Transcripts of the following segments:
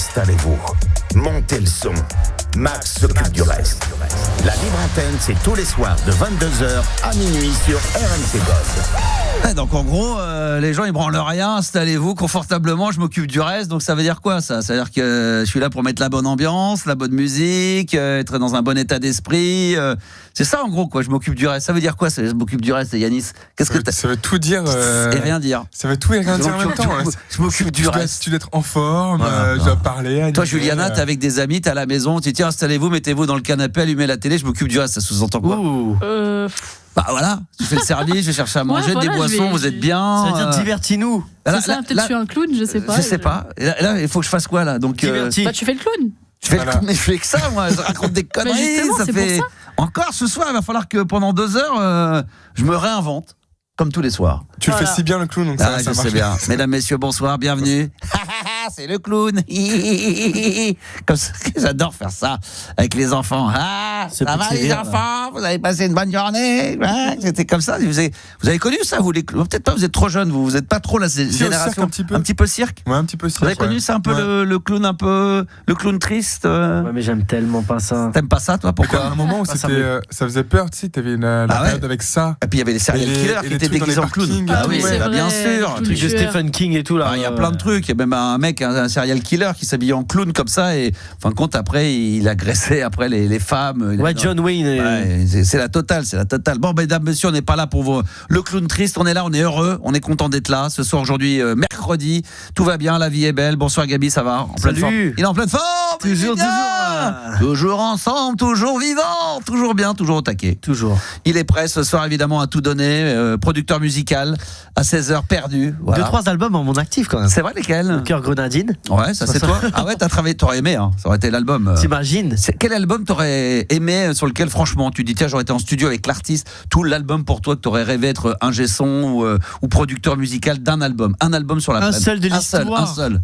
Installez-vous, montez le son. Max s'occupe du reste. La libre antenne, c'est tous les soirs de 22h à minuit sur RMC God. Donc en gros, les gens ils branlent rien, installez-vous confortablement, je m'occupe du reste. Donc ça veut dire quoi ça ? Ça veut dire que je suis là pour mettre la bonne ambiance, la bonne musique, être dans un bon état d'esprit. C'est ça en gros quoi, je m'occupe du reste. Ça veut dire quoi ça, je m'occupe du reste, Yanis ? Qu'est-ce que ça veut tout dire et rien dire. Ça veut tout et rien dire en même temps. Je m'occupe du reste. Tu dois être en forme, je dois parler. Toi Juliana, t'es avec des amis, t'es à la maison, tu dis tiens installez-vous, mettez-vous dans le canapé, allumez la télé, je m'occupe du reste. Ça sous-entend quoi ? Bah voilà, tu fais le service, je cherche à manger, des boissons, vous êtes bien. Ça veut dire divertis-nous. C'est ça, peut-être je suis un clown, je sais pas. Je sais pas. Et là, il faut que je fasse quoi là ? Donc divertis. Bah tu fais le clown. Je fais le clown, mais je fais que ça moi, je raconte des conneries. Justement, ça c'est fait pour ça. Encore ce soir, il va falloir que pendant 2 heures, je me réinvente. Comme tous les soirs. Tu le fais si bien le clown, donc ça je marche. sais bien. Mesdames, messieurs, bonsoir, bienvenue. C'est le clown. Comme ça, j'adore faire ça avec les enfants. Ça va les enfants ? Vous avez passé une bonne journée ? C'était comme ça. Vous avez connu ça, vous les clowns ? Peut-être pas, vous êtes trop jeunes, vous n'êtes pas trop la génération. Un petit peu cirque ? Ouais, un petit peu cirque. Vous avez connu ça un peu le clown un peu le clown triste Ouais, mais j'aime tellement pas ça. T'aimes pas ça toi ? Pourquoi ? À un moment où ça faisait peur, tu sais, t'avais la période avec ça. Et puis il y avait les serial killers qui étaient déguisés en clown. Ah oui, bien sûr. Le truc de Stephen King et tout là. Il y a plein de trucs. Il y a même un mec, un serial killer qui s'habillait en clown comme ça et en fin de compte après il agressait après les femmes. Ouais, John Wayne. Ouais, c'est la totale, c'est la totale. Bon, mesdames, messieurs, on n'est pas là pour le clown triste. On est là, on est heureux, on est content d'être là. Ce soir, aujourd'hui, mercredi, tout va bien, la vie est belle. Bonsoir Gabi, ça va ? En pleine forme. Il est en pleine forme. Toujours ensemble, toujours vivant, toujours bien, toujours au taquet. Toujours. Il est prêt ce soir évidemment à tout donner. Producteur musical à 16h perdu. Voilà. 2-3 albums en mon actif quand même. C'est vrai lesquels ? Le Cœur Grenadine. Ouais, ça c'est toi. Ah ouais, t'as travaillé, t'aurais aimé, hein. Ça aurait été l'album. T'imagines ? Quel album t'aurais aimé sur lequel franchement tu dis tiens j'aurais été en studio avec l'artiste, tout l'album pour toi que t'aurais rêvé être ingé son ou producteur musical d'un album, un album sur la planète. Un seul de l'histoire. Un seul.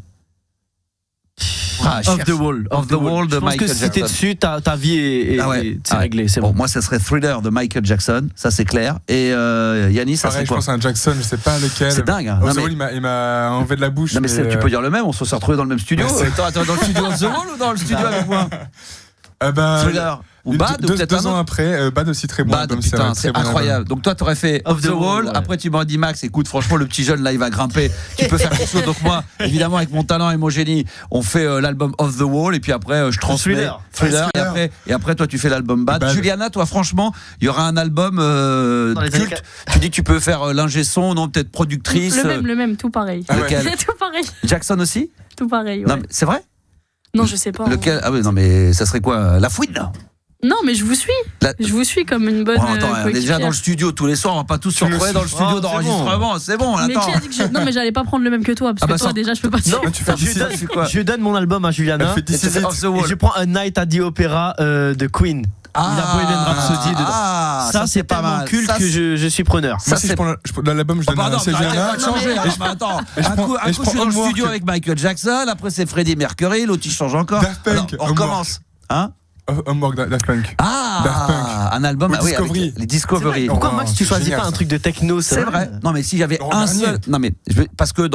Off the Wall. Off the Wall de Michael Jackson. Je pense que si t'es dessus, ta vie est réglée, c'est bon. bon. Moi, ça serait Thriller de Michael Jackson, ça c'est clair. Et Yannis, ça serait quoi ? Je pense à un Jackson, je sais pas lequel. C'est dingue. Hein. Off the Wall, il m'a enlevé de la bouche. Non mais tu peux dire le même, on se retrouve dans le même studio. Attends, dans le studio Off the Wall ou dans le studio avec moi ? Thriller ou Bad ou peut-être 2 ans après, Bad aussi très bon. Bad, putain, c'est incroyable. Donc toi t'aurais fait Off the Wall, après tu m'aurais dit Max, écoute franchement le petit jeune là il va grimper, tu peux faire quelque chose. Donc moi évidemment avec mon talent et mon génie, on fait l'album Off the Wall et puis après je transmets Thriller et après toi tu fais l'album Bad. Juliana, toi franchement, il y aura un album culte. Tu dis que tu peux faire l'ingé son, non peut-être productrice. Le même, tout pareil. Lequel ? Tout pareil. Jackson aussi ? Tout pareil. Ouais. Non, c'est vrai ? Non, je sais pas. Lequel ? Ah oui, non mais ça serait quoi ? La fouine là ? Non, mais je vous suis. Je vous suis comme une bonne. Attends, on est déjà dans le studio tous les soirs, on va pas tous se retrouver dans le studio d'enregistrement. C'est bon, mais attends. qui a dit que non, mais j'allais pas prendre le même que toi, parce que toi, déjà, je peux pas te Non, je donne mon album à Juliana. Et je prends A Night at the Opera de Queen. Il a Bohemian Rhapsody dedans. Ça c'est pas mal culte que je suis preneur. Ça si je prends l'album, je donne à Juliana. Attends, un coup je suis dans le studio avec Michael Jackson, après c'est Freddie Mercury, l'autre il change encore. On recommence. Hein ? Homework, Daft Punk. Un album Discovery. Les Discovery. Pourquoi Max tu choisis pas un truc de techno? C'est vrai. Non mais si j'avais un seul, non mais parce que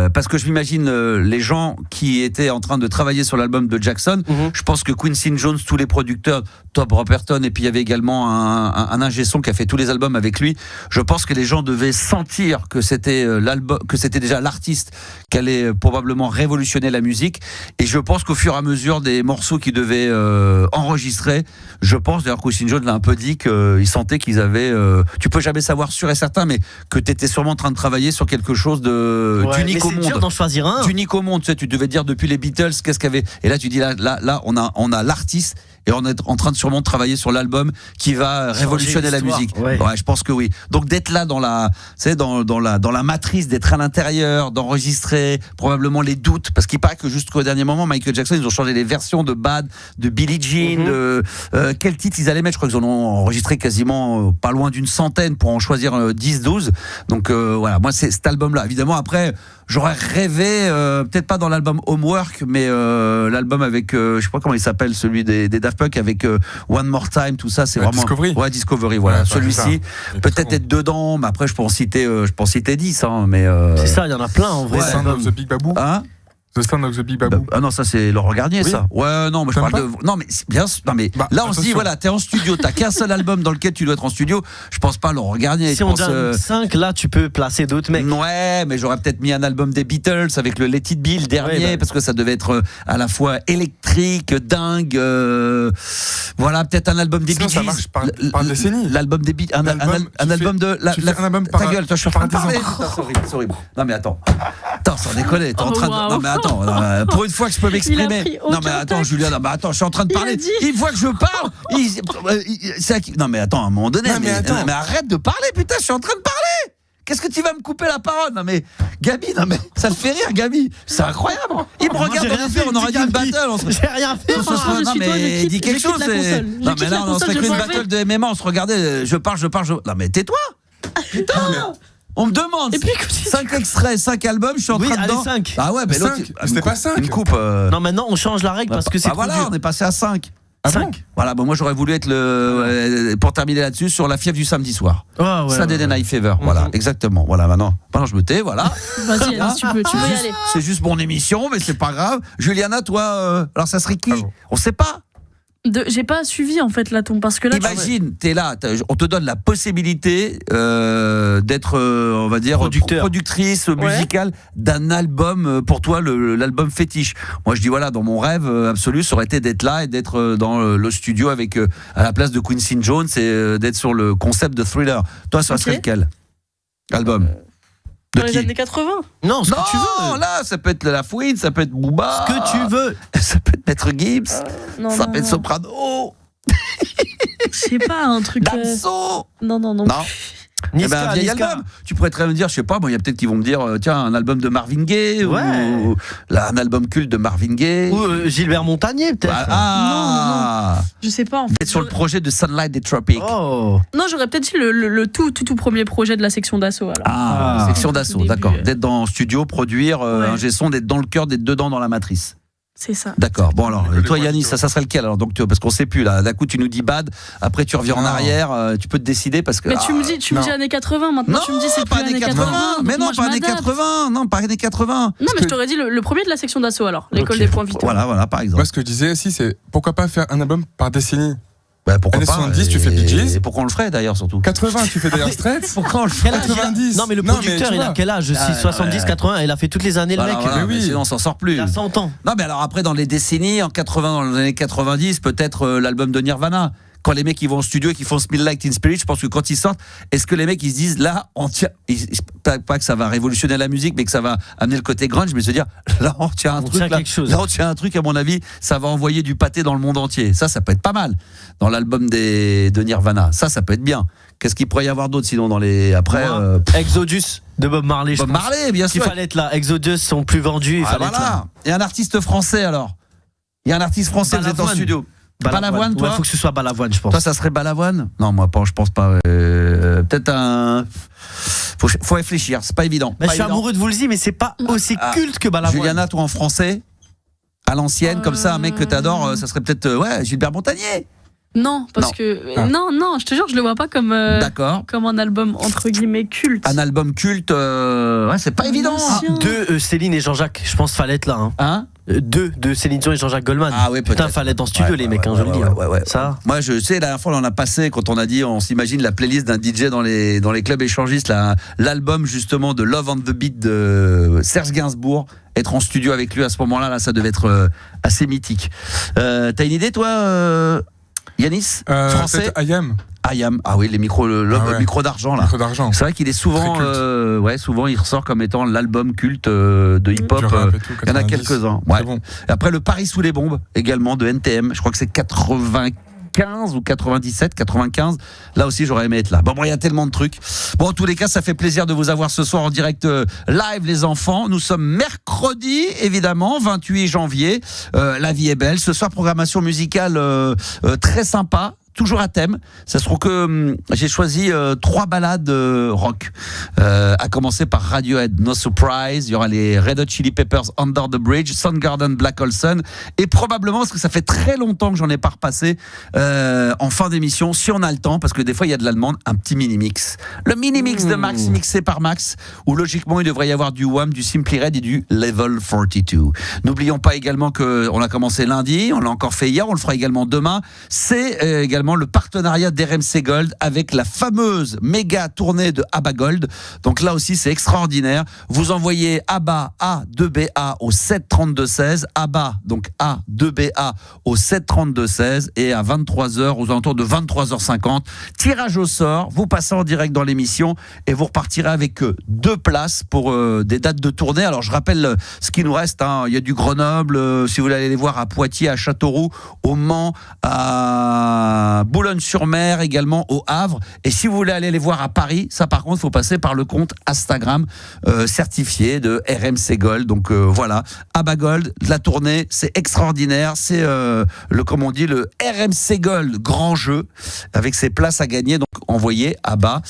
parce que je m'imagine les gens qui étaient en train de travailler sur l'album de Jackson. Je pense que Quincy Jones, tous les producteurs, Top Roberton, et puis il y avait également un ingé son qui a fait tous les albums avec lui. Je pense que les gens devaient sentir que c'était l'album, que c'était déjà l'artiste qui allait probablement révolutionner la musique. Et je pense qu'au fur et à mesure des morceaux qu'ils devaient enregistrer, je pense, d'ailleurs Quincy Jones l'a un peu dit, qu'ils sentaient qu'ils avaient, tu peux jamais savoir sûr et certain, mais que tu étais sûrement en train de travailler sur quelque chose d'unique au monde. C'est dur d'en choisir un. D'unique au monde, tu sais, tu devais dire depuis les Beatles, qu'est-ce qu'il y avait. Et là, tu dis là, on a l'artiste. Et on est en train de sûrement travailler sur l'album qui va révolutionner la musique. Ouais, je pense que oui. Donc d'être là dans la matrice, d'être à l'intérieur, d'enregistrer probablement les doutes, parce qu'il paraît que jusqu'au dernier moment, Michael Jackson, ils ont changé les versions de Bad, de Billie Jean, de quel titre ils allaient mettre. Je crois qu'ils en ont enregistré quasiment pas loin d'une centaine pour en choisir 10-12. Donc voilà, moi c'est cet album-là. Évidemment, après, j'aurais rêvé, peut-être pas dans l'album Homework, mais l'album avec, je sais pas comment il s'appelle, celui des Daft Punk avec One More Time, tout ça, c'est vraiment Discovery. Ouais, Discovery, voilà. Celui-ci, peut-être être dedans, mais après je peux en citer 10, hein, mais c'est ça, il y en a plein en vrai. Sound of the Big Baboo. Hein? The Sound of the Big Baboo. Ah non, ça c'est Laurent Garnier, oui. ça. Ouais, non, mais je parle de. Non, mais bien sûr. Non, mais là, on se dit, voilà, t'es en studio, t'as qu'un seul album dans lequel tu dois être en studio. Je pense pas à Laurent Garnier. Si on donne 5, là, tu peux placer d'autres mecs. Ouais, mais j'aurais peut-être mis un album des Beatles avec le Let It Be, le dernier, parce que ça devait être à la fois électrique, dingue. Voilà, peut-être un album des Bee Gees. Ça marche par décennie. L'album des Bee Gees. Un album de. Un album par. Ta gueule, toi, je suis en train de parler. C'est horrible. Non, mais attends. Attends, sans déconner. T'es en train de. Non, mais attends. Pour une fois que je peux m'exprimer. Non mais attends, Julien, non mais attends, je suis en train de parler. Il voit que je parle. Non mais attends, à un moment donné, mais arrête de parler, putain, je suis en train de parler. Qu'est-ce que tu vas me couper la parole? Non mais Gabi, non mais ça le fait rire, Gabi. C'est incroyable. Il me regarde dans les yeux, on aurait dit une battle. J'ai rien fait. Non mais dis quelque chose. Non mais là on serait qu'une battle de MMA, on se regardait. Je parle. Non mais tais-toi. Putain. On me demande 5 extraits, 5 albums, je suis en train de. 5. Ah ouais, mais l'autre, c'était pas 5. Une coupe. Non, maintenant on change la règle parce que c'est trop voilà, dur. On est passé à 5. Ah 5 bon voilà, bon, moi j'aurais voulu être pour terminer là-dessus sur la fièvre du samedi soir. Oh, ouais, Saturday Night Fever, voilà, exactement. Voilà, maintenant je me tais, voilà. Vas-y, tu peux y aller. C'est juste mon émission, mais c'est pas grave. Juliana, toi, alors ça serait qui? On sait pas. J'ai pas suivi en fait là parce que là. Imagine, t'es là, on te donne la possibilité d'être, on va dire, productrice musicale d'un album. Pour toi, l'album fétiche. Moi, je dis voilà, dans mon rêve absolu, ça aurait été d'être là et d'être dans le studio avec à la place de Quincy Jones et d'être sur le concept de Thriller. Toi, ça serait lequel album? Dans les années 80? Non, ce que tu veux. Là, ça peut être La Fouine, ça peut être Booba. Ce que tu veux. Ça peut être Maître Gibbs. Ça peut être Soprano. Je sais pas, un truc. Damso. Non. Niska, un vieil album. Tu pourrais très bien me dire, je sais pas, il y a peut-être qui vont me dire, tiens, un album de Marvin Gaye, ou un album culte de Marvin Gaye. Ou Gilbert Montagnier, peut-être. Non. Je sais pas. En fait. Peut-être sur le projet de Sunlight des Tropics. Oh. Non, j'aurais peut-être dit le tout premier projet de la section d'assaut. Section d'assaut, d'accord. D'être dans le studio, produire un G-son, d'être dans le cœur, d'être dedans dans la matrice. C'est ça. D'accord. Bon alors, toi Yannis, ça serait lequel alors? Donc parce qu'on sait plus là. D'un coup tu nous dis Bad, après tu reviens en arrière, tu peux te décider parce que. Mais tu me dis années 80 maintenant. Tu me dis c'est plus années 80. Mais non, pas années 80. Non, pas années 80. Non, mais je t'aurais dit le premier de la section d'assaut alors, l'école des points vitaux. Voilà, par exemple. Moi, ce que je disais aussi, c'est pourquoi pas faire un album par décennie? Pourquoi années pas 70, tu fais Bee Gees. Et pourquoi on le ferait d'ailleurs surtout? 80, tu fais Dire Straits. Pourquoi on le ferait? 90. Non, mais le producteur, il a quel âge? 70, 80, il a fait toutes les années le mec. Mais sinon, on s'en sort plus. Il a 100 ans. Non, mais alors après, dans les décennies, en 80, dans les années 90, peut-être l'album de Nirvana. Quand les mecs ils vont au studio et qu'ils font Smell Like Teen Spirit, je pense que quand ils sortent, est-ce que les mecs ils se disent là, on tient, pas que ça va révolutionner la musique, mais que ça va amener le côté grunge, mais se dire là on tient un truc, là on tient un truc, à mon avis, ça va envoyer du pâté dans le monde entier. Ça peut être pas mal dans l'album de Nirvana. Ça peut être bien. Qu'est-ce qu'il pourrait y avoir d'autre sinon dans les après Exodus de Bob Marley. Bob Marley, bien sûr. Il fallait être là. Exodus sont plus vendus. Il fallait être là. Et un artiste français alors. Il y a un artiste français, vous êtes en studio. Balavoine, toi? Ouais, faut que ce soit Balavoine, je pense. Toi, ça serait Balavoine? Non, moi, je pense pas. Peut-être un. Faut réfléchir, c'est pas évident. Mais je suis amoureux de Woolsey, mais c'est pas aussi culte que Balavoine. Juliana, toi en français, à l'ancienne, comme ça, un mec que t'adores, ça serait peut-être Gilbert Montagnier. Non, parce que non, je te jure, je le vois pas comme comme un album entre guillemets culte. Un album culte, c'est pas évident. De Céline et Jean-Jacques, je pense qu'il fallait être là. Hein? De Céline Dion et Jean-Jacques Goldman. Ah oui, peut-être. Putain, fallait être en studio les mecs, je le dis. Ça. Moi, je sais, la dernière fois, on en a passé quand on a dit, on s'imagine la playlist d'un DJ dans les clubs échangistes, l'album justement de Love on the Beat de Serge Gainsbourg. Être en studio avec lui à ce moment-là, là, ça devait être assez mythique. T'as une idée, toi? Yanis, français. IAM, ah oui, les micros, micro d'argent là. C'est vrai qu'il est souvent, souvent il ressort comme étant l'album culte de hip-hop. Il y en a quelques-uns. Ouais. Bon. Après le Paris sous les bombes également de NTM, je crois que c'est 95 ou 97, 95. Là aussi, j'aurais aimé être là. Bon, il y a tellement de trucs. Bon, en tous les cas, ça fait plaisir de vous avoir ce soir en direct live, les enfants. Nous sommes mercredi, évidemment, 28 janvier. La vie est belle. Ce soir, programmation musicale très sympa. toujours à thème. Ça se trouve que j'ai choisi 3 ballades rock. À commencer par Radiohead, No Surprise. Il y aura les Red Hot Chili Peppers, Under the Bridge, Soundgarden, Black Hole Sun. Et probablement, parce que ça fait très longtemps que j'en ai pas repassé en fin d'émission, si on a le temps, parce que des fois il y a de la demande, un petit mini-mix. Le mini-mix de Max, mixé par Max, où logiquement il devrait y avoir du Wham, du Simply Red et du Level 42. N'oublions pas également qu'on a commencé lundi, on l'a encore fait hier, on le fera également demain. C'est également le partenariat d'RMC Gold avec la fameuse méga tournée de ABBA Gold. Donc là aussi c'est extraordinaire. Vous envoyez ABBA A2BA au 732-16, ABBA donc A2BA au 732-16 et à 23h, aux alentours de 23h50, tirage au sort, vous passez en direct dans l'émission et vous repartirez avec 2 places pour des dates de tournée. Alors je rappelle ce qui nous reste, hein. Il y a du Grenoble, si vous voulez aller les voir à Poitiers, à Châteauroux, au Mans, à Boulogne-sur-Mer, également au Havre. Et si vous voulez aller les voir à Paris, ça par contre, il faut passer par le compte Instagram certifié de RMC Gold. Donc voilà, ABBA Gold, la tournée, c'est extraordinaire. C'est comme on dit, le RMC Gold grand jeu avec ses places à gagner. Donc envoyez ABBA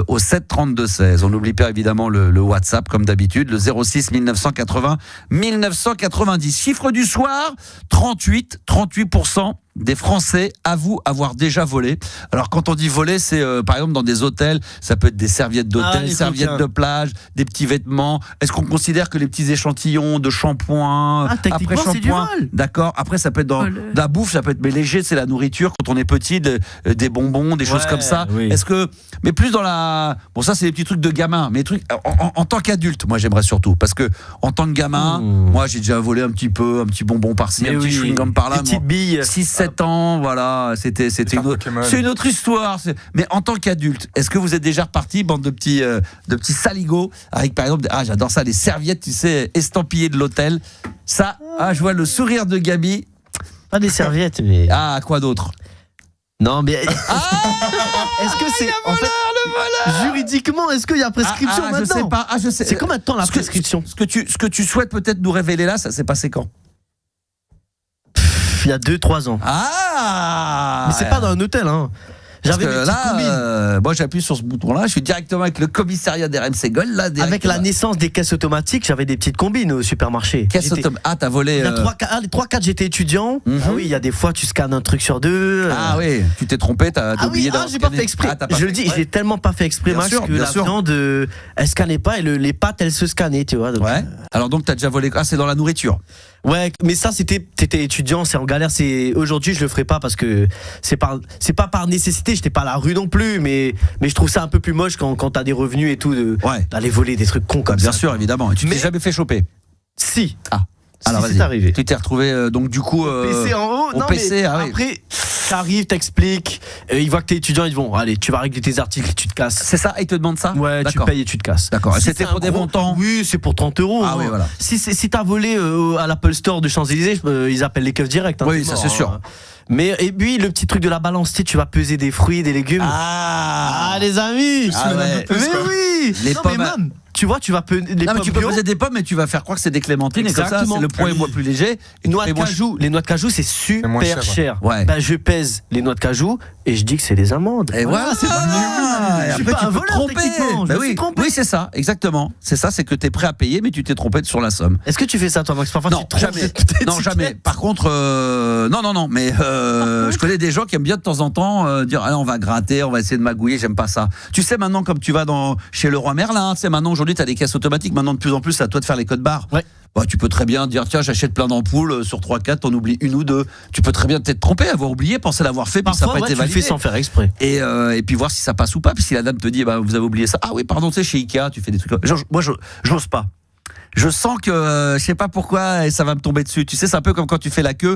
au 732-16. On n'oublie pas évidemment le WhatsApp comme d'habitude, le 06 1980 1990. Chiffre du soir, 38% des Français avouent avoir déjà volé. Alors quand on dit voler, c'est par exemple dans des hôtels, ça peut être des serviettes d'hôtel, serviettes de plage, des petits vêtements. Est-ce qu'on considère que les petits échantillons de shampoing, après shampoing, d'accord, après ça peut être dans la bouffe, ça peut être mais léger, c'est la nourriture quand on est petit, des bonbons, des choses comme ça. Oui. Est-ce que mais plus dans la ça c'est des petits trucs de gamin, mais trucs en tant qu'adulte, moi j'aimerais surtout parce que en tant que gamin, moi j'ai déjà volé un petit bonbon par-ci, un petit chewing-gum par-là, petite bille 6-7 ans, voilà, c'est une autre histoire. Mais en tant qu'adulte, est-ce que vous êtes déjà reparti, bande de petits saligots, avec par exemple, j'adore ça, les serviettes, tu sais, estampillées de l'hôtel. Ça, je vois le sourire de Gabi. Pas des serviettes, mais. Quoi d'autre? Non, mais. Est-ce que c'est. En fait, juridiquement, est-ce qu'il y a prescription maintenant? Je sais pas. Je sais. C'est combien de temps la prescription? Ce que tu souhaites peut-être nous révéler là, ça s'est passé quand? Il y a 2-3 ans. Mais c'est pas dans un hôtel, hein. J'avais mes petites combines. Moi j'appuie sur ce bouton-là, je suis directement avec le commissariat d'RMC Gold là. Avec la naissance des caisses automatiques, j'avais des petites combines au supermarché. T'as volé. Les 3-4 j'étais étudiant. Ah oui, il y a des fois tu scannes un truc sur 2. Ah oui, tu t'es trompé, t'as oublié d'avoir j'ai pas fait exprès. Je le dis, j'ai tellement pas fait exprès, Max, que la viande elle scannait pas et les pâtes elles se scannaient, tu vois. Donc, ouais. Alors donc t'as déjà volé. C'est dans la nourriture. Ouais, mais ça t'étais étudiant, c'est en galère. Aujourd'hui je le ferai pas parce que c'est pas par nécessité. J'étais pas à la rue non plus, mais je trouve ça un peu plus moche quand t'as des revenus et tout d'aller voler des trucs cons comme ça. Bien sûr, évidemment. Et tu t'es jamais fait choper? Si. Alors c'est arrivé. Tu t'es retrouvé donc du coup PC en haut. Au PC. Après t'arrives, t'expliques, ils voient que t'es étudiant, ils vont allez, tu vas régler tes articles, tu te casses. C'est ça, ils te demandent ça? Ouais, tu payes et tu te casses. D'accord. C'était pour des montants? Oui, c'est pour 30 €. Ah oui, voilà. Si t'as volé à l'Apple Store de Champs-Élysées, ils appellent les keufs direct. Oui, ça c'est sûr. Mais et puis le petit truc de la balance, tu vas peser des fruits, des légumes. Les amis. Ouais. Mais oui. Les pommes. Tu vois, tu vas peser des pommes. Tu peux peser des pommes, mais tu vas faire croire que c'est des clémentines. Exactement. Et comme ça, c'est le poids est moins plus léger. Les noix de cajou, c'est super cher. Ouais. Je pèse les noix de cajou et je dis que c'est des amandes. Et voilà, c'est pas. Je suis pas un voleur techniquement. Oui, c'est ça, exactement. C'est ça, c'est que t'es prêt à payer, mais tu t'es trompé sur la somme. Est-ce que tu fais ça toi, Max? Parfois, non, jamais. Non, jamais. Par contre, non. Mais je connais des gens qui aiment bien de temps en temps dire allez, on va gratter, on va essayer de magouiller. J'aime pas ça. Tu sais maintenant, comme tu vas chez Leroy Merlin, tu sais maintenant aujourd'hui, t'as des caisses automatiques. Maintenant, de plus en plus, c'est à toi de faire les codes barres. Ouais. Tu peux très bien dire tiens, j'achète plein d'ampoules sur 3-4, on oublie une ou deux. Tu peux très bien t'être trompé, avoir oublié, penser l'avoir fait, puis ça n'a pas été validé. Tu le fais sans faire exprès. Et puis voir si ça passe ou pas. Puis si la dame te dit vous avez oublié ça. Ah oui, pardon, tu sais, chez Ikea, tu fais des trucs. Moi, j'ose pas. Je sens que je sais pas pourquoi ça va me tomber dessus. Tu sais, c'est un peu comme quand tu fais la queue.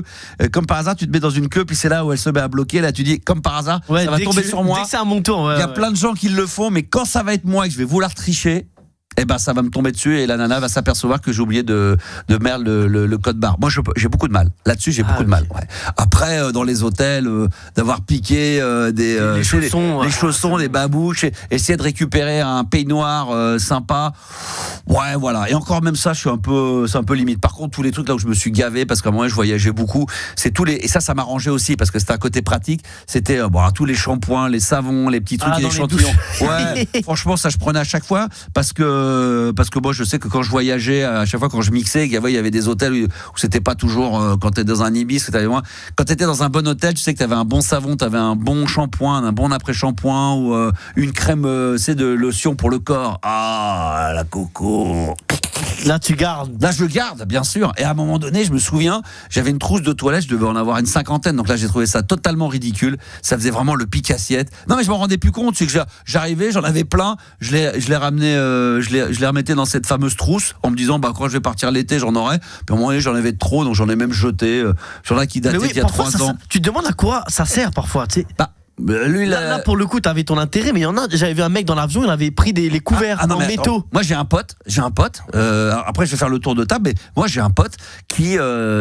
Comme par hasard, tu te mets dans une queue, puis c'est là où elle se met à bloquer. Là, tu dis comme par hasard, ça va tomber sur moi. Dès que c'est à mon tour. Il y a plein de gens qui le font, mais quand ça va être moi et que je vais vouloir tricher, eh ben ça va me tomber dessus et la nana va s'apercevoir que j'ai oublié de mettre le code barre. Moi j'ai beaucoup de mal. Là-dessus j'ai beaucoup de mal. Ouais. Après dans les hôtels d'avoir piqué les chaussons, les babouches, essayer de récupérer un peignoir sympa. Ouais voilà. Et encore même ça c'est un peu limite. Par contre tous les trucs là où je me suis gavé parce qu'à un moment je voyageais beaucoup, c'est et ça m'arrangeait aussi parce que c'était un côté pratique, c'était tous les shampoings, les savons, les petits trucs, les échantillons. Ouais, franchement ça je prenais à chaque fois parce que moi je sais que quand je voyageais à chaque fois quand je mixais il y avait des hôtels où c'était pas toujours quand t'es dans un Ibis quand t'étais dans un bon hôtel tu sais que t'avais un bon savon, t'avais un bon shampoing, un bon après-shampoing ou une crème de lotion pour le corps. Ah la coco. Là tu gardes. Là je garde bien sûr. Et à un moment donné je me souviens j'avais une trousse de toilette, je devais en avoir une 50aine, donc là j'ai trouvé ça totalement ridicule, ça faisait vraiment le pique-assiette. Non mais je m'en rendais plus compte, c'est que j'arrivais, j'en avais plein, je les ramenais, je les remettais dans cette fameuse trousse en me disant quand je vais partir l'été j'en aurai, puis à un moment donné j'en avais trop donc j'en ai même jeté, j'en ai qui dataient d'il y a 3 ans. Tu te demandes à quoi ça sert parfois, tu sais. Lui, là, pour le coup, t'avais ton intérêt, mais il y en a. J'avais vu un mec dans l'avion, il avait pris les couverts en métaux. Moi, j'ai un pote. Après, je vais faire le tour de table, mais moi, j'ai un pote qui,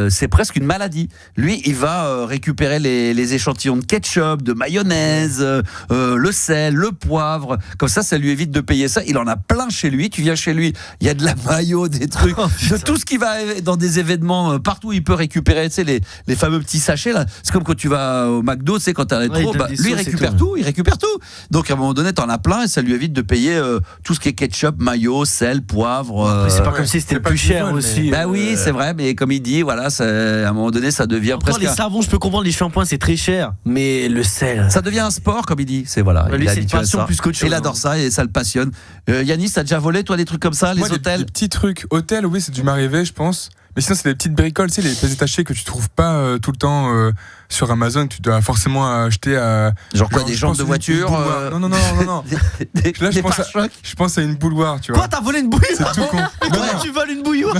c'est presque une maladie. Lui, il va récupérer les échantillons de ketchup, de mayonnaise, le sel, le poivre. Comme ça lui évite de payer ça. Il en a plein chez lui. Tu viens chez lui, il y a de la mayo, des trucs, de tout ce qui va dans des événements partout. Il peut récupérer, tu sais, les fameux petits sachets là. C'est comme quand tu vas au McDo, tu sais, quand t'as trop. Il récupère tout. Donc à un moment donné, t'en as plein et ça lui évite de payer tout ce qui est ketchup, mayo, sel, poivre. C'est pas comme si c'était plus cher aussi. Bah oui, c'est vrai, mais comme il dit, voilà, à un moment donné, ça devient presque. Les savons, je peux comprendre, les shampoings, c'est très cher, mais le sel. Ça devient un sport, comme il dit. C'est voilà. Lui, c'est une passion plus qu'autre chose. Il adore ça et ça le passionne. Yanis, t'as déjà volé, toi, des trucs comme ça, les hôtels? Des petits trucs. Hôtel, oui, c'est dû m'arriver, je pense. Mais sinon, c'est des petites bricoles, tu sais, les pièces détachées que tu trouves pas tout le temps sur Amazon. Tu dois forcément acheter à. Genre quoi, des jantes de voiture Non. Là, je pense à une bouilloire, tu vois. Quoi, t'as volé une bouilloire? C'est tout con. Tu voles une bouilloire?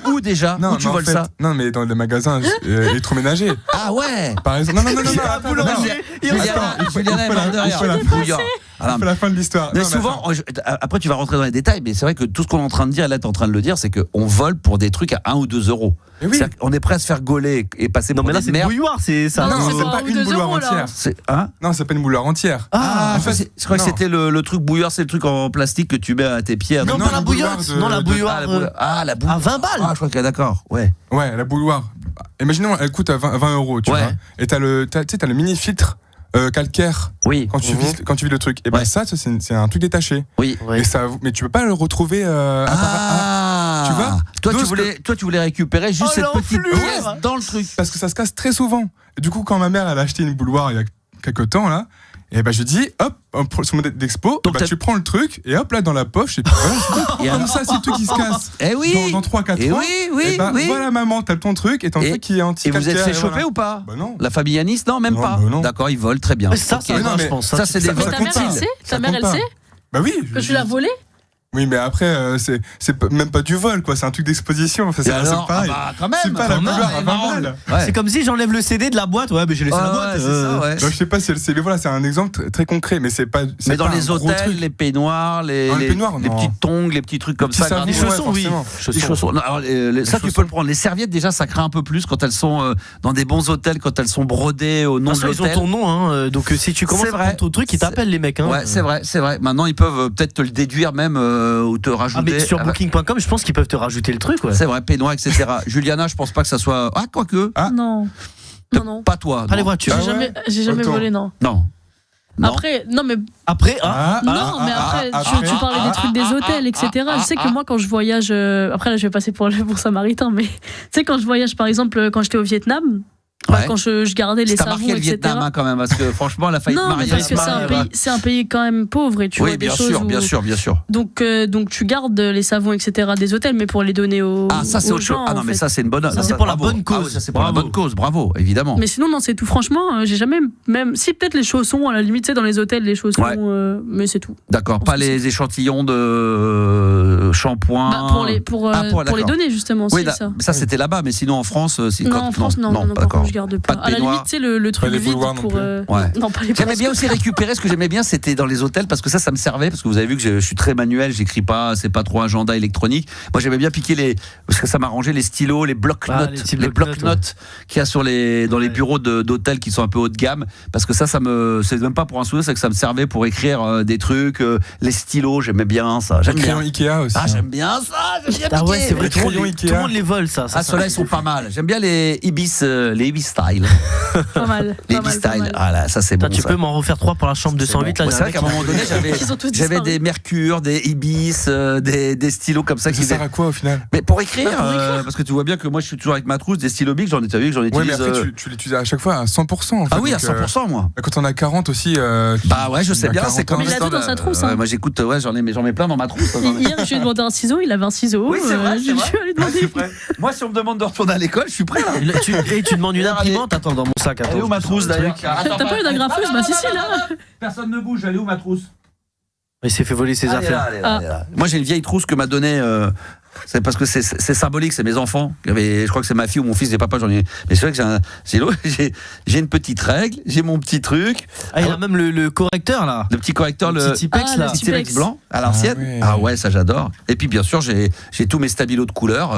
Où déjà? Où tu voles ça? Non, mais dans les magasins électroménagers. Ah ouais. Par exemple. Non. Juliana est morte de rire. C'est la fin de l'histoire. Mais souvent, après tu vas rentrer dans les détails, mais c'est vrai que tout ce qu'on est en train de dire, et là t'es en train de le dire, c'est qu'on vole pour des trucs à 1 ou 2 euros. Oui. On est prêt à se faire gauler et passer pour des merdes. Non, mais là c'est une bouilloire, c'est ça. Non, c'est pas une bouilloire entière. Non, c'est pas une bouilloire entière. En fait, je crois que c'était le truc bouilloire, c'est le truc en plastique que tu mets à tes pieds. Non, pas la bouilloire. Non, la bouilloire. La bouilloire. À 20 balles. Ah, je crois que d'accord. Ouais, la bouilloire. Imaginons, elle coûte à 20 euros, tu vois. Et t'as le mini filtre. Calcaire. Oui. Quand tu vis le truc. Et ben ça c'est un truc détaché. Oui. Et ça, mais tu peux pas le retrouver. Tu vois. Toi tu voulais récupérer juste cette petite pièce dans le truc. Parce que ça se casse très souvent. Et du coup, quand ma mère elle a acheté une bouilloire il y a quelques temps là. Et je dis hop sur mon d'expo, tu prends le truc et hop là dans la poche et puis voilà. Comme ça c'est le truc qui se casse. Dans 3-4 ans. Oui. Voilà maman, t'as ton truc et ton truc qui est anti. Et vous êtes fait choper ou pas? Bah non. La famille Yanis non même pas. D'accord, ils volent très bien. Ça je pense. Ça c'est des vols. Ta mère elle sait? Bah oui. Que tu l'as volé? Oui, mais après, c'est même pas du vol, quoi. C'est un truc d'exposition. Enfin, c'est pareil. Quand même, c'est pas la bouilloire à 20 balles. C'est comme si j'enlève le CD de la boîte. Ouais, mais j'ai laissé la boîte. Donc, je sais pas si voilà, c'est un exemple très concret, mais c'est pas. Mais dans les hôtels, les peignoirs, les petites tongs, les petits trucs comme ça. Les chaussons, oui. Les chaussons. Ça, tu peux le prendre. Les serviettes, déjà, ça craint un peu plus quand elles sont dans des bons hôtels, quand elles sont brodées au nom de l'hôtel. Ils ont ton nom, donc si tu commences à prendre ton truc, ils t'appellent les mecs. Ouais, c'est vrai. Maintenant, ils peuvent peut-être te le déduire même ou te rajouter. Mais sur booking.com, je pense qu'ils peuvent te rajouter le truc. C'est vrai, peignoir, etc. Juliana, je pense pas que ça soit. Ah, quoique. Non. Pas toi. Pas les voitures. J'ai jamais volé, non. Après, non mais après, tu parlais des trucs des hôtels, etc. Je sais que moi quand je voyage, après là je vais passer pour Samaritain, mais tu sais quand je voyage par exemple quand j'étais au Vietnam. Quand je gardais les savons, marqué le Vietnam quand même, parce que franchement, elle a failli marier. Non, parce que c'est un pays quand même pauvre et tu vois des choses. Bien sûr. Donc tu gardes les savons, etc. des hôtels, mais pour les donner aux. Ah, ça c'est autre chose. Ah non, mais ça c'est une bonne. Ça c'est pour la bonne cause. Ça c'est pour la bonne cause. Bravo, évidemment. Mais sinon, non, c'est tout. Franchement, j'ai jamais même si peut-être les chaussons à la limite, tu sais, dans les hôtels, les chaussons, mais c'est tout. D'accord. Pas les échantillons de shampoing. Pour les donner justement. Oui, ça c'était là-bas, mais sinon en France, non, en France, non. D'accord. regarde pas. À la limite, tu sais, le truc vide pour. Non, pas les J'aimais bien aussi récupérer. Ce que j'aimais bien, c'était dans les hôtels, parce que ça me servait. Parce que vous avez vu que je suis très manuel, j'écris pas, c'est pas trop agenda électronique. Moi, j'aimais bien piquer parce que ça m'arrangeait les stylos, les bloc-notes, les bloc-notes qu'il y a dans les bureaux d'hôtels qui sont un peu haut de gamme. Parce que c'est même pas pour un souvenir, c'est que ça me servait pour écrire des trucs, les stylos, j'aimais bien ça. Les crayons Ikea aussi. Ah, j'aime bien ça. J'aime bien ouais, c'est vrai, tout le monde les vole ça. Ceux-là, ils sont pas mal. J'aime bien les Ibis style. Pas mal. Les Ibis style. Ah là, ça c'est bon. Tu peux m'en refaire 3 pour la chambre 208 là. C'est vrai qu'à un moment donné, j'avais des Mercure, des Ibis, des stylos comme ça. Ça sert à quoi au final? Mais pour écrire, parce que tu vois bien que moi je suis toujours avec ma trousse, des stylos Bic, j'en utilise. Ouais, mais après tu l'utilises à chaque fois à 100%. En fait, ah oui, à 100% moi. Quand on a 40 aussi. Bah ouais, je sais bien, c'est comme. Mais il a tout dans sa trousse. Moi j'écoute, j'en ai plein dans ma trousse. Hier, je lui ai demandé un ciseau, il avait un ciseau. Oui, c'est vrai. Moi, si on me demande de retourner à l'école, je suis prêt. Tu demandes une imprimante? Attends, dans mon sac. Elle est où ma trousse d'ailleurs? T'as pas eu d'agrafeuse? Bah si, là. Personne ne bouge, elle est où ma trousse? Il s'est fait voler ses affaires. Moi, j'ai une vieille trousse que m'a donnée. C'est parce que c'est symbolique, c'est mes enfants. Je crois que c'est ma fille ou mon fils, des papas, j'en ai. Mais c'est vrai que j'ai une petite règle, j'ai mon petit truc. Ah, il y a même le correcteur là. Le petit correcteur, le petit Tipex là. Le Tipex blanc à l'ancienne. Ah ouais, ça j'adore. Et puis bien sûr, j'ai tous mes stabilos de couleur.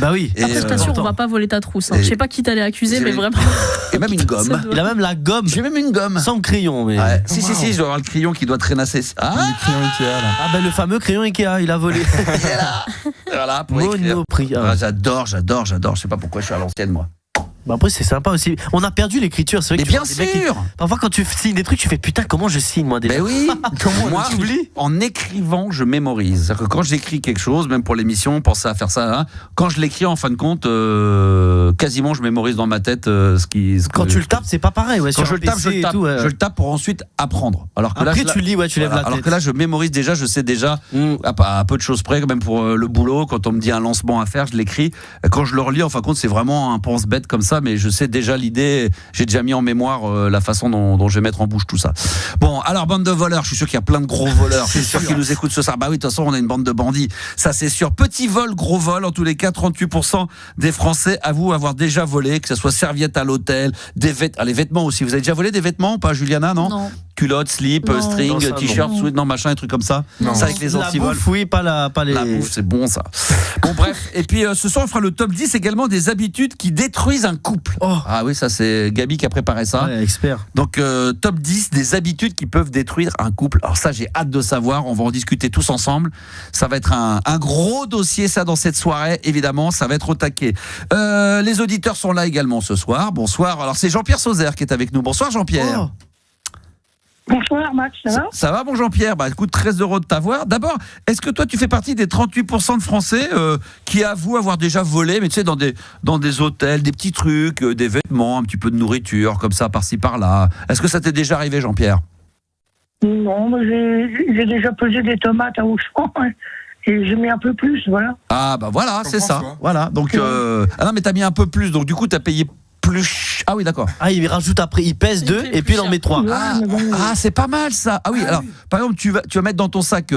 Bah oui. Après, je t'assure, on va pas voler ta trousse. Je sais pas qui t'allait accuser, mais vraiment. Et même une gomme. Il a même la gomme. J'ai même une gomme. Sans crayon, mais. Ouais. Si, je dois avoir le crayon qui doit traînasser. Le crayon Ikea là. Ah ben le fameux crayon Ikea, il a volé. Voilà, pour écrire. Monoprix. J'adore. Je sais pas pourquoi je suis à l'ancienne, moi. Bah après c'est sympa aussi. On a perdu l'écriture, c'est vrai. Mais bien sûr. Parfois quand tu signes des trucs, tu fais putain comment je signe moi déjà. Mais oui. Moi, en écrivant, je mémorise. C'est-à-dire que quand j'écris quelque chose, même pour l'émission, penser à faire ça. Hein, quand je l'écris, en fin de compte, quasiment je mémorise dans ma tête Quand tu le tapes, c'est pas pareil. Ouais, quand je le tape, je le tape pour ensuite apprendre. Alors que après là, tu lis, ouais, tu lèves la tête. Alors que là, je mémorise déjà, je sais déjà à peu de choses près, même pour le boulot. Quand on me dit un lancement à faire, je l'écris. Quand je le relis, en fin de compte, c'est vraiment un pense-bête comme ça. Mais je sais déjà l'idée, j'ai déjà mis en mémoire la façon dont je vais mettre en bouche tout ça. Bon, alors bande de voleurs, je suis sûr qu'il y a plein de gros voleurs, c'est sûr qu'ils nous écoutent ce soir. Bah oui, de toute façon, on a une bande de bandits, ça c'est sûr. Petit vol, gros vol, en tous les cas, 38% des Français avouent avoir déjà volé, que ce soit serviette à l'hôtel, les vêtements aussi. Vous avez déjà volé des vêtements ou pas, Juliana, non. Culotte, slip, string, t-shirt, sweat, machin, un truc comme ça. Non. Ça avec les antivols. La bouffe, oui, pas les. La bouffe, c'est bon ça. Bon bref, et puis ce soir on fera le top 10 également des habitudes qui détruisent un couple. Oh. Ah oui, ça c'est Gabi qui a préparé ça. Ouais, expert. Donc top 10 des habitudes qui peuvent détruire un couple. Alors ça j'ai hâte de savoir, on va en discuter tous ensemble. Ça va être un gros dossier ça dans cette soirée, évidemment, ça va être au taquet. Les auditeurs sont là également ce soir. Bonsoir. Alors c'est Jean-Pierre Sauzère qui est avec nous. Bonsoir Jean-Pierre. Oh. Bonsoir Max, ça va? Ça va bon Jean-Pierre, bah écoute, très heureux de t'avoir. D'abord, est-ce que toi tu fais partie des 38% de Français qui avouent avoir déjà volé, mais tu sais dans des hôtels, des petits trucs, des vêtements, un petit peu de nourriture, comme ça par-ci par-là. Est-ce que ça t'est déjà arrivé Jean-Pierre? Non, mais j'ai déjà pesé des tomates à Auchan et j'ai mis un peu plus, voilà. Ah bah voilà, c'est ça. Voilà, donc ah non mais t'as mis un peu plus, donc du coup t'as payé plus. Ah oui, d'accord. Ah, il rajoute après, il pèse 2 et puis il en met 3. Ah, c'est pas mal ça. Ah oui, alors par exemple, tu vas mettre dans ton sac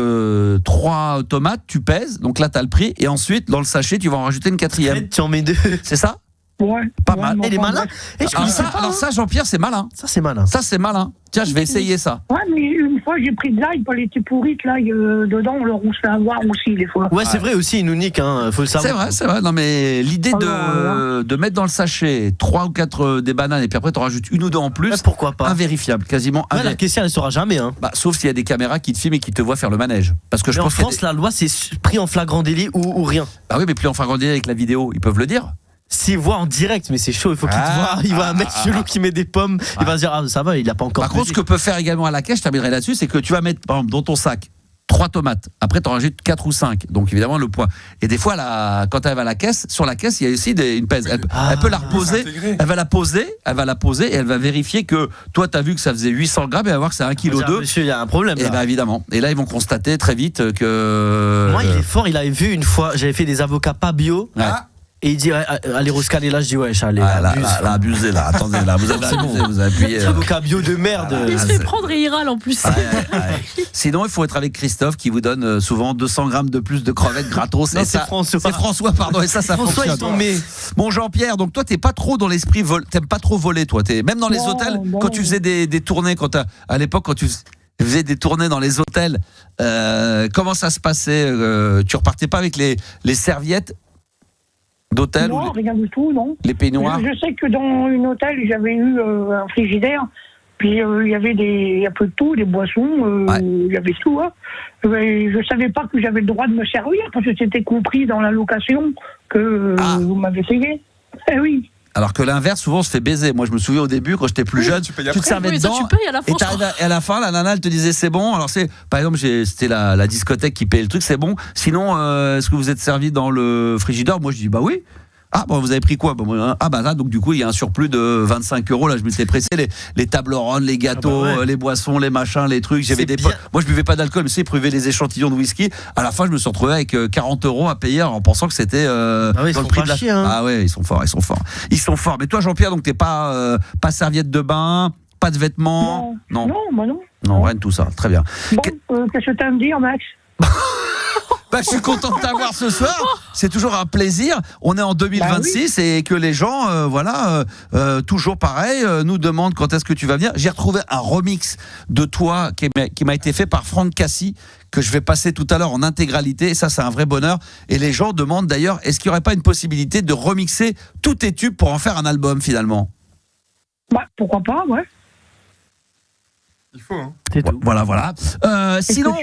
3 tomates, tu pèses, donc là t'as le prix, et ensuite dans le sachet tu vas en rajouter une 4e. Tu en mets 2. C'est ça? Ouais. Pas mal. Elle est malin. Alors ça, Jean-Pierre, c'est malin. Ça, c'est malin. Ça, c'est malin. Tiens, je vais essayer ça. Ouais, mais une fois, j'ai pris de l'ail, elle était pourrite, l'ail dedans, on se fait avoir aussi, des fois. Ouais, c'est vrai aussi, il nous nique, hein, faut le savoir. C'est vrai. Non, mais l'idée de mettre dans le sachet 3 ou 4 des bananes, et puis après, t'en rajoutes 1 ou 2 en plus. Ouais, pourquoi pas? Invérifiable, quasiment. Ouais, la caissière, elle saura jamais, hein. Bah, sauf s'il y a des caméras qui te filment et qui te voient faire le manège. Parce que je pense en France, la loi, c'est pris en flagrant délit ou rien. Ah oui, mais pris en flagrant délit avec la vidéo, ils peuvent le dire. S'il voit en direct, mais c'est chaud, il faut qu'il te voit. Il voit un mec chelou qui met des pommes, il va se dire, ah ça va, il a pas encore. Par contre, ce que peut faire également à la caisse, je terminerai là-dessus, c'est que tu vas mettre, par exemple, dans ton sac 3 tomates, après tu en rajoutes 4 ou 5, donc évidemment le poids. Et des fois, quand elle va à la caisse, sur la caisse, il y a aussi une pèse. Elle peut la reposer, elle va la poser et elle va vérifier que toi, tu as vu que ça faisait 800 grammes et elle va voir que c'est 1,2 kg. Monsieur, il y a un problème. Et bien évidemment. Et là, ils vont constater très vite que. Moi, il est fort, il avait vu une fois, j'avais fait des avocats pas bio. Ouais. Et il dit allez Roscal, là je dis ouais, allez. Abusé là. Attendez là, vous avez abusé, vous avez appuyé. Avocat bio de merde. Il se fait prendre et il râle en plus. Sinon, il faut être avec Christophe qui vous donne souvent 200 grammes de plus de crevettes gratos. Non, c'est François. C'est François, pardon. Et ça François, fonctionne. Bon, Jean-Pierre, donc toi, t'es pas trop dans l'esprit, t'aimes pas trop voler, toi. Même dans les hôtels, quand tu faisais des tournées, à l'époque, quand tu faisais des tournées dans les hôtels, comment ça se passait? Tu repartais pas avec les serviettes d'hôtel? Non, rien du tout, non. Les peignoirs? Je sais que dans une hôtel, j'avais eu un frigidaire, puis il y avait un peu de tout, des boissons, il y avait tout. Hein. Je savais pas que j'avais le droit de me servir, parce que c'était compris dans la location que vous m'avez payé. Eh oui. Alors que l'inverse, souvent, on se fait baiser. Moi, je me souviens au début, quand j'étais plus jeune, tu te servais dedans. Tu payes à la fin. Et à la fin, la nana, elle te disait c'est bon. Alors, par exemple, c'était la discothèque qui payait le truc, c'est bon. Sinon, est-ce que vous êtes servi dans le frigidaire? Moi, je dis bah oui. Ah bon, vous avez pris quoi? Là, donc du coup il y a un surplus de 25 €. Là, je m'étais pressé les tables rondes, les gâteaux, les boissons, les machins, les trucs. J'avais moi, je buvais pas d'alcool, mais je buvais des échantillons de whisky. À la fin, je me suis retrouvé avec 40 € à payer en pensant que c'était dans le prix de la. Chier, hein. Ah ouais, ils sont forts. Mais toi, Jean-Pierre, donc t'es pas serviette de bain, pas de vêtements. Non, bah non. Non, rien de tout ça. Très bien. Bon, qu'est-ce que t'as à me dire, Max? Je suis content de t'avoir ce soir. C'est toujours un plaisir. On est en 2026 et que les gens, toujours pareil, nous demandent quand est-ce que tu vas venir. J'ai retrouvé un remix de toi qui m'a été fait par Franck Cassi, que je vais passer tout à l'heure en intégralité. Et ça, c'est un vrai bonheur. Et les gens demandent d'ailleurs, est-ce qu'il n'y aurait pas une possibilité de remixer tous tes tubes pour en faire un album finalement? Pourquoi pas, ouais. Il faut, hein. Voilà. Sinon,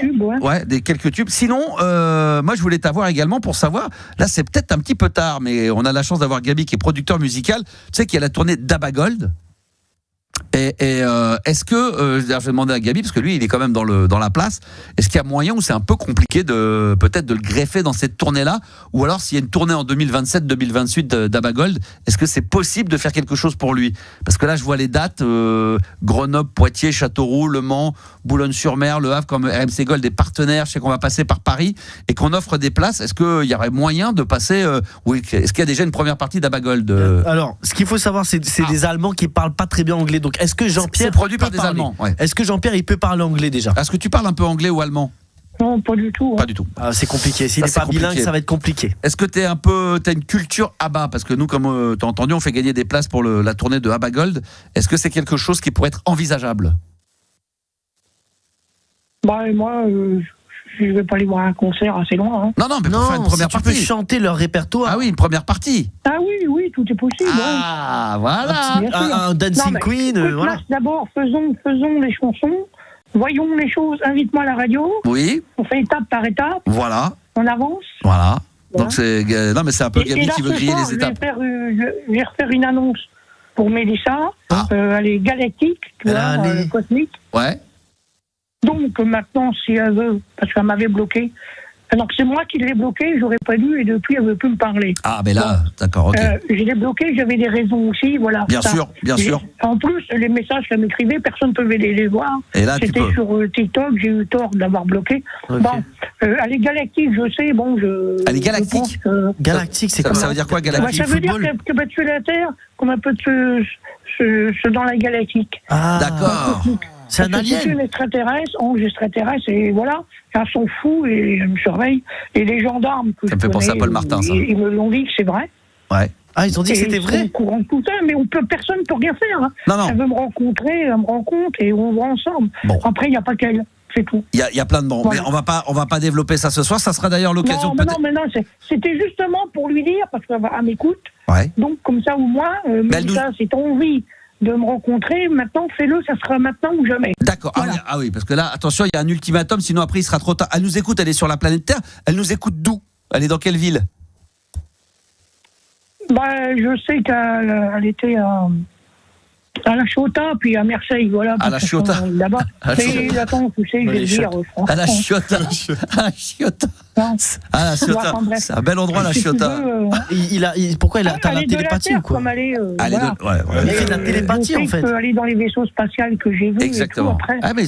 quelques tubes. Sinon, moi, je voulais t'avoir également pour savoir. Là, c'est peut-être un petit peu tard, mais on a la chance d'avoir Gabi qui est producteur musical. Tu sais qu'il y a la tournée d'Abagold. Et est-ce que je vais demander à Gabi parce que lui il est quand même dans la place. Est-ce qu'il y a moyen ou c'est un peu compliqué peut-être de le greffer dans cette tournée-là, ou alors s'il y a une tournée en 2027-2028 d'Abagold, est-ce que c'est possible de faire quelque chose pour lui? Parce que là je vois les dates Grenoble, Poitiers, Châteauroux, Le Mans, Boulogne-sur-Mer, Le Havre, comme RMC Gold des partenaires. Je sais qu'on va passer par Paris et qu'on offre des places. Est-ce qu'il y aurait moyen de passer est-ce qu'il y a déjà une première partie d'Abagold? Alors, ce qu'il faut savoir, c'est des Allemands qui parlent pas très bien anglais. Donc, est-ce que Jean-Pierre c'est produit par des Allemands? Ouais. Est-ce que Jean-Pierre il peut parler anglais déjà? Est-ce que tu parles un peu anglais ou allemand? Non, pas du tout. Pas du tout. C'est compliqué. S'il n'est pas bilingue, ça va être compliqué. Est-ce que t'as une culture ABBA? Parce que nous, comme t'as entendu, on fait gagner des places pour la tournée de Abagold. Est-ce que c'est quelque chose qui pourrait être envisageable? Moi, je vais pas aller voir un concert assez loin. Hein. Non, mais pour faire une première partie. Tu peux chanter leur répertoire. Ah oui, une première partie. Ah oui, tout est possible. Ah, voilà. Un Dancing Queen, voilà. D'abord, faisons les chansons, voyons les choses, invite-moi à la radio. Oui. On fait étape par étape. Voilà. On avance. Voilà. Donc c'est c'est un peu Gabi qui veut griller les étapes. Je vais refaire une annonce pour Mélissa. Elle est galactique, tu vois, cosmique. Ouais. Donc maintenant, si elle veut, parce qu'elle m'avait bloqué, alors c'est moi qui l'ai bloqué, j'aurais pas dû, et depuis elle veut plus me parler. Ah, mais là, d'accord, ok. Je l'ai bloqué, j'avais des raisons aussi, voilà. Bien sûr. En plus, les messages qu'elle m'écrivait, personne ne pouvait les voir. Et là, c'était sur TikTok, j'ai eu tort d'avoir bloqué. Okay. Bon, elle est galactique, je sais, elle est galactique. Galactique, c'est quoi? Ça veut dire quoi, galactique? Ça veut dire que tu es la Terre comme un peu de ce dans la galactique. Ah, d'accord. C'est un alien. C'est une extraterrestre, et voilà. Elles sont fous et elles me surveillent. Et les gendarmes que ça me fait penser à Paul Martin, ça. Ils me l'ont dit que c'est vrai. Ouais. Ah, ils ont dit que c'était vrai. Ils sont au courant de tout ça, mais personne ne peut rien faire. Hein. Non. Elle veut me rencontrer, elle me rencontre et on va ensemble. Bon. Après, il n'y a pas qu'elle. C'est tout. Il y a plein de voilà. Mais on va pas développer ça ce soir. Ça sera d'ailleurs l'occasion. Non, c'était justement pour lui dire, parce qu'elle m'écoute. Ouais. Donc, comme ça, ou moi, Mélissa, si t'as envie de me rencontrer, maintenant fais-le, ça sera maintenant ou jamais. D'accord, voilà. Ah oui, parce que là, attention, il y a un ultimatum, sinon après il sera trop tard. Elle nous écoute, elle est sur la planète Terre, elle nous écoute d'où? Elle est dans quelle ville? Je sais qu'elle était à La Chiotat, puis à Marseille, voilà. À La Chiotat. Là-bas. Mais attends, tu sais, je vais dire, franchement. À La Chiotat. Ah, la Ciotat. C'est un bel endroit, la Ciotat. Pourquoi il a la télépathie ou quoi? Il fait de la télépathie, en fait. Aller dans les vaisseaux spatiaux que j'ai vus. Exactement. Mais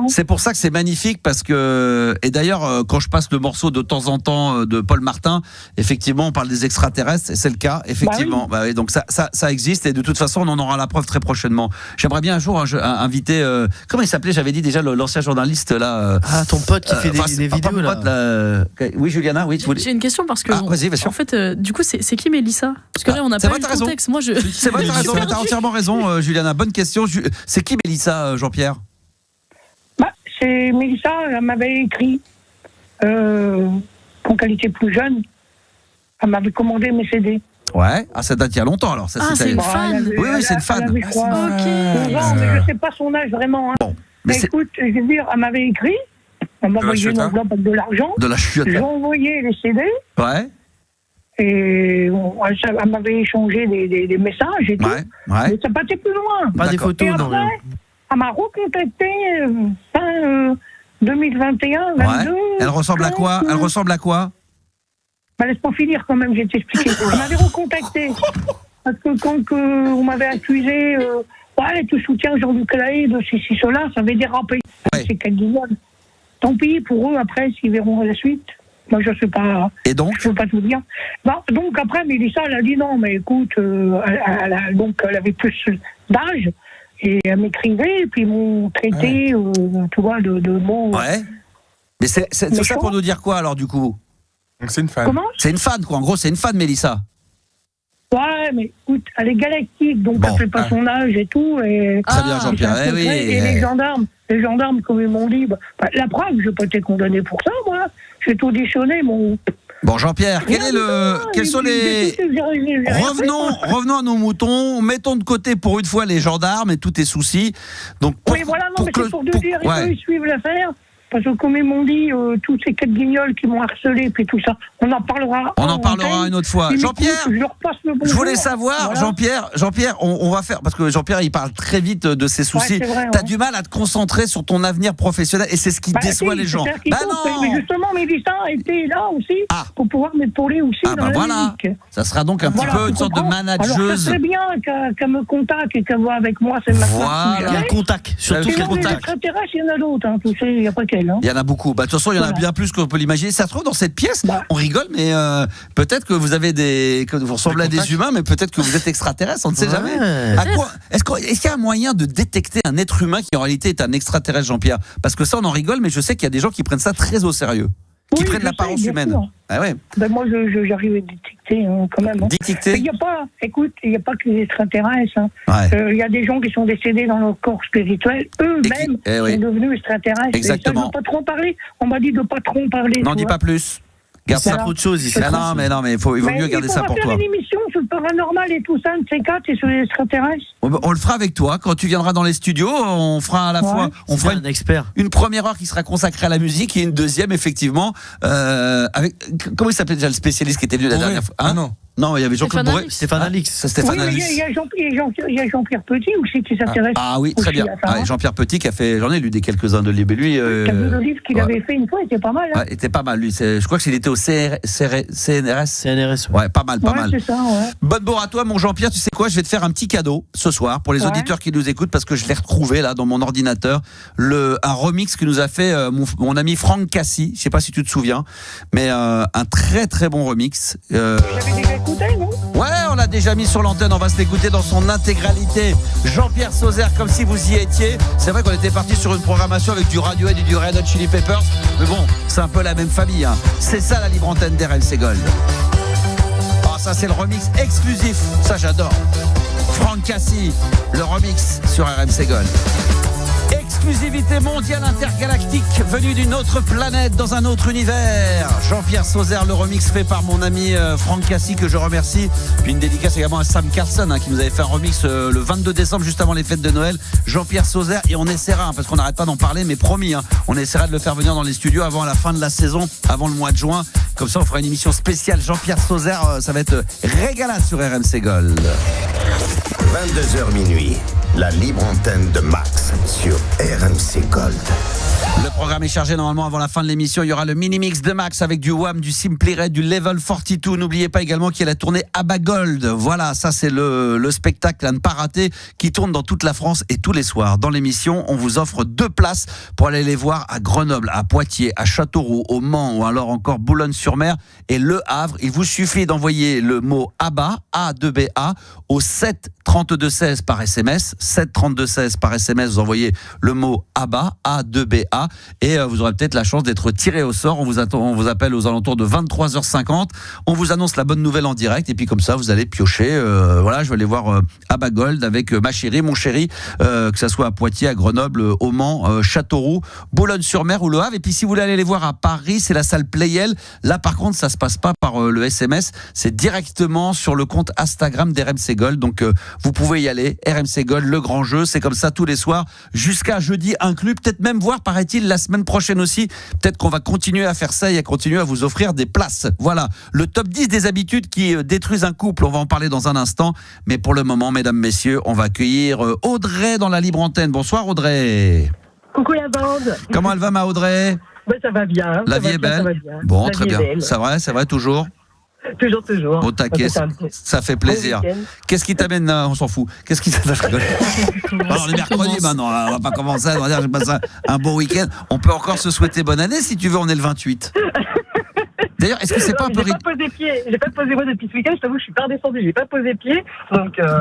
c'est pour ça que c'est magnifique, parce que, et d'ailleurs, quand je passe le morceau de temps en temps de Paul Martin, effectivement, on parle des extraterrestres, et c'est le cas, effectivement. Oui, donc ça existe, et de toute façon, on en aura la preuve très prochainement. J'aimerais bien un jour inviter, comment il s'appelait? J'avais dit déjà l'ancien journaliste là. Ton pote qui fait des vidéos là. Oui, Juliana, oui. J'ai une question parce que vas-y. En fait, du coup, c'est qui Mélissa? Parce que là, on n'a pas eu le contexte. Moi, c'est vrai, t'as raison. T'as entièrement raison, Juliana. Bonne question. C'est qui Mélissa, Jean-Pierre? C'est Mélissa. Elle m'avait écrit quand elle était plus jeune. Elle m'avait commandé mes CD. Ouais, ça date il y a longtemps alors. C'est une fan. Oui, c'est une fan. Ok. Mais je sais pas son âge vraiment. Bon, mais écoute, je veux dire, elle m'avait écrit. Elle m'a envoyé une enveloppe avec de l'argent. De la chiotte. J'ai envoyé les CD. Ouais. Et elle m'avait échangé des messages et tout. Mais ça partait plus loin. Pas des photos, et après, elle m'a recontacté fin 2021, 22. Elle ressemble à quoi? Laisse-moi finir quand même, je vais t'expliquer. Je m'avais recontacté. Parce que quand on m'avait accusé, tu soutiens Jean-Luc Lahaye de ceci, cela, ça avait dérapé. C'est quel guignol. Tant pis pour eux, après, s'ils verront la suite. Moi, je ne sais pas. Et donc? Je ne peux pas tout dire. Donc, après, Mélissa, elle a dit non, mais écoute, elle avait plus d'âge. Et elle m'écrivait, et puis ils m'ont traité, tu vois, de mots. Ouais. Mais c'est tout ça pour nous dire quoi, alors, du coup? Donc c'est une fan. Comment? C'est une fan, quoi. En gros, c'est une fan, Mélissa. Ouais, mais écoute, elle est galactique, donc elle ne fait pas son âge et tout. Et... Très bien, Jean-Pierre. Et les gendarmes, comme ils m'ont dit, la preuve, je n'ai pas été condamné pour ça, moi. J'ai tout auditionné, mon... Bon, Jean-Pierre, quels sont les... Revenons à nos moutons, mettons de côté pour une fois les gendarmes et tous tes soucis. Donc, mais c'est pour te dire, ils suivent l'affaire. Parce que comme ils m'ont dit, tous ces 4 guignols qui m'ont harcelé, puis tout ça, on en parlera. On en parlera une autre fois. Jean-Pierre, je voulais savoir, voilà. Jean-Pierre, on va faire, parce que Jean-Pierre, il parle très vite de ses soucis. T'as du mal à te concentrer sur ton avenir professionnel, et c'est ce qui déçoit les gens. Non. Mais justement, Mélissa était là aussi, pour pouvoir m'épauler aussi dans la musique. Ça sera donc un petit peu une sorte de manageuse. Alors, ça serait bien qu'elle me contacte et qu'elle voit avec moi. C'est Quel contact, surtout quel contact. Il y en a d'autres, tu sais, il n'y a pas qu'elle. Il y en a beaucoup. De toute façon, il y en a bien plus qu'on peut l'imaginer. Ça se trouve dans cette pièce, on rigole, mais peut-être que vous avez que vous ressemblez à des humains, mais peut-être que vous êtes extraterrestres, on ne sait jamais. Est-ce qu'il y a un moyen de détecter un être humain qui en réalité est un extraterrestre, Jean-Pierre? Parce que ça, on en rigole, mais je sais qu'il y a des gens qui prennent ça très au sérieux, qui prennent l'apparence humaine. Ah ouais. Moi, j'arrive à détecter quand même. Détecter. Il n'y a pas que les extraterrestres. Il y a des gens qui sont décédés dans leur corps spirituel, eux-mêmes sont devenus extraterrestres. Exactement. Et ça, pas trop parler. On m'a dit de pas trop en parler. N'en dis pas plus. Garde ça. Trop de choses ici. Non, mais il vaut mieux garder ça pour toi. On va faire une émission sur le paranormal et tout ça, de ces 4 et sur les extraterrestres. On le fera avec toi quand tu viendras dans les studios. On fera à la fois, on fera un expert. Une première heure qui sera consacrée à la musique et une deuxième effectivement avec comment il s'appelait déjà le spécialiste qui était venu la dernière fois. Non, il y avait Jean-Claude Bourré. Stéphane Alix. Stéphane Alix. Il y a Jean-Pierre Petit aussi qui s'intéresse. Ah oui, très bien. Jean-Pierre Petit qui a fait, j'en ai lu quelques-uns de livres. Lui, le livre qu'il avait fait une fois était pas mal. Ouais, était pas mal. Lui, je crois qu'il était au CNRS. CNRS. Ouais, pas mal. C'est ça, Bonne bourre à toi, mon Jean-Pierre. Tu sais quoi, je vais te faire un petit cadeau ce soir pour les auditeurs qui nous écoutent parce que je l'ai retrouvé là dans mon ordinateur. Un remix que nous a fait mon ami Franck Cassi. Je sais pas si tu te souviens, mais un très très bon remix. Vous l'avez déjà écouté, non? Ouais, on l'a déjà mis sur l'antenne, on va se l'écouter dans son intégralité. Jean-Pierre Sauzère, comme si vous y étiez. C'est vrai qu'on était parti sur une programmation avec du Radiohead et du Red Hot Chili Peppers, mais bon, c'est un peu la même famille. C'est ça la libre antenne d'RMC Gold. Ah, ça c'est le remix exclusif, ça j'adore. Franck Cassi, le remix sur RMC Gold. Exclusivité mondiale intergalactique venue d'une autre planète dans un autre univers. Jean-Pierre Sauzère, le remix fait par mon ami Franck Cassi que je remercie. Puis une dédicace également à Sam Carlson qui nous avait fait un remix le 22 décembre juste avant les fêtes de Noël. Jean-Pierre Sauzère et on essaiera parce qu'on n'arrête pas d'en parler mais promis on essaiera de le faire venir dans les studios avant la fin de la saison, avant le mois de juin. Comme ça on fera une émission spéciale Jean-Pierre Sauzère, ça va être régalade sur RMC Gold. 22h minuit. La libre antenne de Max sur RMC Gold. Le programme est chargé normalement avant la fin de l'émission. Il y aura le mini-mix de Max avec du Wham, du Simply Red, du Level 42. N'oubliez pas également qu'il y a la tournée Abba Gold. Voilà, ça c'est le spectacle à ne pas rater qui tourne dans toute la France et tous les soirs. Dans l'émission, on vous offre 2 places pour aller les voir à Grenoble, à Poitiers, à Châteauroux, au Mans ou alors encore Boulogne-sur-Mer et Le Havre. Il vous suffit d'envoyer le mot Abba, A2BA, au 7 32 16 par SMS. 7 32 16 par SMS, vous envoyez le mot Abba, A2BA. Et vous aurez peut-être la chance d'être tiré au sort. On vous appelle aux alentours de 23h50. On vous annonce la bonne nouvelle en direct. Et puis comme ça, vous allez piocher. Voilà, je vais aller voir Abba Gold avec ma chérie, mon chéri, que ça soit à Poitiers, à Grenoble, au Mans, Châteauroux, Boulogne-sur-Mer ou Le Havre. Et puis si vous voulez aller les voir à Paris, c'est la salle Playel. Là, par contre, ça se passe pas par le SMS. C'est directement sur le compte Instagram d'RMC Gold. Donc vous pouvez y aller. RMC Gold, le grand jeu. C'est comme ça tous les soirs jusqu'à jeudi inclus. Peut-être même voir, paraît-il, la semaine prochaine aussi. Peut-être qu'on va continuer à faire ça et à continuer à vous offrir des places. Voilà, le top 10 des habitudes qui détruisent un couple. On va en parler dans un instant. Mais pour le moment, mesdames, messieurs, on va accueillir Audrey dans la libre antenne. Bonsoir Audrey. Coucou la bande. Comment elle va ma Audrey? Ça va bien. La vie est belle. Bon, très bien. C'est vrai, toujours. Toujours. Au taquet, ça fait plaisir. Qu'est-ce qui t'amène là? On s'en fout. Qu'est-ce qui t'amène? Alors, on est mercredi maintenant, on va pas commencer à dire j'ai passé un bon week-end. On peut encore se souhaiter bonne année si tu veux, on est le 28. D'ailleurs, est-ce que c'est pas un peu... J'ai pas posé moi depuis ce week-end, je t'avoue, je suis pas redescendu, j'ai pas posé pied.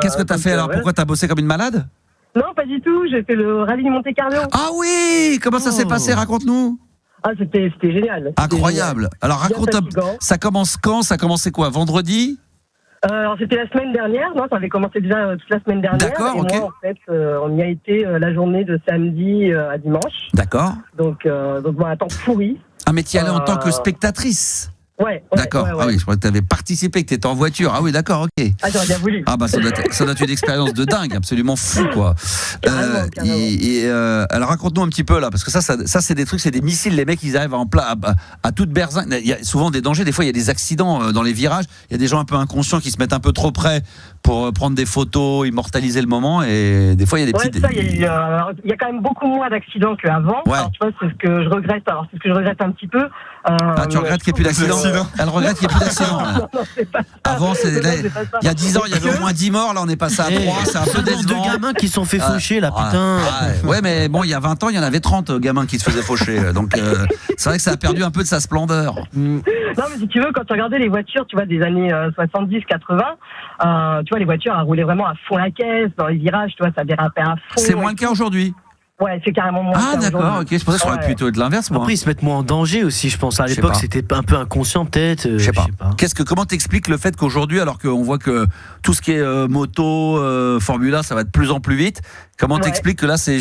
Qu'est-ce que t'as fait alors? Pourquoi t'as bossé comme une malade? Non, pas du tout, j'ai fait le rallye Monte Carlo. Ah oui, comment ça s'est passé? Raconte-nous. Ah, c'était génial. Incroyable. Alors raconte, ça commence quand? Ça commençait quoi? Vendredi? Alors c'était la semaine dernière, non, ça avait commencé déjà toute la semaine dernière. D'accord, ok. Moi, en fait, on y a été la journée de samedi à dimanche. D'accord. Donc bon, un temps pourri. Ah, mais tu y allais en tant que spectatrice? Ouais. D'accord. Ouais. Ah oui, je crois que tu avais participé, que tu étais en voiture. Ah oui, d'accord, ok. Ah, j'aurais bien voulu. Ah bah ça doit être une expérience de dingue, absolument fou quoi. Carrément. Alors raconte-nous un petit peu là, parce que ça c'est des trucs, c'est des missiles, les mecs ils arrivent à toute berzingue. Il y a souvent des dangers, des fois il y a des accidents dans les virages, il y a des gens un peu inconscients qui se mettent un peu trop près pour prendre des photos, immortaliser le moment, et des fois il y a des petites... il y a quand même beaucoup moins d'accidents qu'avant. Ouais. Alors, tu vois, c'est ce que je regrette. Alors c'est ce que je regrette un petit peu. Tu regrettes qu'il n'y ait plus d'accidents? Elle regrette qu'il n'y ait plus d'accidents. Non, c'est pas ça. Avant, il y a 10 ans, il y avait au moins 10 morts. Là, on est passé à 3. C'est un peu décevant. 2 gamins qui se sont fait faucher, là, putain. Ouais, mais bon, il y a 20 ans, il y en avait 30 gamins qui se faisaient faucher. Donc, c'est vrai que ça a perdu un peu de sa splendeur. Non, mais si tu veux, quand tu regardais les voitures, tu vois, des années 70, 80, tu vois, les voitures, elles roulaient vraiment à fond la caisse. Dans les virages, tu vois, ça dérapait à fond. C'est moins le cas aujourd'hui. Ouais, c'est carrément moins. Ah d'accord, ok. Je pensais que ça aurait plutôt être l'inverse. Après, ils se mettent moins en danger aussi, je pense. À l'époque, c'était un peu inconscient, peut-être. Je sais pas. Comment t'expliques le fait qu'aujourd'hui, alors qu'on voit que tout ce qui est moto, Formule 1, ça va de plus en plus vite. Comment t'expliques que là, c'est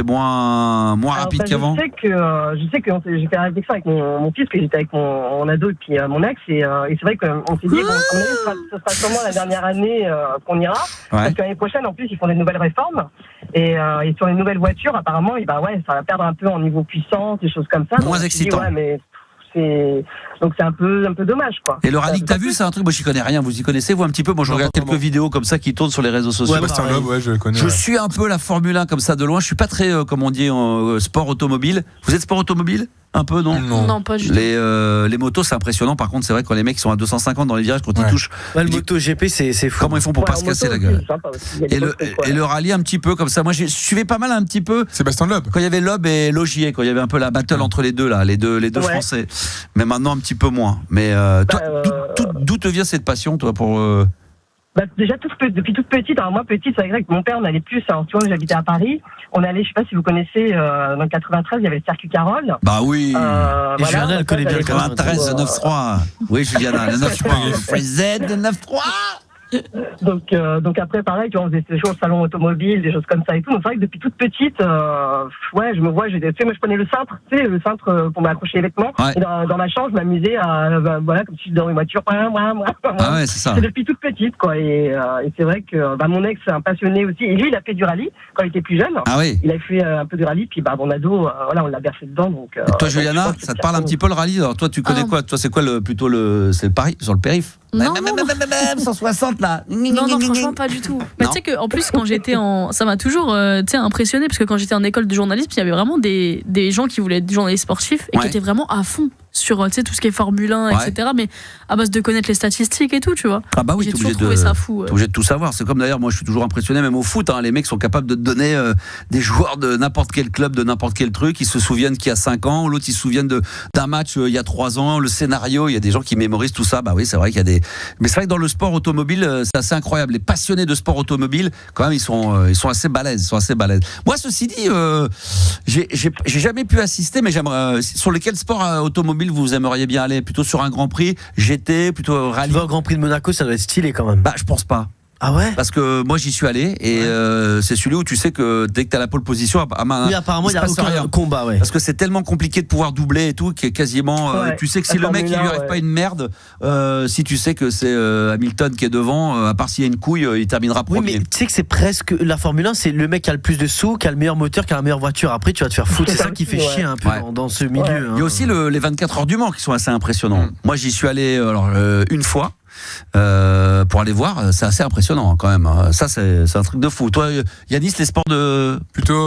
moins rapide qu'avant? Je sais que j'ai fait la réflexion avec mon fils, que j'étais avec mon ado et puis mon ex, et c'est vrai qu'on s'est dit, ce sera sûrement la dernière année qu'on ira, parce que l'année prochaine, en plus, ils font des nouvelles réformes, et sur les nouvelles voitures, apparemment, ça va perdre un peu en niveau puissance, des choses comme ça. Moins excitant. Donc c'est un peu dommage quoi. Et le rallye que t'as vu, c'est un truc, moi j'y connais rien, vous y connaissez vous un petit peu? Moi je regarde quelques vidéos comme ça qui tournent sur les réseaux sociaux. Je le connais. Je suis un peu la Formule 1 comme ça de loin, je suis pas très comme on dit sport automobile. Vous êtes sport automobile? Un peu, non? Non, pas du tout. Les motos, c'est impressionnant. Par contre, c'est vrai que quand les mecs sont à 250 dans les virages, quand ils touchent. Le moto GP, c'est fou. Comment ils font pour pas se casser la gueule? Et le rallye, un petit peu comme ça. Moi, je suivais pas mal un petit peu. Sébastien Loeb. Quand il y avait Loeb et Logier, quand il y avait un peu la battle entre les deux, là, les deux Français. Mais maintenant, un petit peu moins. Mais toi, d'où te vient cette passion, toi, pour. Déjà depuis toute petite, alors moi petite, c'est vrai que mon père on allait plus, alors tu vois, j'habitais à Paris, on allait, je sais pas si vous connaissez, dans le 93 il y avait le circuit Carole. Bah oui. Et Juliana elle connaît bien le 93 9-3. Oui Juliana, le 9-3. Fred le 9-3. Donc après pareil, tu vois, on faisait des choses au salon automobile, des choses comme ça et tout. Donc c'est vrai que depuis toute petite, je me vois, moi je prenais le cintre, tu sais, le cintre pour m'accrocher les vêtements. Ouais. Et dans ma chambre, je m'amusais à, comme si je dans une voiture. Ah ouais, c'est ça. C'est depuis toute petite, quoi. Et c'est vrai que mon ex est un passionné aussi. Et lui, il a fait du rallye quand il était plus jeune. Ah oui. Il a fait un peu de rallye, puis mon ado, on l'a bercé dedans. Donc. Et toi, Juliana, ça te parle un petit peu le rallye? Alors toi, tu connais quoi? Toi, c'est quoi c'est le Paris, sur le périph'? Non. 160 là. Non, franchement, pas du tout. Mais tu sais qu'en plus, quand j'étais ça m'a toujours impressionné, parce que quand j'étais en école de journalisme, il y avait vraiment des gens qui voulaient être journalistes sportifs et qui étaient vraiment à fond sur tout ce qui est Formule 1, etc. Mais à base de connaître les statistiques et tout, tu vois. Ah bah oui, j'ai toujours trouvé ça fou. T'es obligé de tout savoir. C'est comme d'ailleurs, moi je suis toujours impressionné, même au foot, les mecs sont capables de te donner des joueurs de n'importe quel club, de n'importe quel truc. Ils se souviennent qu'il y a 5 ans, l'autre ils se souviennent d'un match il y a 3 ans, le scénario. Il y a des gens qui mémorisent tout ça. Bah oui, c'est vrai qu'il y a des. Mais c'est vrai que dans le sport automobile, c'est assez incroyable. Les passionnés de sport automobile, quand même, ils sont assez balèzes. Moi, ceci dit, j'ai jamais pu assister, mais j'aimerais. Sur lequel sport automobile vous aimeriez bien aller? Plutôt sur un Grand Prix, GT, plutôt rallye? Tu vas au Grand Prix de Monaco, ça doit être stylé quand même. Bah, je pense pas. Ah ouais? Parce que moi j'y suis allé et c'est celui où tu sais que dès que t'as la pole position, oui, apparemment il y a aucun combat, ouais. Parce que c'est tellement compliqué de pouvoir doubler et tout, qui est quasiment. Tu sais que si le mec il lui arrive pas une merde, si tu sais que c'est Hamilton qui est devant, à part s'il y a une couille, il terminera premier. Oui, mais tu sais que c'est presque la Formule 1, c'est le mec qui a le plus de sous, qui a le meilleur moteur, qui a la meilleure voiture. Après, tu vas te faire foutre. C'est ça qui fait chier un peu dans ce milieu. Il y a aussi les 24 heures du Mans qui sont assez impressionnants. Moi j'y suis allé une fois. Pour aller voir, c'est assez impressionnant quand même. Ça, c'est un truc de fou. Toi, Yanis, les sports de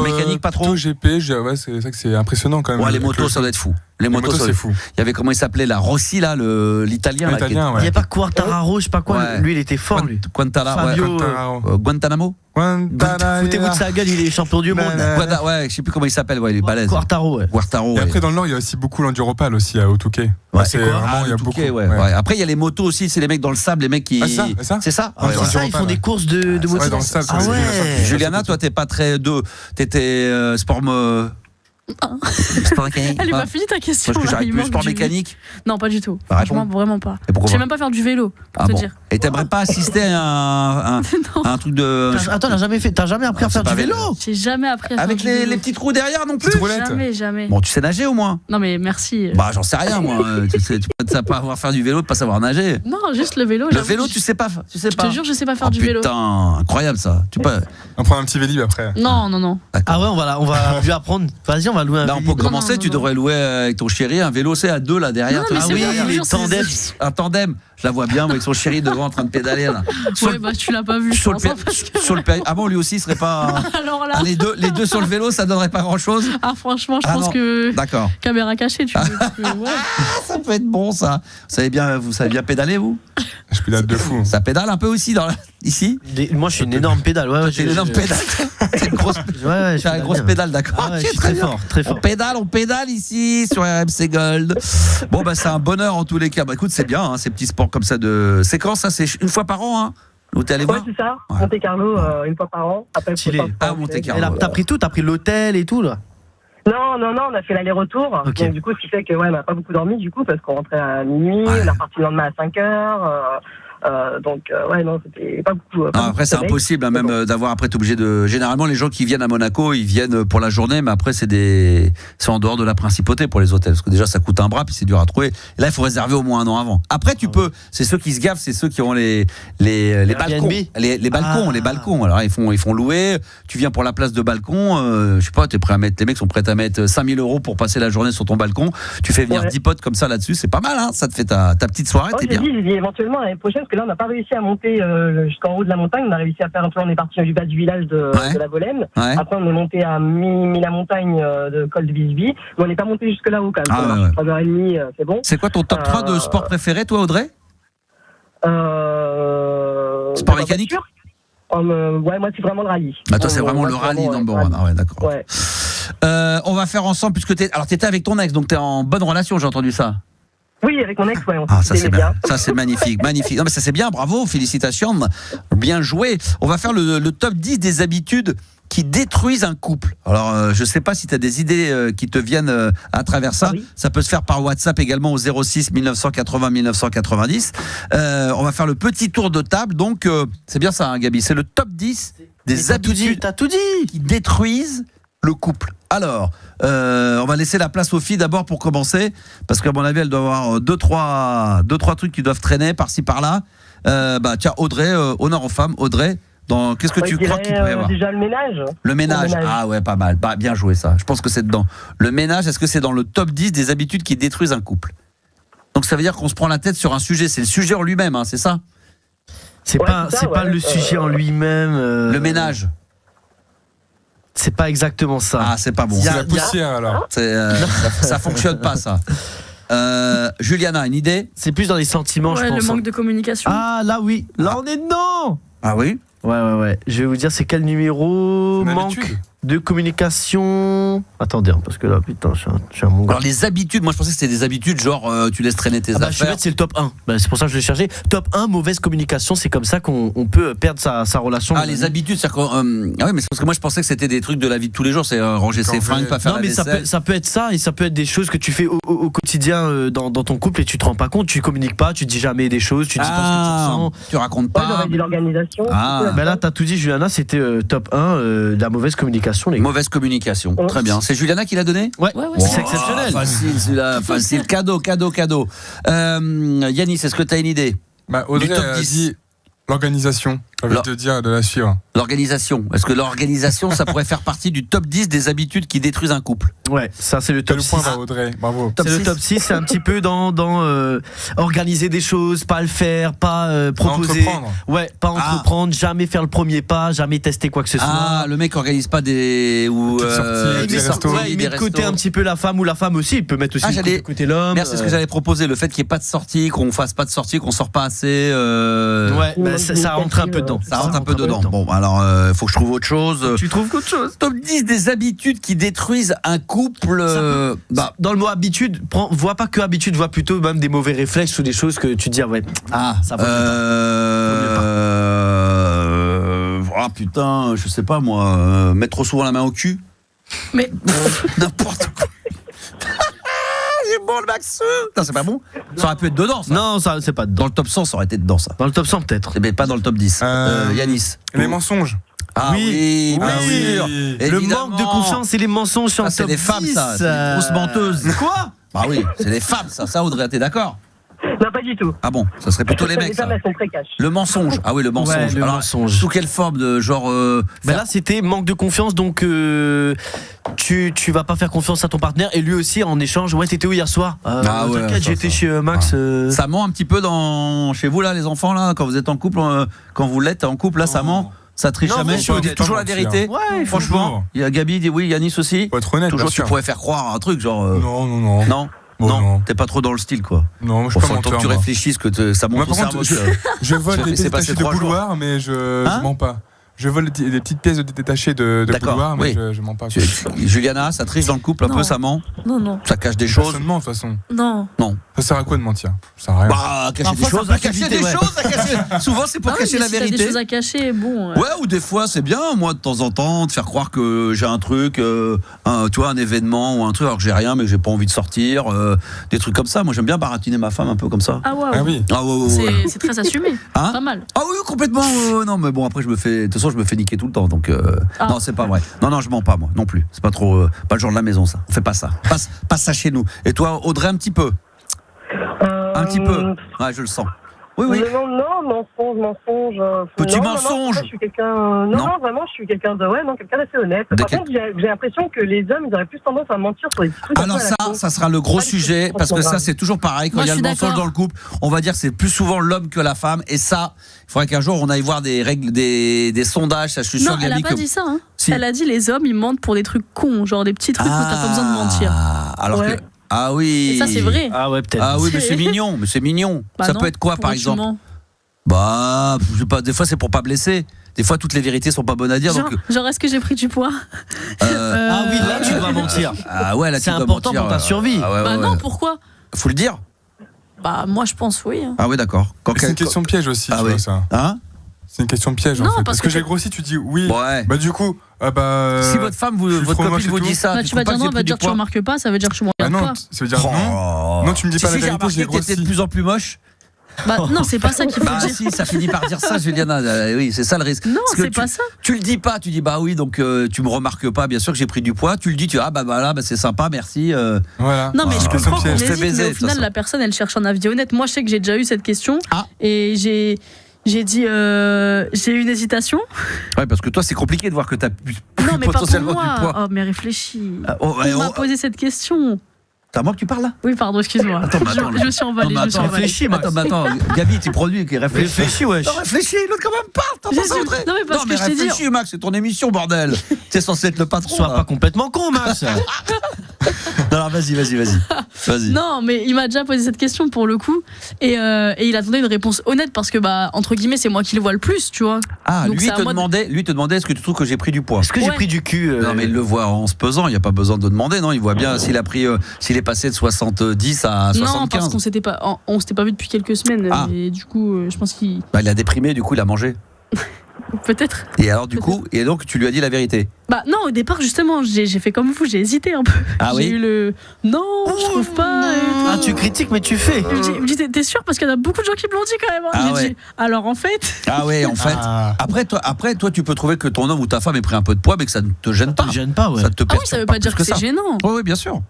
mécanique, pas trop. Plutôt GP, ouais, c'est ça que c'est impressionnant quand même. Ouais, les motos, ça doit être fou. Les motos, c'est fou. Il y avait comment il s'appelait, la Rossi là, l'italien. Il n'y a pas Quartararo, je sais pas quoi. Lui, il était fort. Guantanamo. Foutez-vous de sa gueule, il est champion du monde. Ouais, je sais plus comment il s'appelle. Ouais, il est balèze. Quartaro. Et après dans le Nord, il y a aussi beaucoup l'enduropal aussi à Otouquet. Ouais, c'est vraiment il y a beaucoup. Après il y a les motos aussi, c'est les mecs dans le sable, les mecs qui. C'est ça. Ils font des courses de motos dans le sable. Ah ouais. Juliana, toi t'es pas très t'étais sport Sport mécanique. Elle est pas finie ta question. Parce que j'arrive plus sport mécanique. Non, pas du tout. Franchement, vraiment pas. Je sais même pas faire du vélo. Pour te dire. Et t'aimerais pas assister à un truc de. Attends, t'as jamais appris à faire du vélo? J'ai jamais appris à faire du vélo. Avec les petits trous derrière non plus? Jamais. Bon, tu sais nager au moins? Non, mais merci. Bah, j'en sais rien moi. Tu peux pas avoir faire du vélo, de pas savoir nager. Non, juste le vélo. Le vélo, tu sais pas. Je te jure, je sais pas faire du vélo. Putain, incroyable ça. Tu peux. On prend un petit vélib après. Non. Ah ouais, on va lui apprendre. Vas-y, on va louer un vélo. Là, on peut commencer, tu devrais louer avec ton chéri un vélo, c'est à deux là derrière. Ah oui, un tandem. Je la vois bien avec son chéri devant en train de pédaler là. Ouais, bah tu l'as pas vu. Sur le ah bon, lui aussi serait pas. Alors là. Les deux sur le vélo, ça donnerait pas grand chose. Ah franchement, je pense que. D'accord. Caméra cachée, tu veux. Ça peut être bon ça. Vous savez bien pédaler vous? Je pédale de fou. Ça pédale un peu aussi ici. Moi, je suis une énorme pédale. Ouais, j'ai une énorme pédale. C'est une grosse. Ouais, j'ai une grosse pédale, d'accord. Ouais, je suis très fort. On pédale ici sur RMC Gold. Bon bah c'est un bonheur en tous les cas. Bah écoute, c'est bien ces petits sports comme ça de. C'est quand ça? C'est une fois par an hein? Où t'es allé voir? C'est ça. Monte Carlo une fois par an. Après, Monte Carlo. T'as pris tout, t'as pris l'hôtel et tout là? Non, on a fait l'aller-retour. Okay. Donc, du coup, ce qui fait que, on n'a pas beaucoup dormi, du coup, parce qu'on rentrait à minuit, on est reparti le lendemain à 5h. Donc, non, c'était pas beaucoup. Après, c'est impossible, même d'avoir. Après, t'es obligé de. Généralement, les gens qui viennent à Monaco, ils viennent pour la journée, mais après, c'est en dehors de la principauté pour les hôtels. Parce que déjà, ça coûte un bras, puis c'est dur à trouver. Et là, il faut réserver au moins un an avant. Après, tu peux. C'est ceux qui se gaffent, c'est ceux qui ont les balcons. Les balcons. Alors, ils font louer. Tu viens pour la place de balcon. Je sais pas, les mecs sont prêts à mettre 5 000 € pour passer la journée sur ton balcon. Tu fais venir 10 potes comme ça là-dessus. C'est pas mal, hein. Ça te fait ta petite soirée, t'es bien. J'ai dit éventuellement l'année prochaine, parce que là, on n'a pas réussi à monter jusqu'en haut de la montagne. On a réussi à faire un peu, on est parti du bas du village de la Volène. Ouais. Après, on est monté à mi-la-montagne de Col de Bisbee. Mais on n'est pas monté jusque là-haut quand même. 3h30, c'est bon. C'est quoi ton top 3 de sport préféré, toi, Audrey? Sport mécanique? Ouais, moi, c'est vraiment le rallye. Bah, toi, c'est vraiment le rallye number one. Ah ouais, d'accord. Ouais. On va faire ensemble, puisque t'étais avec ton ex, donc t'es en bonne relation, j'ai entendu ça. Oui, avec mon ex, ouais. Ça c'est bien. Ça c'est magnifique, magnifique. Non mais ça c'est bien, bravo, félicitations, bien joué. On va faire le top 10 des habitudes qui détruisent un couple. Alors je sais pas si tu as des idées qui te viennent à travers ça. Oui. Ça peut se faire par WhatsApp également au 06 1980 1990. On va faire le petit tour de table. Donc c'est bien ça, hein, Gabi. C'est le top 10 des habitudes qui détruisent le couple. Alors, on va laisser la place aux filles d'abord pour commencer, parce qu'à mon avis, elles doivent avoir deux, trois trucs qui doivent traîner par-ci par-là. Tiens, Audrey, honneur aux femmes. Audrey, qu'est-ce que tu crois qu'il peut y avoir? Déjà le ménage. Le ménage. Ah ouais, pas mal. Bien joué ça. Je pense que c'est dedans. Le ménage, est-ce que c'est dans le top 10 des habitudes qui détruisent un couple? Donc ça veut dire qu'on se prend la tête sur un sujet. C'est le sujet en lui-même, hein, c'est ça? C'est pas le sujet en lui-même. Le ménage. C'est pas exactement ça. Ah, c'est pas bon. C'est la poussière alors. Ça fonctionne pas, ça. Juliana, une idée? C'est plus dans les sentiments, je pense. Le manque de communication. Ah, là, oui. Là, on est dedans. Ah oui? Ouais. Je vais vous dire, c'est quel numéro? Manque de communication. Attendez, parce que là, putain, je suis un mongol. Alors, les habitudes, moi je pensais que c'était des habitudes, genre tu laisses traîner tes affaires. Je vais mettre, c'est le top 1. C'est pour ça que je l'ai cherché. Top 1, mauvaise communication, c'est comme ça qu'on peut perdre sa relation. Ah, les habitudes, c'est-à-dire ah oui, mais c'est parce que moi je pensais que c'était des trucs de la vie de tous les jours, c'est ranger ses fringues, pas faire la vaisselle. Non, mais ça peut être ça, et ça peut être des choses que tu fais au quotidien dans ton couple et tu te rends pas compte, tu communiques pas, tu dis jamais des choses, tu dis pas ce que tu ressens. Tu racontes pas. J'aurais dit l'organisation. Là, t'as tout dit, Juliana, c'était top 1, la mauvaise communication, les gars. Mauvaise communication, très bien. C'est Juliana qui l'a donné? Ouais. C'est exceptionnel. Facile, celui-là, facile. Cadeau. Yanis, est-ce que tu as une idée? Audrey a dit l'organisation. J'ai envie de te dire de la suivre. L'organisation. Est-ce que l'organisation, ça pourrait faire partie du top 10 des habitudes qui détruisent un couple? Ouais, ça c'est le top 6. Point va Audrey, bravo. C'est le top 6, c'est un petit peu dans organiser des choses, pas le faire, pas proposer. Pas entreprendre, jamais faire le premier pas, jamais tester quoi que ce soit. Ah, le mec organise pas des il met de côté un petit peu la femme, ou la femme aussi, il peut mettre aussi de côté l'homme. Merci, c'est ce que j'allais proposer, le fait qu'il n'y ait pas de sortie, qu'on fasse pas de sortie, qu'on sort pas assez. Ça rentre un peu dedans. Ça rentre un peu dedans. Bon, alors, faut que je trouve autre chose. Tu trouves qu'autre chose? Top 10 des habitudes qui détruisent un couple. Dans le mot habitude, vois pas que habitude, vois plutôt même des mauvais réflexes ou des choses que tu te dis, ça vaut putain, je sais pas moi, mettre trop souvent la main au cul. Mais n'importe quoi. C'est bon le max. Non, c'est pas bon. Ça aurait pu être dedans, ça. Non, ça c'est pas dedans. Dans le top 100, ça aurait été dedans, ça. Dans le top 100 peut-être. Mais pas dans le top 10. Yanis. Les mensonges. Oui. Le manque de confiance et les mensonges sur un top 10. C'est des femmes, ça. C'est des grosses menteuses. Quoi? Bah oui, c'est des femmes, ça, Audrey, t'es d'accord? Non, pas du tout. Ah bon, ça serait plutôt les mecs. Les femmes, elles sont très cash. Le mensonge. Ah oui, le mensonge. Ouais, mensonge. Sous quelle forme de genre là, c'était manque de confiance, donc tu vas pas faire confiance à ton partenaire, et lui aussi en échange. Ouais, t'étais où hier soir? T'inquiète, j'étais chez Max. Ça ment un petit peu chez vous là, les enfants là, quand vous êtes en couple, quand vous l'êtes en couple là, ça ment. Ça triche jamais. Vous dites toujours la vérité. Ouais, franchement. Il y a Gabi dit oui, Yanis aussi. Faut être honnête. Toujours, tu pourrais faire croire un truc genre. Non. Non, t'es pas trop dans le style quoi. Non, je suis pas menteur. Faut que tu réfléchisses, que ça monte au cerveau. Je vole des pièces détachées de boudoir, mais je mens pas. Je vole des petites pièces détachées de boudoir, mais je mens pas. Juliana, ça triche dans le couple un peu, ça ment? Non. Ça cache des choses? Personne ment de toute façon. Non. Ça sert à quoi de mentir? Ça sert à rien. Cacher des choses. Cacher des choses. Souvent, c'est pour cacher la vérité. Des choses à cacher, bon. Ouais, ou des fois, c'est bien, moi, de temps en temps, de faire croire que j'ai un truc, tu vois, un événement ou un truc, alors que j'ai rien, mais que j'ai pas envie de sortir, des trucs comme ça. Moi, j'aime bien baratiner ma femme un peu comme ça. Ah ouais. Ah oui. C'est très assumé. Pas mal. Ah oui, complètement. Non, mais bon, après, de toute façon, je me fais niquer tout le temps, donc non, c'est pas vrai. Non, je mens pas, moi, non plus. C'est pas trop, pas le genre de la maison, ça. On fait pas ça. Pas ça chez nous. Et toi, Audrey, un petit peu? Un petit peu. Ouais, je le sens. Oui. Non, mensonge. Petit mensonge. Je suis quelqu'un. Non, vraiment, je suis quelqu'un quelqu'un d'assez honnête. Par contre, j'ai l'impression que les hommes, ils auraient plus tendance à mentir sur les petits trucs. Alors ça sera le gros sujet, parce que ça, c'est toujours pareil quand il y a le mensonge dans le couple. On va dire que c'est plus souvent l'homme que la femme, et ça, il faudrait qu'un jour on aille voir des règles, des sondages. Ça, je suis sûr. Non, elle a pas dit ça. Si. Elle a dit les hommes, ils mentent pour des trucs cons, genre des petits trucs où t'as pas besoin de mentir. Alors que. Ah oui. Et ça, c'est vrai. Ah ouais, peut-être. Ah oui, mais c'est mignon. Ça peut être quoi, par exemple? Je sais pas, des fois c'est pour pas blesser. Des fois toutes les vérités sont pas bonnes à dire. Genre est-ce que j'ai pris du poids? Ah oui, là tu dois mentir. Ah ouais, là c'est important pour ta survie. Non, pourquoi? Faut le dire. Moi je pense oui. Ah oui, d'accord. C'est une question piège aussi, tu vois ça. Hein? C'est une question piège en fait. Parce que j'ai grossi, tu dis oui. Ouais. Bah du coup, si votre femme, votre copine vous dit ça, tu vas dire non, elle va dire tu remarques pas, ça veut dire que je me regarde pas. Ça veut dire non. Non, tu me dis pas la vérité, j'ai grossi. T'étais de plus en plus moche. Non, c'est pas ça qu'il faut dire. Si, ça finit par dire ça, Juliana. Oui, c'est ça le risque. Non, c'est pas ça. Tu le dis pas, tu dis bah oui, donc tu me remarques pas, bien sûr que j'ai pris du poids. Tu le dis, tu c'est sympa, merci. Voilà. Non, mais je comprends qu'on hésite, baiser, mais au final, la personne, elle cherche un avis honnête. Moi, je sais que j'ai déjà eu cette question. Et j'ai dit j'ai eu une hésitation. Ouais, parce que toi c'est compliqué de voir que t'as non, mais potentiellement pas pour moi. du poids. Oh, mais réfléchis. On m'a posé cette question. C'est à moi que tu parles là? Oui, pardon, excuse-moi. Attends, je me suis emballé. Réfléchis, Max. Attends, Gabi, tu produis qui réfléchit. Réfléchis, wesh. Non, réfléchis, l'autre quand même parle. Non, mais parce que je t'ai dit. Réfléchis, Max, c'est ton émission, bordel. T'es censé être le patron. Sois pas complètement con, Max. Non, vas-y. Non, mais il m'a déjà posé cette question pour le coup. Et il attendait une réponse honnête parce que, entre guillemets, c'est moi qui le vois le plus, tu vois. Ah, donc lui te demandait est-ce que tu trouves que j'ai pris du poids? Est-ce que j'ai pris du cul Non, mais il le voit en se pesant, il n'y a pas besoin de demander, non? Il voit bien s'il a pris, s'il est passé de 70 à 75. Non, parce qu'on s'était pas vu depuis quelques semaines. Et du coup, je pense qu'il. Il a déprimé, du coup, il a mangé. Peut-être. Et alors, du coup, donc tu lui as dit la vérité? Non, au départ, justement, j'ai fait comme vous, j'ai hésité un peu. Ah oui? J'ai eu le. Non, je trouve pas. Ah, tu critiques, mais tu fais. Il me dit, t'es sûr? Parce qu'il y en a beaucoup de gens qui me l'ont dit quand même. J'ai dit, alors en fait. Ah ouais, en fait. Après, toi, tu peux trouver que ton homme ou ta femme ait pris un peu de poids, mais que ça ne te gêne pas. Ça te gêne pas, ouais. Ça te oui, ça veut pas dire que c'est gênant. Oui, bien sûr.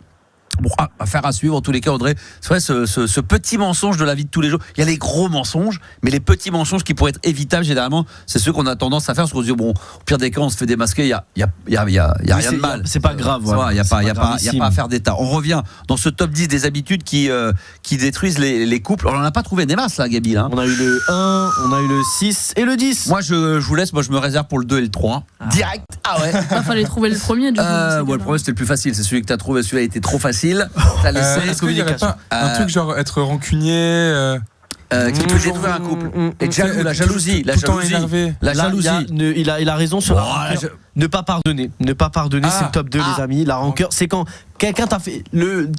Bon, affaire à suivre en tous les cas, Audrey. C'est vrai, ce petit mensonge de la vie de tous les jours. Il y a les gros mensonges, mais les petits mensonges qui pourraient être évitables généralement, c'est ceux qu'on a tendance à faire parce qu'on se dit bon, au pire des cas, on se fait démasquer. Il y a rien de mal. C'est pas grave. Il y a pas à faire d'état. On revient dans ce top 10 des habitudes qui détruisent les couples. On en a pas trouvé des masses là, Gabi. Là. On a eu le 1, on a eu le 6 et le 10. Moi, je vous laisse. Moi, je me réserve pour le 2 et le 3. Direct. Ah ouais. Il fallait trouver le premier. Du coup, le premier c'était le plus facile. C'est celui que t'as trouvé. Celui-là était trop facile. Est-ce qu'il n'y aurait pas un truc genre être rancunier qui peut détruire un couple? Et la jalousie. La jalousie. Il a raison sur la rancœur. Ne pas pardonner. Ne pas pardonner, c'est le top 2, les amis. La rancœur, c'est quand quelqu'un t'a fait.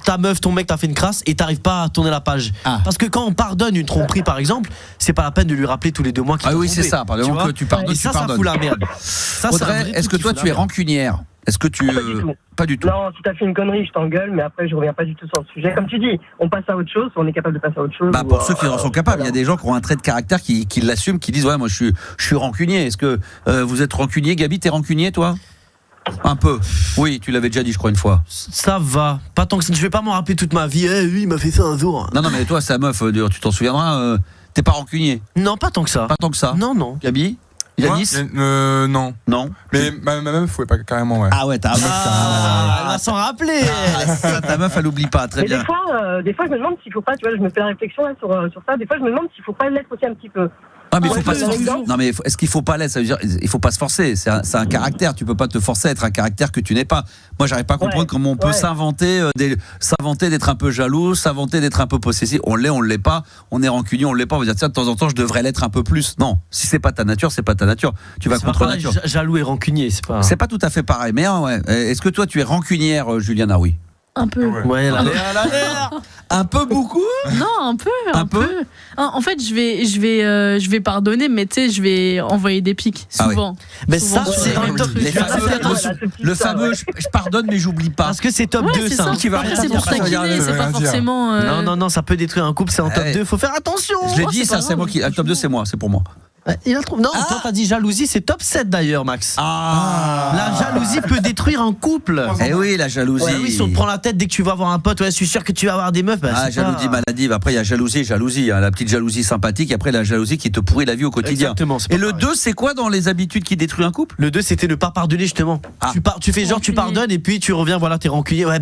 Ta meuf, ton mec t'a fait une crasse et t'arrives pas à tourner la page. Parce que quand on pardonne une tromperie, par exemple, c'est pas la peine de lui rappeler tous les 2 mois qu'il oui, c'est ça. Par exemple, que tu pardonnes. Et ça fout la merde. Audrey, est-ce que toi, tu es rancunière? Est-ce que tu. Pas du tout. Non, si t'as fait une connerie, je t'engueule, mais après, je reviens pas du tout sur le sujet. Comme tu dis, on passe à autre chose, on est capable de passer à autre chose. Pour ceux qui en sont capables, il y a des gens qui ont un trait de caractère qui l'assument, qui disent ouais, moi je suis rancunier. Est-ce que vous êtes rancunier? Gabi, t'es rancunier, toi? Un peu. Oui, tu l'avais déjà dit, je crois, une fois. Ça va. Pas tant que ça. Je vais pas m'en rappeler toute ma vie. Lui, il m'a fait ça un jour. Non, mais toi, sa meuf, tu t'en souviendras. T'es pas rancunier? Non, pas tant que ça. Pas tant que ça. Non. Gabi? Yanis? Non. Mais ma meuf, ouais, pas carrément, ouais. Ah ouais, ta meuf, elle va s'en rappeler. Ta meuf, elle oublie pas, très bien. Des fois, je me demande s'il faut pas, tu vois, je me fais la réflexion là, sur ça. Des fois, je me demande s'il faut pas l'être aussi un petit peu. Ah, mais est-ce qu'il faut pas l'être? Ça veut dire il faut pas se forcer. C'est un caractère. Tu peux pas te forcer à être un caractère que tu n'es pas. Moi, j'arrive pas à comprendre comment on peut s'inventer d'être un peu jaloux, s'inventer d'être un peu possessif. On l'est pas. On est rancunier, on l'est pas. On va dire tiens, de temps en temps, je devrais l'être un peu plus. Non, si c'est pas ta nature, c'est pas ta nature. Tu vas contre nature. Jaloux et rancunier, c'est pas. C'est pas tout à fait pareil. Mais ouais. Est-ce que toi, tu es rancunière, Juliana? Oui. Un peu. Ouais, elle a l'air. Un peu beaucoup? Non, un peu. En fait, je vais pardonner, mais tu sais, je vais envoyer des pics souvent. Mais ça, c'est le fameux je pardonne mais j'oublie pas. Parce que c'est top 2 ça. Qui va rien dire. C'est pas forcément. Non, ça peut détruire un couple, c'est en top 2. Faut faire attention. Je l'ai dit, ça, c'est moi qui. Le top 2, c'est moi, c'est pour moi. Il a trouvé. Non, toi t'as dit jalousie, c'est top 7 d'ailleurs, Max. La jalousie peut détruire un couple. Eh oui, la jalousie. Oui, si on te prend la tête dès que tu vas avoir un pote, je suis sûr que tu vas avoir des meufs. Jalousie maladive. Après, il y a jalousie. La petite jalousie sympathique. Après, la jalousie qui te pourrit la vie au quotidien. Exactement. Et le 2, c'est quoi dans les habitudes qui détruisent un couple? Le 2, c'était ne pas pardonner, justement. Tu fais genre, tu pardonnes et puis tu reviens, voilà, t'es rancunier. Ouais,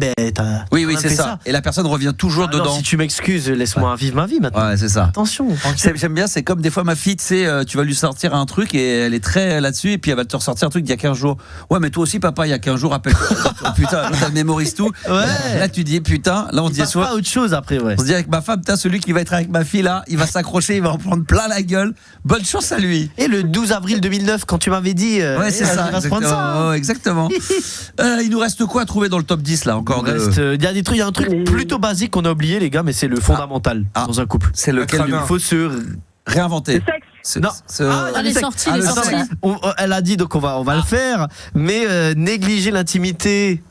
oui, c'est ça. Et la personne revient toujours dedans. Si tu m'excuses, laisse-moi vivre ma vie maintenant. Ouais, c'est ça. Attention. J'aime bien, c'est comme des fois ma fille, tu sais, tu vas lui sortir un truc et elle est très là-dessus et puis elle va te ressortir un truc d'il y a 15 jours. Ouais, mais toi aussi, papa, il y a 15 jours, rappelle-toi. Putain, là, elle mémorise tout. Ouais. Là, tu dis, putain, là, on se dit soit. Pas autre chose après, ouais. On se dit avec ma femme, putain, celui qui va être avec ma fille là, il va s'accrocher, il va en prendre plein la gueule. Bonne chance à lui. Et le 12 avril 2009, quand tu m'avais dit. Ouais, c'est ça. Il va se prendre ça. Oh, exactement. Il nous reste quoi à trouver dans le top 10 là encore? Il y a des trucs, il y a un truc plutôt basique qu'on a oublié, les gars, mais c'est le fondamental dans un couple. C'est lequel? Il faut se réinventer. Le sexe. Elle est sortie. Elle a dit donc on va le faire, mais négliger l'intimité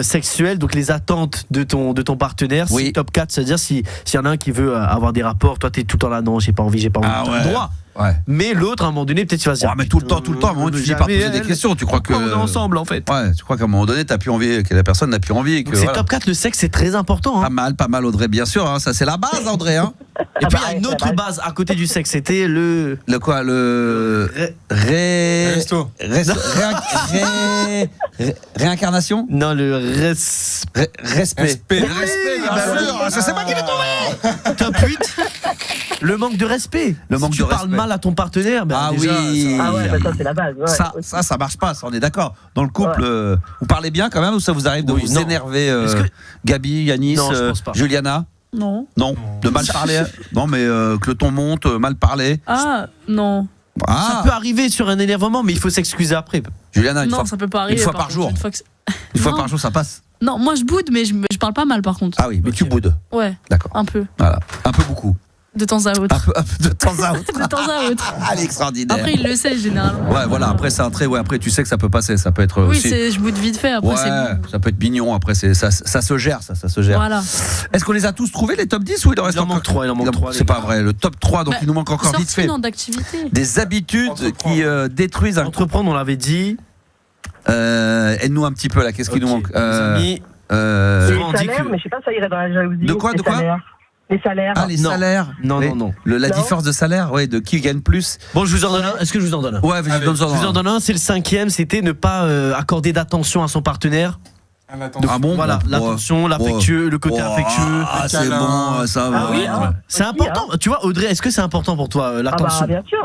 sexuelle, donc les attentes de ton partenaire, c'est top 4, c'est-à-dire s'il y en a un qui veut avoir des rapports, toi t'es tout le temps là, non j'ai pas envie, droit. Ouais. Mais l'autre, à un moment donné, peut-être tu vas se dire. Mais tout le temps, à un moment, tu finis par poser des questions. Tu crois que. On est ensemble, en fait. Ouais, tu crois qu'à un moment donné, t'as plus envie, que la personne n'a plus envie. C'est top 4, le sexe, c'est très important. Pas mal, Audrey, bien sûr. Ça, c'est la base, Audrey. Et puis il y a une autre base à côté du sexe, c'était le. Le quoi? Resto. Réincarnation? Non, le respect. Respect, bien sûr. C'est pas qui l'ai trouvé. Top 8. Le manque de respect. Le manque si de tu parles respect. mal à ton partenaire, ben déjà, oui. Ah ouais, ça c'est la base. Ouais. Ça marche pas, ça, on est d'accord. Dans le couple, vous parlez bien quand même ou ça vous arrive de vous énerver Gabi, Yanis, Juliana? Non. Non, de mal parler. Non, mais que le ton monte, mal parler. Ah, non. Ça peut arriver sur un énervement, mais il faut s'excuser après. Juliana, ça peut pas arriver. Une fois par jour. Une fois par jour, ça passe. Non, moi je boude, mais je parle pas mal par contre. Ah oui, mais tu boudes. Ouais. D'accord. Un peu. Voilà. Un peu beaucoup. De temps à autre. Un peu de temps à autre. De temps à autre. Allez, extraordinaire. Après, il le sait généralement. Ouais, voilà. Après, c'est un trait. Ouais, après, tu sais que ça peut passer. Ça peut être. Oui, aussi... je boude vite fait. Après, c'est bon. Ça peut être mignon. Après, ça se gère. Ça se gère. Voilà. Est-ce qu'on les a tous trouvés, les top 10 ou il en reste manque 3. Il en manque 3. C'est pas vrai. Le top 3, donc il nous manque encore vite fait. D'activité. Des habitudes qui détruisent un. Entreprendre, on l'avait dit. Aide-nous un petit peu là. Qu'est-ce qui nous manque? Les salaires, mais je sais pas, ça irait dans la jalousie. De quoi? Les salaires. Ah, les salaires. Non. La différence de salaire, de qui gagne plus. Bon, je vous en donne un. Est-ce que je vous en donne un? Ouais, vas-y, donne-en un. Je vous en donne un. C'est le 5e. C'était ne pas accorder d'attention à son partenaire. Ah bon? Voilà, l'attention, l'affectueux, le côté affectueux. Ah, c'est bon, ça va. Oui, c'est important. Tu vois, Audrey, est-ce que c'est important pour toi, l'attention? Ah bah, bien sûr.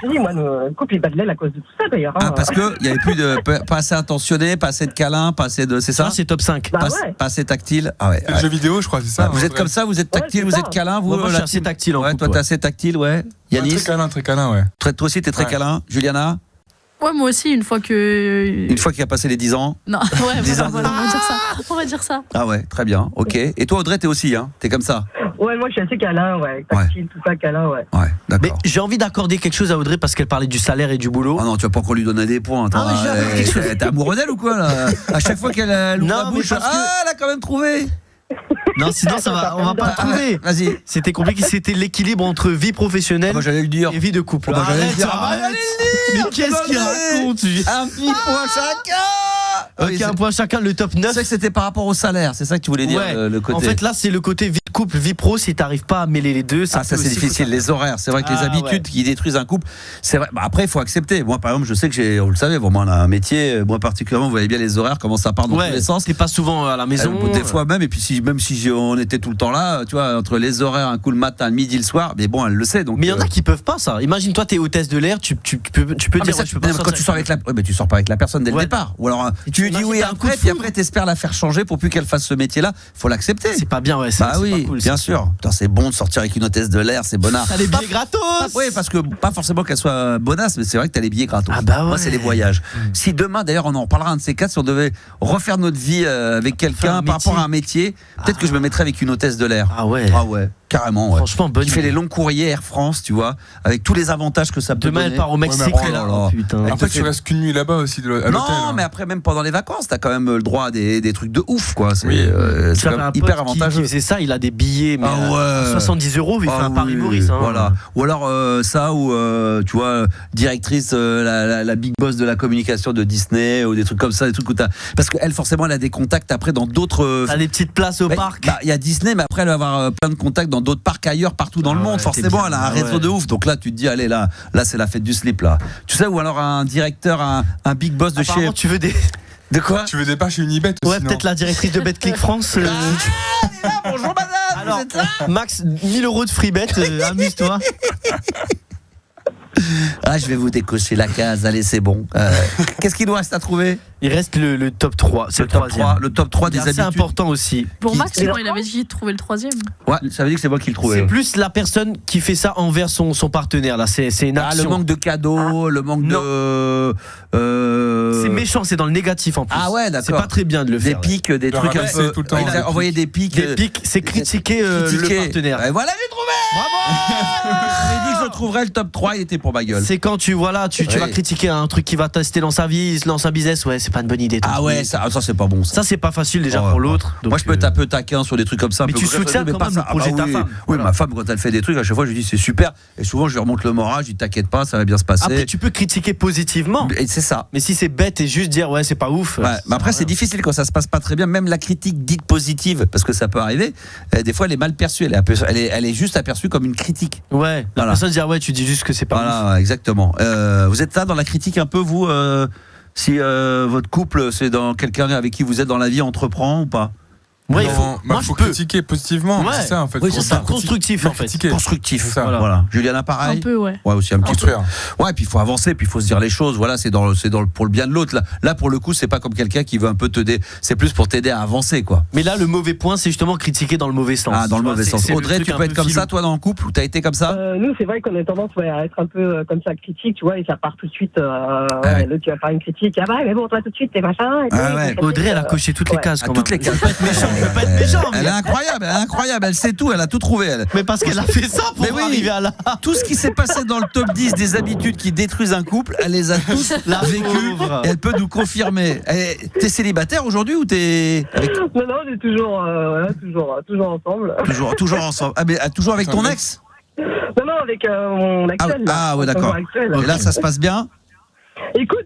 Je dis, moi, le couple, il bat de l'aile à cause de tout ça, d'ailleurs. Parce qu'il n'y avait plus de. Pas assez attentionné, pas assez de câlins, pas assez de. C'est ça? C'est top 5. Bah, pas assez tactile. Ah ouais. Le jeu vidéo, je crois, c'est ça. Vous êtes comme ça, vous êtes tactile, vous êtes câlin, vous? Moi, je suis assez tactile en couple. Toi, t'es assez tactile, ouais. Yanis? Très câlin, ouais. Toi aussi, t'es très câlin. Juliana? Ouais, moi aussi, une fois qu'il a passé les 10 ans. Non, ouais, voilà, on va dire ça. Ah ouais, très bien, ok. Et toi, Audrey, t'es aussi, t'es comme ça? Ouais, moi je suis assez câlin, tactile, tout ça, câlin, ouais. Ouais, d'accord. Mais j'ai envie d'accorder quelque chose à Audrey parce qu'elle parlait du salaire et du boulot. Ah non, tu vas pas encore lui donner des points. T'es amoureux d'elle ou quoi là? À chaque fois qu'elle ouvre la bouche, elle a quand même trouvé. Non, sinon on va pas trouver. Vas-y. C'était compliqué, c'était l'équilibre entre vie professionnelle j'allais le dire. et vie de couple. Mais qu'est-ce qu'il raconte? Un petit point chacun. Ok, un point chacun, le top 9. C'est que c'était par rapport au salaire, c'est ça que tu voulais dire, le côté. En fait, là, c'est le côté vie de couple, vie pro. Si t'arrives pas à mêler les deux, ça c'est difficile. Les horaires, c'est vrai que les habitudes qui détruisent un couple, c'est vrai. Après, il faut accepter. Moi, par exemple, je sais que vous le savez, moi, on a un métier, moi particulièrement, vous voyez bien les horaires, comment ça part dans tous les sens. T'es pas souvent à la maison. Des fois même, et puis même si on était tout le temps là, tu vois, entre les horaires, un coup le matin, le midi, le soir, mais bon, elle le sait. Donc, mais il y en a qui peuvent pas ça. Imagine-toi, t'es hôtesse de l'air, tu peux dire. Ça, quand tu sors avec tu sors pas avec la personne dès le départ. Ou alors tu lui dis oui après, puis après t'espères la faire changer pour plus qu'elle fasse ce métier-là. Faut l'accepter. C'est pas bien, Bah oui, pas cool, bien sûr. Putain, c'est bon de sortir avec une hôtesse de l'air, c'est bonnard. T'as les billets gratos. Oui, parce que pas forcément qu'elle soit bonasse, mais c'est vrai que t'as les billets gratos. Ah bah ouais. Moi, c'est les voyages. Si demain, d'ailleurs, on en reparlera un de ces quatre, si on devait refaire notre vie avec quelqu'un par rapport à un métier, peut-être que je me mettrais avec une hôtesse de l'air. Ah ouais. Carrément, ouais. Franchement, bonne idée. Fait les longs courriers Air France, tu vois, avec tous les avantages que ça peut donner. Demain, elle part au Mexique. Putain. Après, tu restes qu'une nuit là-bas aussi à l'hôtel. Non, mais après, même pendant les vacances, t'as quand même le droit à des trucs de ouf, quoi. C'est quand même hyper avantageux. C'est ça, il a des billets, mais 70 €, il fait un Paris-Maurice. Voilà. Ou alors ça, ou tu vois, directrice, la big boss de la communication de Disney, ou des trucs comme ça, des trucs où t'as. Parce qu'elle, forcément, elle a des contacts après dans d'autres. T'as des petites places au parc. Il y a Disney, mais après, elle va avoir plein de contacts dans d'autres parcs ailleurs, partout dans le monde. Forcément, elle a un réseau de ouf. Donc là, tu te dis, allez, là, c'est la fête du slip, là. Tu sais, ou alors un directeur, un big boss de chez. Tu veux des. De quoi? Tu veux des parts chez Unibet aussi? Ouais, peut-être la directrice de BetClick France. Bonjour madame. Alors, vous êtes là? Max, 1000 € de free bet, amuse-toi. Ah, je vais vous décocher la case, allez, c'est bon. Qu'est-ce qu'il nous reste à trouver? Il reste le top 3, c'est le top 3 des habitudes. C'est important aussi. Pour Max, il avait dit de trouver le 3e. Ouais, ça veut dire que c'est moi qui le trouvais. C'est plus la personne qui fait ça envers son partenaire, là. C'est une action. Le manque de cadeaux, le manque de. C'est méchant, c'est dans le négatif en plus. Ah ouais, d'accord. C'est pas très bien de le faire. Des pics, des trucs un peu. Il a envoyé des pics. Des pics, c'est critiquer le partenaire. Et voilà, j'ai trouvé. Bravo. J'avais dit que je trouverais le top 3, il était pour ma gueule. C'est quand tu vas critiquer un truc qui va tester dans sa vie, dans sa business, ouais, c'est pas une bonne idée. Ah ouais, ça c'est pas bon. Ça c'est pas facile déjà pour l'autre. Moi je peux être un peu taquin sur des trucs comme ça. Mais tu soutiens quand même le projet de ta femme. Oui, ma femme quand elle fait des trucs, à chaque fois je lui dis c'est super. Et souvent je lui remonte le moral, je dis t'inquiète pas, ça va bien se passer. Après tu peux critiquer positivement. Et c'est ça. Mais si c'est bête et juste dire ouais c'est pas ouf. Ouais, mais après c'est difficile quand ça se passe pas très bien. Même la critique dite positive, parce que ça peut arriver. Des fois elle est mal perçue. Elle est juste plus aperçu comme une critique. Ouais, la personne dit ouais, tu dis juste que c'est pas voilà, ouf. Exactement. Vous êtes là dans la critique un peu, vous si votre couple, c'est dans quelqu'un avec qui vous êtes dans la vie, entreprend ou pas? Ouais, il faut critiquer positivement. Ouais. C'est ça en fait. Oui, c'est ça. Constructif en fait. Constructif. Ça. Voilà. Juliana, pareil. Un peu, ouais. Ouais, aussi un petit peu. Ouais, puis il faut avancer, puis il faut se dire les choses. Voilà, c'est pour le bien de l'autre. Là, pour le coup, c'est pas comme quelqu'un qui veut un peu t'aider. C'est plus pour t'aider à avancer, quoi. Mais là, le mauvais point, c'est justement critiquer dans le mauvais sens. Ah, dans le mauvais sens. Audrey, tu peux être comme ça, toi, dans le couple, ou t'as été comme ça? Nous, c'est vrai qu'on a tendance à être un peu comme ça, critique, tu vois, et ça part tout de suite. Là, tu vas faire une critique. Ah bah, mais bon, toi, tout de suite, t'es machin. Audrey, elle a coché toutes les cases, quand même. Toutes les cases. Pas être méchant. Elle est incroyable, elle sait tout, elle a tout trouvé, elle. Mais parce qu'elle a fait ça pour arriver à là. Tout ce qui s'est passé dans le top 10 des habitudes qui détruisent un couple, elle les a tous vécues et elle peut nous confirmer. T'es célibataire aujourd'hui ou t'es avec... Non, on est toujours ensemble. Toujours ensemble. Ah, mais toujours avec ton ex? Non, avec mon actuel. Ah ouais, d'accord. Et là, ça se passe bien? Écoute,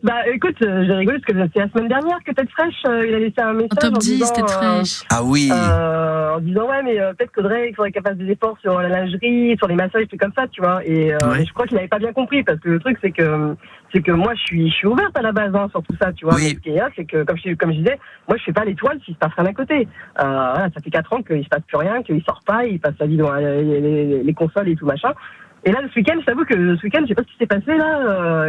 j'ai rigolé parce que c'est la semaine dernière que Tête Fraîche, il a laissé un message. Top 10, Tête Fraîche. Ah oui. En disant, ouais, mais peut-être qu'Audrey, il faudrait qu'elle fasse des efforts sur la lingerie, sur les massages, tout comme ça, tu vois. Et je crois qu'il n'avait pas bien compris parce que le truc, c'est que moi, je suis ouverte à la base, sur tout ça, tu vois. Oui. Mais ce qu'il y a, c'est que, comme je disais, moi, je fais pas l'étoile s'il se passe rien à côté. Voilà, ça fait 4 ans qu'il se passe plus rien, qu'il sort pas, il passe sa vie dans les consoles et tout machin. Et là, ce week-end, je t'avoue que je sais pas ce qui s'est passé, là.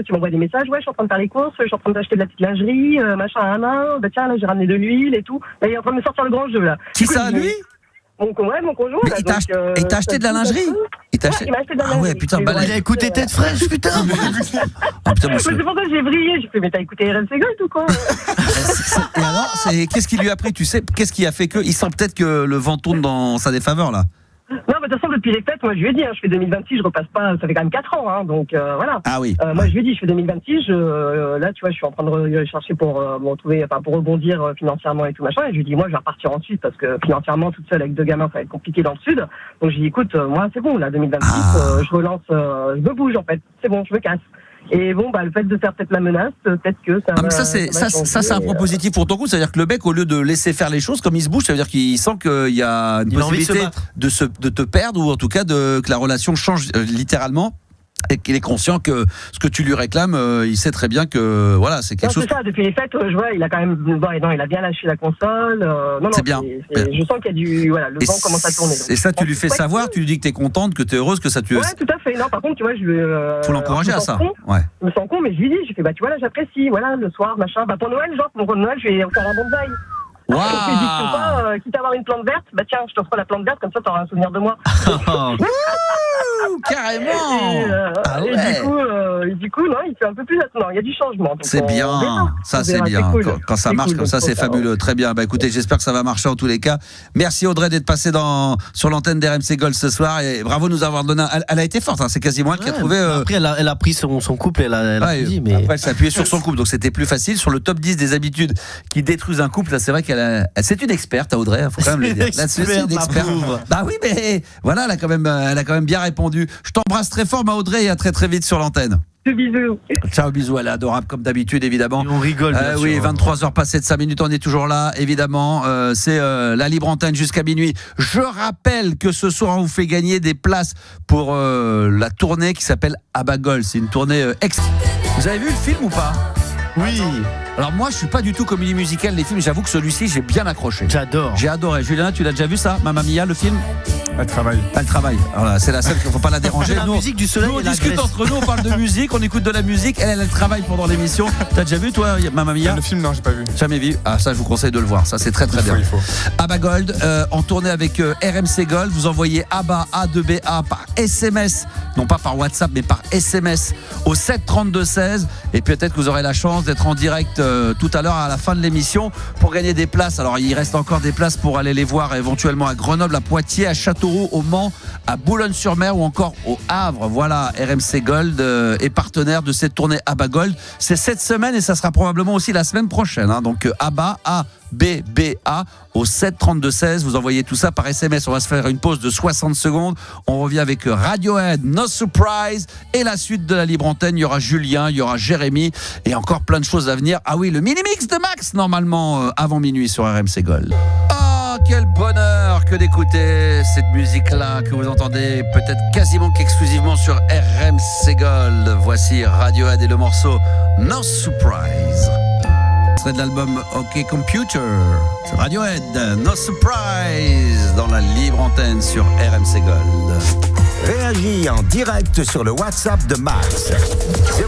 Tu m'envoies des messages, ouais, je suis en train de faire les courses, je suis en train d'acheter de la petite lingerie, machin à la main, bah tiens, là, j'ai ramené de l'huile et tout. Là, il est en train de me sortir le grand jeu, là. Qui ça, lui? Mon conjoint. Mais il t'a acheté de la lingerie? Il m'a acheté de la lingerie. Ah ouais, putain, il a écouté Tête Fraîche, putain. Putain, moi, c'est pour ça que j'ai brillé. J'ai fait, mais t'as écouté RMC Gold ou quoi? Et alors, qu'est-ce qui lui a pris? Tu sais, qu'est-ce qui a fait que il sent peut-être que le vent tourne dans sa défaveur, là? Non, mais de toute façon, depuis les fêtes, moi, je lui ai dit, je fais 2026, je repasse pas, ça fait quand même 4 ans, donc voilà. Ah oui. Moi, je lui ai dit, je fais 2026, là, tu vois, je suis en train de chercher pour rebondir financièrement et tout machin, et je lui dis, moi, je vais repartir en Suisse, parce que financièrement, toute seule avec 2 gamins, ça va être compliqué dans le Sud. Donc, j'ai dit, écoute, moi, c'est bon, là, 2026, je relance, je me bouge, en fait, c'est bon, je me casse. Et bon, le fait de faire peut-être la menace, peut-être que ça. Mais ça c'est un point positif pour ton coup, c'est-à-dire que le mec, au lieu de laisser faire les choses, comme il se bouge, ça veut dire qu'il sent qu'il y a une possibilité de te perdre, ou en tout cas que la relation change littéralement. Et qu'il est conscient que ce que tu lui réclames, il sait très bien que voilà, c'est quelque chose. C'est ça, depuis les fêtes, je vois, il a quand même, il a bien lâché la console. C'est bien. Je sens qu'il y a le vent commence à tourner. Et ça, tu lui fais savoir, tu lui dis que t'es contente, que t'es heureuse, que ça te. Ouais, tout à fait. Non, par contre, tu vois, faut l'encourager à ça. Ouais. Je me sens con, mais je lui dis, tu vois, là, j'apprécie, voilà, le soir, machin. Pour Noël, pour Noël, je vais faire un bonsaï. Wow. Quitte à avoir une plante verte, tiens, je t'offre la plante verte, comme ça t'auras un souvenir de moi. Carrément. Et du coup, non, il fait un peu plus maintenant. Il y a du changement. C'est bien, ça c'est bien. Quand ça marche comme ça, c'est fabuleux. Très bien. Écoutez, j'espère que ça va marcher en tous les cas. Merci Audrey d'être passée sur l'antenne d'RMC Gold ce soir, et bravo de nous avoir donné. Elle a été forte, c'est quasiment elle qui a trouvé. Après, elle a pris son couple, elle a dit, mais après elle s'est appuyée sur son couple, donc c'était plus facile. Sur le top 10 des habitudes qui détruisent un couple, là, c'est vrai c'est une experte, Audrey, faut quand même le dire. C'est une experte. Bah oui, mais voilà, elle a quand même bien répondu. Je t'embrasse très fort, ma Audrey, et à très très vite sur l'antenne. Bisous. Ciao, bisous, elle est adorable comme d'habitude, évidemment. Et on rigole. Oui, 23h passées de 5 minutes, on est toujours là, évidemment. C'est la libre antenne jusqu'à minuit. Je rappelle que ce soir, on vous fait gagner des places pour la tournée qui s'appelle Abagol. C'est une tournée Vous avez vu le film ou pas? Oui. Alors moi, je suis pas du tout comédie musicale, les films. J'avoue que celui-ci, j'ai bien accroché. J'adore. J'ai adoré. Juliana, tu l'as déjà vu ça, Mamma Mia, le film? Elle travaille. Elle travaille. Alors, c'est la seule qu'il ne faut pas la déranger. La musique du soleil. Nous, on discute entre nous, on parle de musique, on écoute de la musique. Elle travaille pendant l'émission. T'as déjà vu, toi, Mamma Mia? Le film, non, j'ai pas vu. Jamais vu. Ah, ça, je vous conseille de le voir. Ça, c'est très très bien. Il faut. Abba Gold, en tournée avec RMC Gold. Vous envoyez Abba A2BA par SMS, non pas par WhatsApp, mais par SMS au 732-16. Et peut-être que vous aurez la chance d'être en direct tout à l'heure à la fin de l'émission pour gagner des places. Alors, il reste encore des places pour aller les voir éventuellement à Grenoble, à Poitiers, à Châteauroux, au Mans, à Boulogne-sur-Mer ou encore au Havre. Voilà, RMC Gold est partenaire de cette tournée Abba Gold. C'est cette semaine et ça sera probablement aussi la semaine prochaine. Donc Abba ABBA au 732-16. Vous envoyez tout ça par SMS. On va se faire une pause de 60 secondes. On revient avec Radiohead, No Surprise, et la suite de la libre antenne. Il y aura Julien, il y aura Jérémy et encore plein de choses à venir. Ah oui, le mini-mix de Max normalement avant minuit sur RMC Gold. quel bonheur que d'écouter cette musique-là que vous entendez peut-être quasiment qu'exclusivement sur RMC Gold. Voici Radiohead et le morceau No Surprise. C'est de l'album OK Computer. C'est Radiohead, No Surprise, dans la libre antenne sur RMC Gold. Réagis en direct sur le WhatsApp de Max.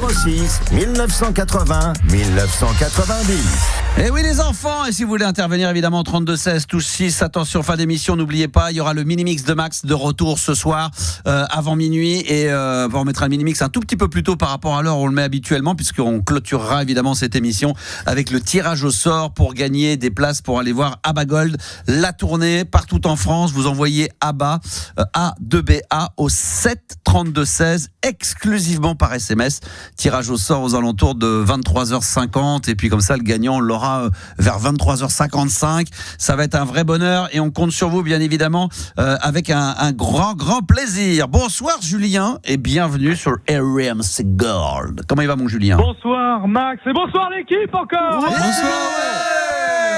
06 1980 1990. Et oui les enfants, et si vous voulez intervenir évidemment 32 16 touche 6, attention fin d'émission, n'oubliez pas, il y aura le mini-mix de Max de retour ce soir avant minuit et on mettra le mini-mix un tout petit peu plus tôt par rapport à l'heure où on le met habituellement puisqu'on clôturera évidemment cette émission avec le tirage au sort pour gagner des places pour aller voir ABBA Gold, la tournée partout en France. Vous envoyez ABBA A2BA au 7 32 16 exclusivement par SMS. Tirage au sort aux alentours de 23h50 et puis comme ça le gagnant on l'aura vers 23h55. Ça va être un vrai bonheur et on compte sur vous bien évidemment avec un grand plaisir. Bonsoir Julien et bienvenue sur RMC Gold. Comment il va mon Julien? Bonsoir Max et bonsoir l'équipe encore. Ouais. Bonsoir.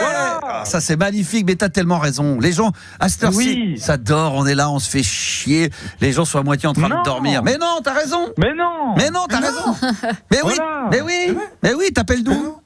Voilà. Ça c'est magnifique, mais t'as tellement raison. Les gens à cette heure-ci, ça dort, on est là, on se fait chier. Les gens sont à moitié en train de dormir. Mais non, t'as raison. Mais non, t'as raison. Mais oui, t'appelles d'où?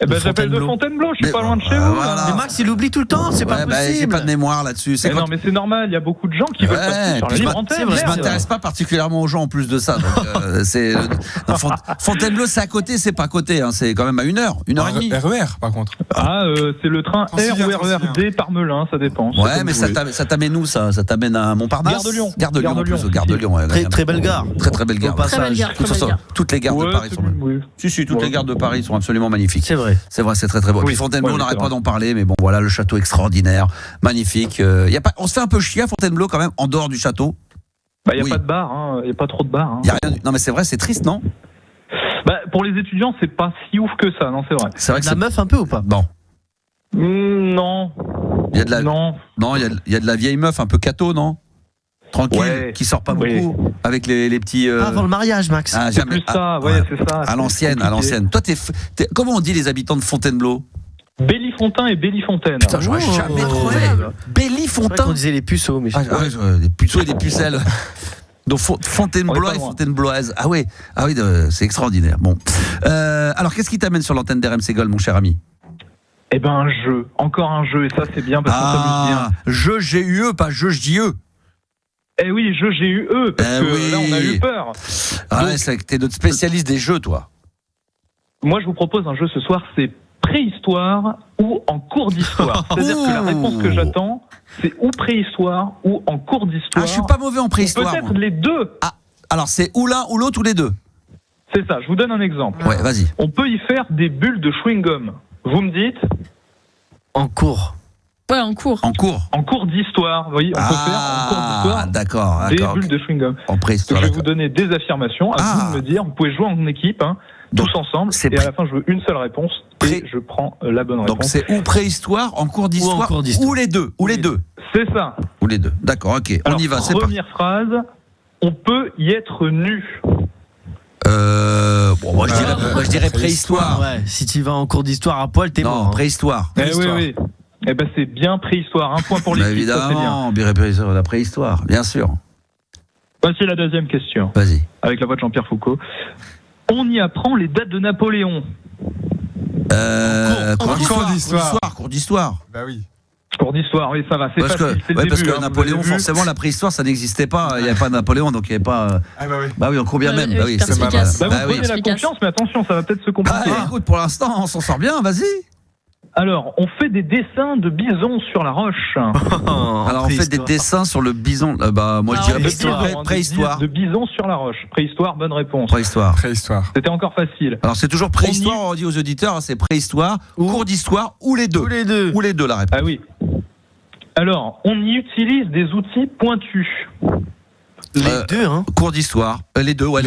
Eh ben j'appelle de Fontainebleau, je suis pas loin de chez vous. Voilà. Mais Max il oublie tout le temps, c'est pas possible. J'ai pas de mémoire là-dessus. Non mais c'est normal, il y a beaucoup de gens qui veulent passer sur la libre antenne. Je m'intéresse pas particulièrement aux gens en plus de ça. Donc, Fontainebleau c'est à côté, c'est pas à côté, hein. C'est quand même à 1h30. RER par contre. C'est le train R ou RERD par Melun, ça dépend. Ouais mais ça t'amène où ça? Ça t'amène à Montparnasse? Gare de Lyon. Gare de Lyon. Très belle gare. Très belle gare. Toutes les gares de Paris sont magnifiques. Si, toutes les gares de Paris sont absolument magnifiques. C'est vrai, c'est très beau. Puis Fontainebleau, on n'arrête pas d'en parler, mais bon, voilà, le château extraordinaire, magnifique. On se fait un peu chier à Fontainebleau quand même, en dehors du château. Il n'y a pas de bar, il n'y a pas trop de bar. Y a rien. Non, mais c'est vrai, c'est triste, non? Pour les étudiants, c'est pas si ouf que ça, non, c'est vrai. C'est vrai que la meuf un peu ou pas? Bon. Non. Il y a de la. Non, il y a de la vieille meuf un peu cato, non? Tranquille, qui sort pas beaucoup, avec les petits. Avant le mariage, Max. C'est plus ça, c'est ça. À l'ancienne. Toi, comment on dit les habitants de Fontainebleau? Bellifontaine et Bellifontaine. Putain, j'aurais jamais trouvé. Bellifontaine. On disait les puceaux, mais des puceaux et des pucelles. Donc Fontainebleau et Fontainebloise. Ah oui, c'est extraordinaire. Bon. Alors, qu'est-ce qui t'amène sur l'antenne d'RMC Gold, mon cher ami? Eh ben, un jeu. Encore un jeu, et ça, c'est bien parce qu'on s'amuse bien. Jeu GUE, pas jeu JE. Eh oui, jeu GUE, parce que là, on a eu peur. C'est que t'es notre spécialiste des jeux, toi. Moi, je vous propose un jeu ce soir, c'est préhistoire ou en cours d'histoire. C'est-à-dire que la réponse que j'attends, c'est ou préhistoire ou en cours d'histoire. Je suis pas mauvais en préhistoire. Peut-être les deux. Alors c'est ou l'un ou l'autre ou les deux. C'est ça, je vous donne un exemple. Ouais, vas-y. On peut y faire des bulles de chewing-gum. Vous me dites? En cours. Ouais, en cours. En cours d'histoire. Oui, on peut faire en cours d'histoire. D'accord. Des bulles de chewing-gum. En préhistoire. Je vais vous donner des affirmations. À vous de me dire. Vous pouvez jouer en équipe, tous ensemble. Et à la fin, je veux une seule réponse. Et je prends la bonne réponse. Donc c'est ou préhistoire, en cours d'histoire, ou les deux. Ou les deux. C'est ça. Ou les deux. D'accord, ok. Alors, on y va. C'est première phrase. On peut y être nu. Moi je dirais préhistoire. Ouais. Si tu vas en cours d'histoire à poil, t'es mort. Non, préhistoire. Oui. Eh ben c'est bien préhistoire. Un point pour l'équipe. Évidemment, la préhistoire, bien sûr. Voici la deuxième question. Vas-y. Avec la voix de Jean-Pierre Foucault. On y apprend les dates de Napoléon. Cours d'histoire. Bah oui. Cours d'histoire, oui, ça va, c'est facile. Parce que Napoléon, forcément, la préhistoire, ça n'existait pas. Il n'y avait pas de Napoléon, donc il n'y avait pas. Bah oui, on court bien même. Vous prenez la confiance, mais attention, ça va peut-être se compliquer. Écoute, pour l'instant, on s'en sort bien, vas-y. Alors, on fait des dessins de bison sur la roche. Alors, on fait des dessins sur le bison. Moi, je dirais préhistoire. De bison sur la roche. Préhistoire, bonne réponse. Préhistoire. C'était encore facile. Alors, c'est toujours préhistoire, on dit aux auditeurs, c'est préhistoire, cours d'histoire, ou les deux. Ou les deux, la réponse. Ah oui. Alors, on y utilise des outils pointus. Les deux, Cours d'histoire. Les deux. Ouais,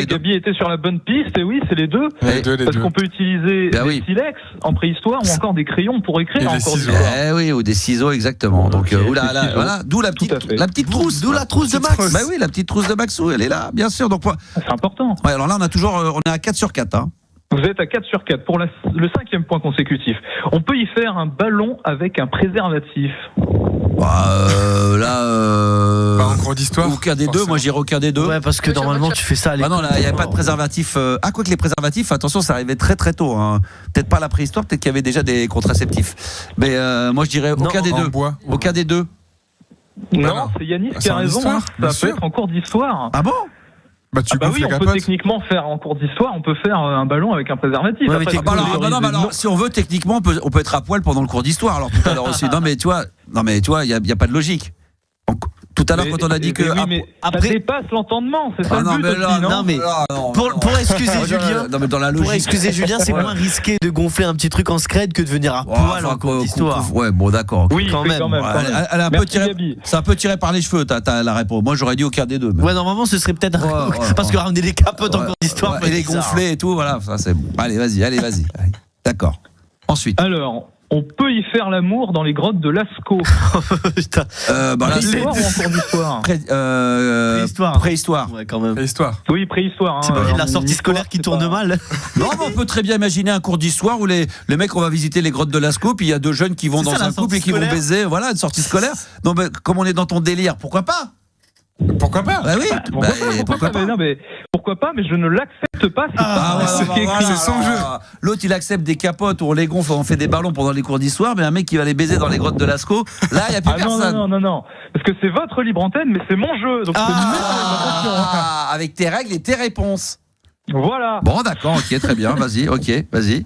Gabi était sur la bonne piste, et oui, c'est les deux. Parce qu'on peut utiliser des silex en préhistoire ou encore des crayons pour écrire en cours d'histoire. Oui, ou des ciseaux, exactement. Donc, voilà, d'où la petite trousse. D'où la trousse de Max. Bah oui, la petite trousse de Maxou, elle est là, bien sûr. Donc, c'est important. Ouais, alors là, on est à 4 sur 4. Vous êtes à 4 sur 4 pour le 5e point consécutif. On peut y faire un ballon avec un préservatif. En cours d'histoire. Aucun des deux, moi j'irais aucun des deux. Ouais, parce que normalement tu fais ça à l'école. Non, là, il n'y avait pas de préservatif. Quoi que les préservatifs, attention, ça arrivait très très tôt. Hein. Peut-être pas à la préhistoire, peut-être qu'il y avait déjà des contraceptifs. Mais moi je dirais aucun des deux. Aucun des deux. Non, c'est Yanis qui a raison. Ça peut être en cours d'histoire. Ah bon? Oui, on peut techniquement faire en cours d'histoire, on peut faire un ballon avec un préservatif. Ouais, alors, si on veut, techniquement, on peut être à poil pendant le cours d'histoire. Alors tout à l'heure aussi. Non mais tu vois, il y a pas de logique. Tout à l'heure, quand on a dit que après ça dépasse l'entendement, c'est ça le but aussi, non. Pour excuser Julien, non, mais dans la logique. Pour excuser Julien, c'est moins risqué de gonfler un petit truc en scred que de venir à poil en cours d'histoire. Ouais, bon, d'accord. Oui, quand même. Elle a un peu tiré, c'est un peu tiré par les cheveux. T'as la réponse. Moi, j'aurais dit aucun des deux. Ouais, normalement, ce serait peut-être parce que ramener des capotes en cours d'histoire et les gonfler et tout, voilà. Ça c'est bon. Allez, vas-y. D'accord. Ensuite. Alors. On peut y faire l'amour dans les grottes de Lascaux. Putain. Préhistoire ou en cours d'histoire Préhistoire. Ouais, quand même. Préhistoire. Oui, préhistoire. C'est pas la sortie scolaire qui tourne mal. Non, mais on peut très bien imaginer un cours d'histoire où les mecs, on va visiter les grottes de Lascaux, puis il y a deux jeunes qui vont dans un couple et qui vont baiser. Voilà, une sortie scolaire. Non, mais comme on est dans ton délire, pourquoi pas? Pourquoi pas? Bah oui. Pourquoi pas, mais je ne l'accepte pas. C'est son jeu. L'autre, il accepte des capotes où on les gonfle, on fait des ballons pendant les cours d'histoire, mais un mec qui va les baiser dans les grottes de Lascaux, là, il n'y a plus personne. Non. Parce que c'est votre libre antenne, mais c'est mon jeu. Donc avec tes règles et tes réponses. Voilà. Bon, d'accord, ok, très bien. Vas-y.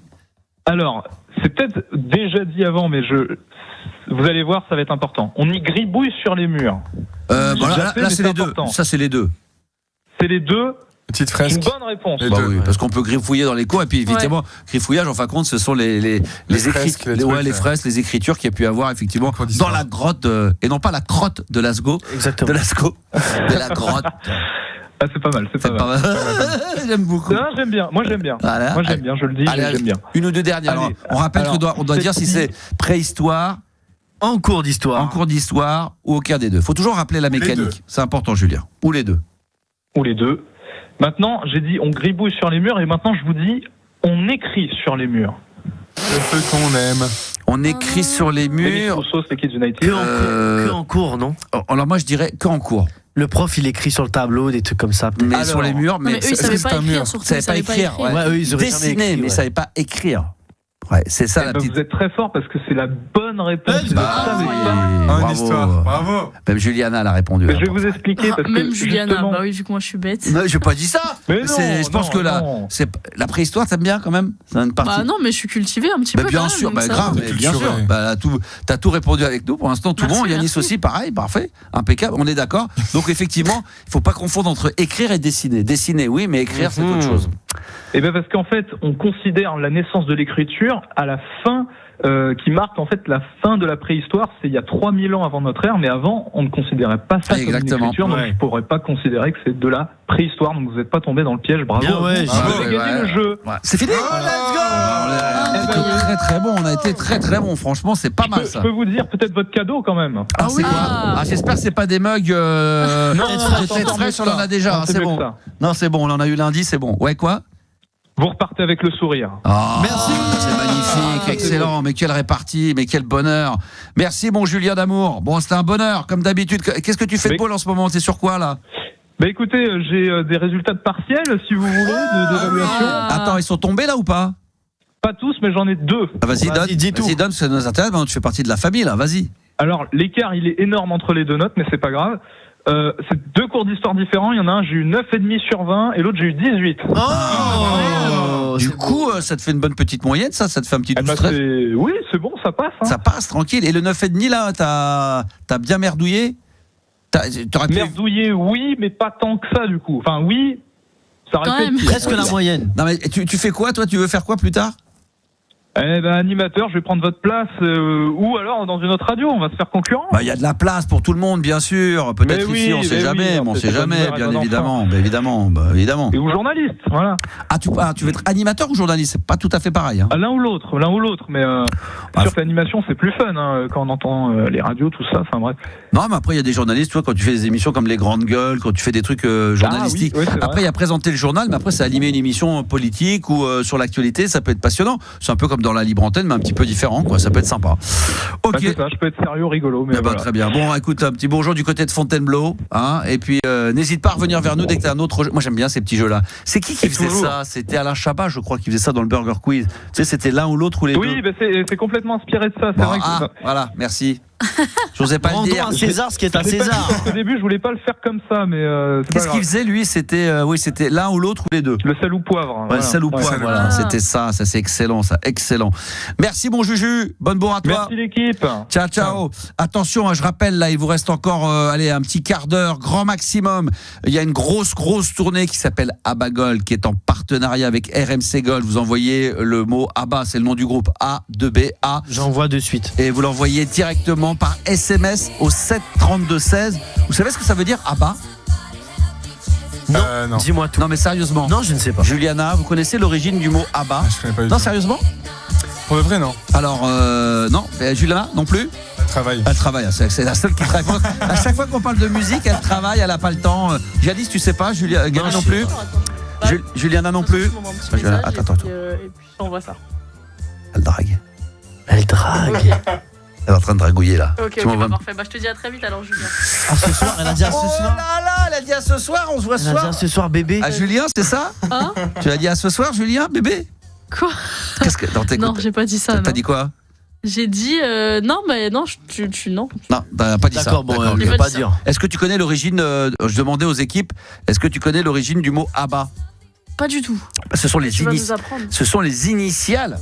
Alors, c'est peut-être déjà dit avant, mais vous allez voir, ça va être important. On y gribouille sur les murs. Là, c'est les deux. Ça, c'est les deux. C'est les deux. Petite fresque. Une bonne réponse. Oui, parce qu'on peut griffouiller dans les cours et puis évidemment, griffouillage, en fin de compte, ce sont les fresques, les écritures qu'il y a pu avoir effectivement dans la grotte et non pas la crotte de Lascaux. Exactement. De Lascaux, de la grotte. Ah, c'est pas mal. J'aime beaucoup. Non, j'aime bien. Moi, j'aime bien. Voilà. Moi, j'aime bien. Je le dis. J'aime bien. Une ou deux dernières. Alors, on rappelle qu'on doit dire si c'est préhistoire. En cours d'histoire ou aucun des deux. Faut toujours rappeler la mécanique. C'est important, Julien. Ou les deux. Maintenant, j'ai dit on gribouille sur les murs et maintenant je vous dis on écrit sur les murs. Le peu qu'on aime. On écrit sur les murs. Que en cours, non? Alors moi je dirais qu'en cours. Le prof il écrit sur le tableau des trucs comme ça. Mais sur les murs, mais eux ils savaient pas écrire surtout. Ils savaient pas écrire. Ils auraient dessiner, mais ils savaient pas écrire. Ouais, c'est ça la petite. Vous êtes très fort parce que c'est la bonne réponse. En histoire. Bravo. Même Juliana l'a répondu. Je vais vous expliquer parce que même Juliana, bah oui, vu que moi je suis bête. Non, j'ai pas dit ça. Mais non, je pense que la préhistoire, t'aimes bien quand même. C'est une partie. Bah non, mais je suis cultivé un petit peu. Bien sûr, grave, bien sûr. T'as tout répondu avec nous. Pour l'instant, tout bon. Yanis aussi, pareil, parfait, impeccable. On est d'accord. Donc effectivement, il faut pas confondre entre écrire et dessiner. Dessiner, oui, mais écrire, c'est autre chose. Et bien parce qu'en fait, on considère la naissance de l'écriture à la fin, qui marque en fait la fin de la préhistoire. C'est il y a 3000 ans avant notre ère, mais avant, on ne considérait pas ça comme une écriture, donc je ne pourrais pas considérer que c'est de la préhistoire. Donc vous n'êtes pas tombé dans le piège. Bravo. Bien, ouais, vous avez gagné le jeu. Ouais. C'est fini. Let's go. Très très bon. On a été très très bon. Franchement, c'est pas mal ça. Je peux vous dire peut-être votre cadeau quand même. C'est quoi? J'espère que c'est pas des mugs. Non, on en a déjà. C'est bon. Non, c'est bon. On en a eu lundi. C'est bon. Ouais, quoi? Vous repartez avec le sourire. Merci. C'est magnifique, excellent. Mais quelle répartie, mais quel bonheur. Merci, mon Julien d'amour. Bon, c'était un bonheur, comme d'habitude. Qu'est-ce que tu fais de beau en ce moment? T'es sur quoi, là? Bah écoutez, j'ai des résultats de partiels, si vous voulez, d'évaluation. Attends, ils sont tombés, là, ou pas? Pas tous, mais j'en ai 2. Vas-y, donne, ça nous intéresse. Tu fais partie de la famille, là, vas-y. Alors, l'écart, il est énorme entre les deux notes, mais c'est pas grave. C'est 2 cours d'histoire différents. Il y en a un, j'ai eu 9,5 sur 20 et l'autre, j'ai eu 18. Du coup, ça te fait une bonne petite moyenne, ça te fait un petit 12-13. Oui, c'est bon, ça passe. Ça passe, tranquille. Et le 9,5 là, t'as bien merdouillé? Merdouillé, oui, mais pas tant que ça, du coup. Enfin, oui, ça reste presque la moyenne. Non, mais tu fais quoi, toi? Tu veux faire quoi plus tard? Animateur, je vais prendre votre place, ou alors dans une autre radio, on va se faire concurrent. Il y a de la place pour tout le monde, bien sûr. Peut-être ici, on sait jamais, on sait jamais, bien évidemment. Évidemment. Et ou journaliste, voilà. Tu veux être animateur ou journaliste? C'est pas tout à fait pareil. Hein. L'un ou l'autre, mais c'est sûr que l'animation c'est plus fun quand on entend les radios, tout ça. Enfin bref. Non, mais après il y a des journalistes, toi, quand tu fais des émissions comme Les Grandes Gueules, quand tu fais des trucs journalistiques. Après il y a présenter le journal, mais après c'est animer une émission politique ou sur l'actualité, ça peut être passionnant. C'est un peu comme dans la libre antenne, mais un petit peu différent, quoi. Ça peut être sympa. Ok. C'est ça, je peux être sérieux, rigolo, mais voilà. Très bien. Bon, écoute, un petit bonjour du côté de Fontainebleau, hein. Et puis n'hésite pas à revenir vers nous dès que t'as un autre jeu. Moi j'aime bien ces petits jeux-là. C'est qui faisait ça? C'était Alain Chabat, je crois, qui faisait ça dans le Burger Quiz. Tu sais, c'était l'un ou l'autre ou les deux. Oui, c'est complètement inspiré de ça. C'est vrai que voilà, merci. J'osais pas le dire. À César, ce qui est à César. Au début, je voulais pas le faire comme ça, mais qu'est-ce qu'il faisait lui? C'était c'était l'un ou l'autre ou les deux. Le sel ou poivre. Le sel ou poivre, voilà. C'était ça. Ça c'est excellent, ça. Excellent. Merci mon Juju. Bonne bourre à toi. Merci l'équipe. Ciao. Attention, je rappelle là, il vous reste encore un petit quart d'heure, grand maximum. Il y a une grosse tournée qui s'appelle ABBA Gold, qui est en partenariat avec RMC Gold. Vous envoyez le mot ABBA, c'est le nom du groupe A2BA. J'envoie de suite. Et vous l'envoyez directement par SMS au 7 32 16. Vous savez ce que ça veut dire ABBA? Non. Dis-moi tout. Non mais sérieusement. Non, je ne sais pas. Juliana, vous connaissez l'origine du mot ABBA? Je connais pas du non, tout. Sérieusement? Pour de vrai, non. Alors non, Juliana non plus. Elle travaille, c'est la seule qui travaille. À chaque fois qu'on parle de musique, elle travaille, elle a pas le temps. Jadis, tu sais pas, Gary non plus. Juliana non plus. Attends. Et puis j'envoie ça. Elle drague. Okay. Elle est en train de dragouiller là. Ok, parfait. Je te dis à très vite alors, Julien. Ce soir, elle a dit à ce soir. Oh là, elle a dit à ce soir, on se voit ce soir. Elle a dit à ce soir, bébé. À Julien, c'est ça? Hein? Tu as dit à ce soir, Julien, bébé? Quoi? Non, j'ai pas dit ça. T'as dit quoi? J'ai dit non, mais non, non. Non, t'as pas dit ça. D'accord, bon, je vais pas dire. Est-ce que tu connais l'origine? Je demandais aux équipes, est-ce que tu connais l'origine du mot ABBA? Pas du tout. Ce sont les initiales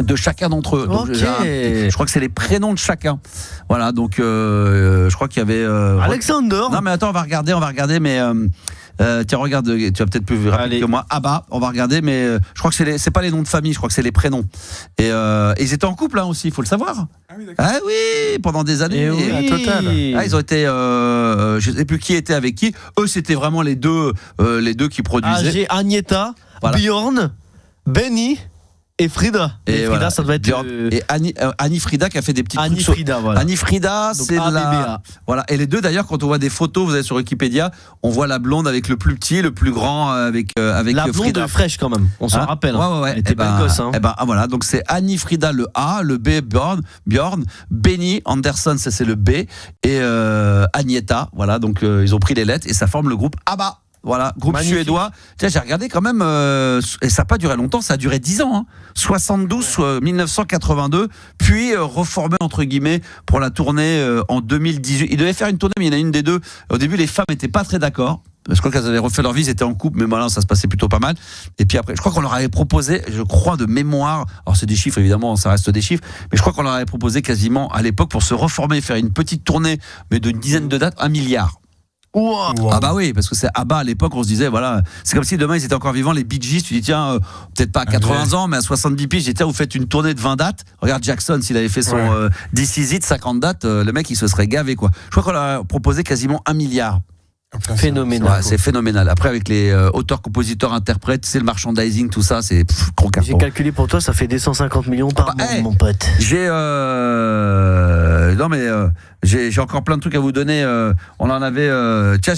de chacun d'entre eux. Donc, je crois que c'est les prénoms de chacun. Voilà, donc je crois qu'il y avait Alexander. Non mais attends, on va regarder, mais tiens, regarde, tu vas peut-être plus rapide que moi. ABBA, on va regarder, mais je crois que c'est pas les noms de famille, je crois que c'est les prénoms. Et ils étaient en couple aussi, il faut le savoir. Ah oui, d'accord. Ah oui, pendant des années. Oui. Total. Ah, ils ont été, je sais plus qui était avec qui. Eux, c'était vraiment les deux qui produisaient. J'ai Agnetha, voilà. Bjorn, Benny. Et Frida. Et Frida, voilà. Ça doit être. Et Annie Frida qui a fait des petits trucs. Frida, voilà. Annie Frida, donc c'est la. Voilà. Et les deux d'ailleurs, quand on voit des photos, vous allez sur Wikipédia, on voit la blonde avec le plus petit, le plus grand avec la Frida. Blonde fraîche quand même. On s'en rappelle. Ouais. Elle était belle gosse. Voilà. Donc c'est Annie Frida le A, le B Bjorn, Benny Anderson, ça c'est le B, et Agnetha. Voilà. Donc ils ont pris les lettres et ça forme le groupe ABBA. Voilà, groupe magnifique. Suédois. Tiens, j'ai regardé quand même, et ça n'a pas duré longtemps, ça a duré 10 ans. 72, 1982, puis reformé entre guillemets pour la tournée en 2018. Ils devaient faire une tournée, mais il y en a une des deux. Au début, les femmes n'étaient pas très d'accord. Je crois qu'elles avaient refait leur vie, ils étaient en couple, mais voilà, ça se passait plutôt pas mal. Et puis après, je crois qu'on leur avait proposé, je crois de mémoire, alors c'est des chiffres évidemment, ça reste des chiffres, mais je crois qu'on leur avait proposé quasiment à l'époque pour se reformer, faire une petite tournée, mais d'une dizaine de dates, 1 milliard. Wow. Ah bah oui, parce que c'est ABBA à l'époque, on se disait voilà, c'est comme si demain ils étaient encore vivants, les Bee Gees, tu dis tiens, peut-être pas à 80 ans, mais à 70 piges, tiens, vous faites une tournée de 20 dates. Regarde Jackson, s'il avait fait son This Is It, 50 dates, le mec il se serait gavé quoi. Je crois qu'on leur a proposé quasiment 1 milliard. Phénoménal. Ouais, c'est phénoménal. Après, avec les auteurs, compositeurs, interprètes, c'est le merchandising, tout ça, c'est gros carton. J'ai calculé pour toi, ça fait des 150 millions par mois, mon pote. J'ai non mais j'ai encore plein de trucs à vous donner. On en avait. Tiens,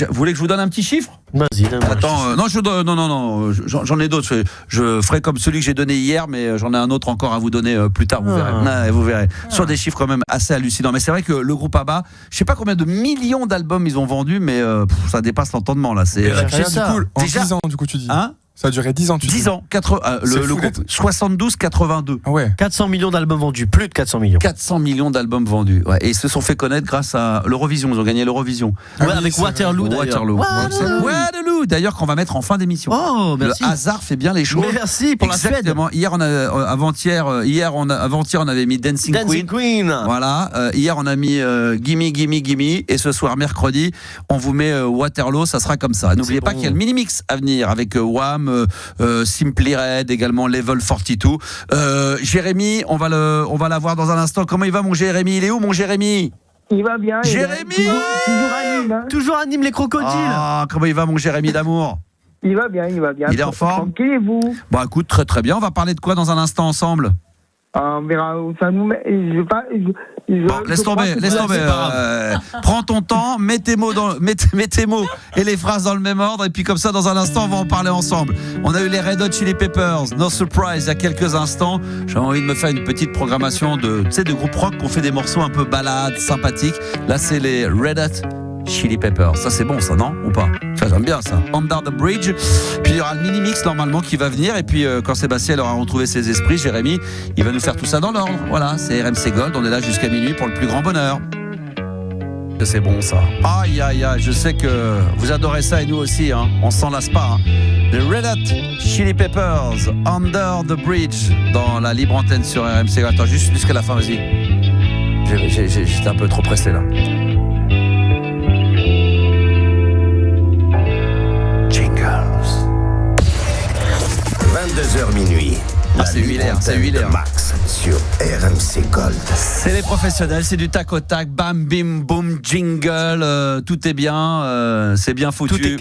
vous voulez que je vous donne un petit chiffre? Vas-y. Attends, non, j'en ai d'autres. Je ferai comme celui que j'ai donné hier, mais j'en ai un autre encore à vous donner plus tard. Vous verrez. Vous verrez. Sur des chiffres quand même assez hallucinants. Mais c'est vrai que le groupe ABBA, je sais pas combien de millions d'albums ils ont vendus, mais ça dépasse l'entendement là. C'est ça. Du coup, en 10 ans, du coup, tu dis. Hein? Ça a duré 10 ans, tu dis. 10 ans, le groupe 72-82. Ah ouais. 400 millions d'albums vendus, plus de 400 millions. 400 millions d'albums vendus. Ouais. Et ils se sont fait connaître grâce à l'Eurovision. Ils ont gagné l'Eurovision. Ouais, avec Waterloo d'ailleurs. Waterloo. You, d'ailleurs, qu'on va mettre en fin d'émission. Oh, merci. Le hasard fait bien les choses. Merci pour Exactement. Avant-hier, on avait mis Dancing Queen. Voilà. Hier, on a mis Gimme, Gimme, Gimme. Et ce soir, mercredi, on vous met Waterloo. Ça sera comme ça. N'oubliez pas qu'il y a le mini-mix à venir avec Wham, Simply Red, également Level 42. Jérémy, on va l'avoir dans un instant. Comment il va, mon Jérémy? Il est où, mon Jérémy? Il va bien. Jérémy, toujours anime les crocodiles. Ah, comment il va, mon Jérémy d'amour? Il va bien. Il est en forme? Tranquille, et vous? Bon, écoute, très très bien. On va parler de quoi dans un instant ensemble? On verra où ça nous met. Bon, laisse tomber. Prends ton temps, mets tes mots et les phrases dans le même ordre, et puis comme ça, dans un instant, on va en parler ensemble. On a eu les Red Hot Chili Peppers, No Surprise, il y a quelques instants. J'avais envie de me faire une petite programmation de groupes rock qui ont fait des morceaux un peu balades, sympathiques. Là, c'est les Red Hot Chili Peppers. Ça, c'est bon, ça, non? Ou pas? Ça, j'aime bien, ça. Under the Bridge. Puis, il y aura le mini-mix, normalement, qui va venir. Et puis, quand Sébastien aura retrouvé ses esprits, Jérémy, il va nous faire tout ça dans l'ordre. Voilà, c'est RMC Gold. On est là jusqu'à minuit pour le plus grand bonheur. C'est bon, ça. Aïe, aïe, aïe. Je sais que vous adorez ça, et nous aussi, hein. On s'en lasse pas, hein. Les Red Hot Chili Peppers, Under the Bridge, dans la libre antenne sur RMC Gold. Attends, juste jusqu'à la fin, vas-y. J'étais un peu trop pressé, là. 22h minuit. C'est 8 heures. Max sur RMC Gold. C'est les professionnels, c'est du tac au tac, bam, bim, boum, jingle, tout est bien, c'est bien foutu. Tout est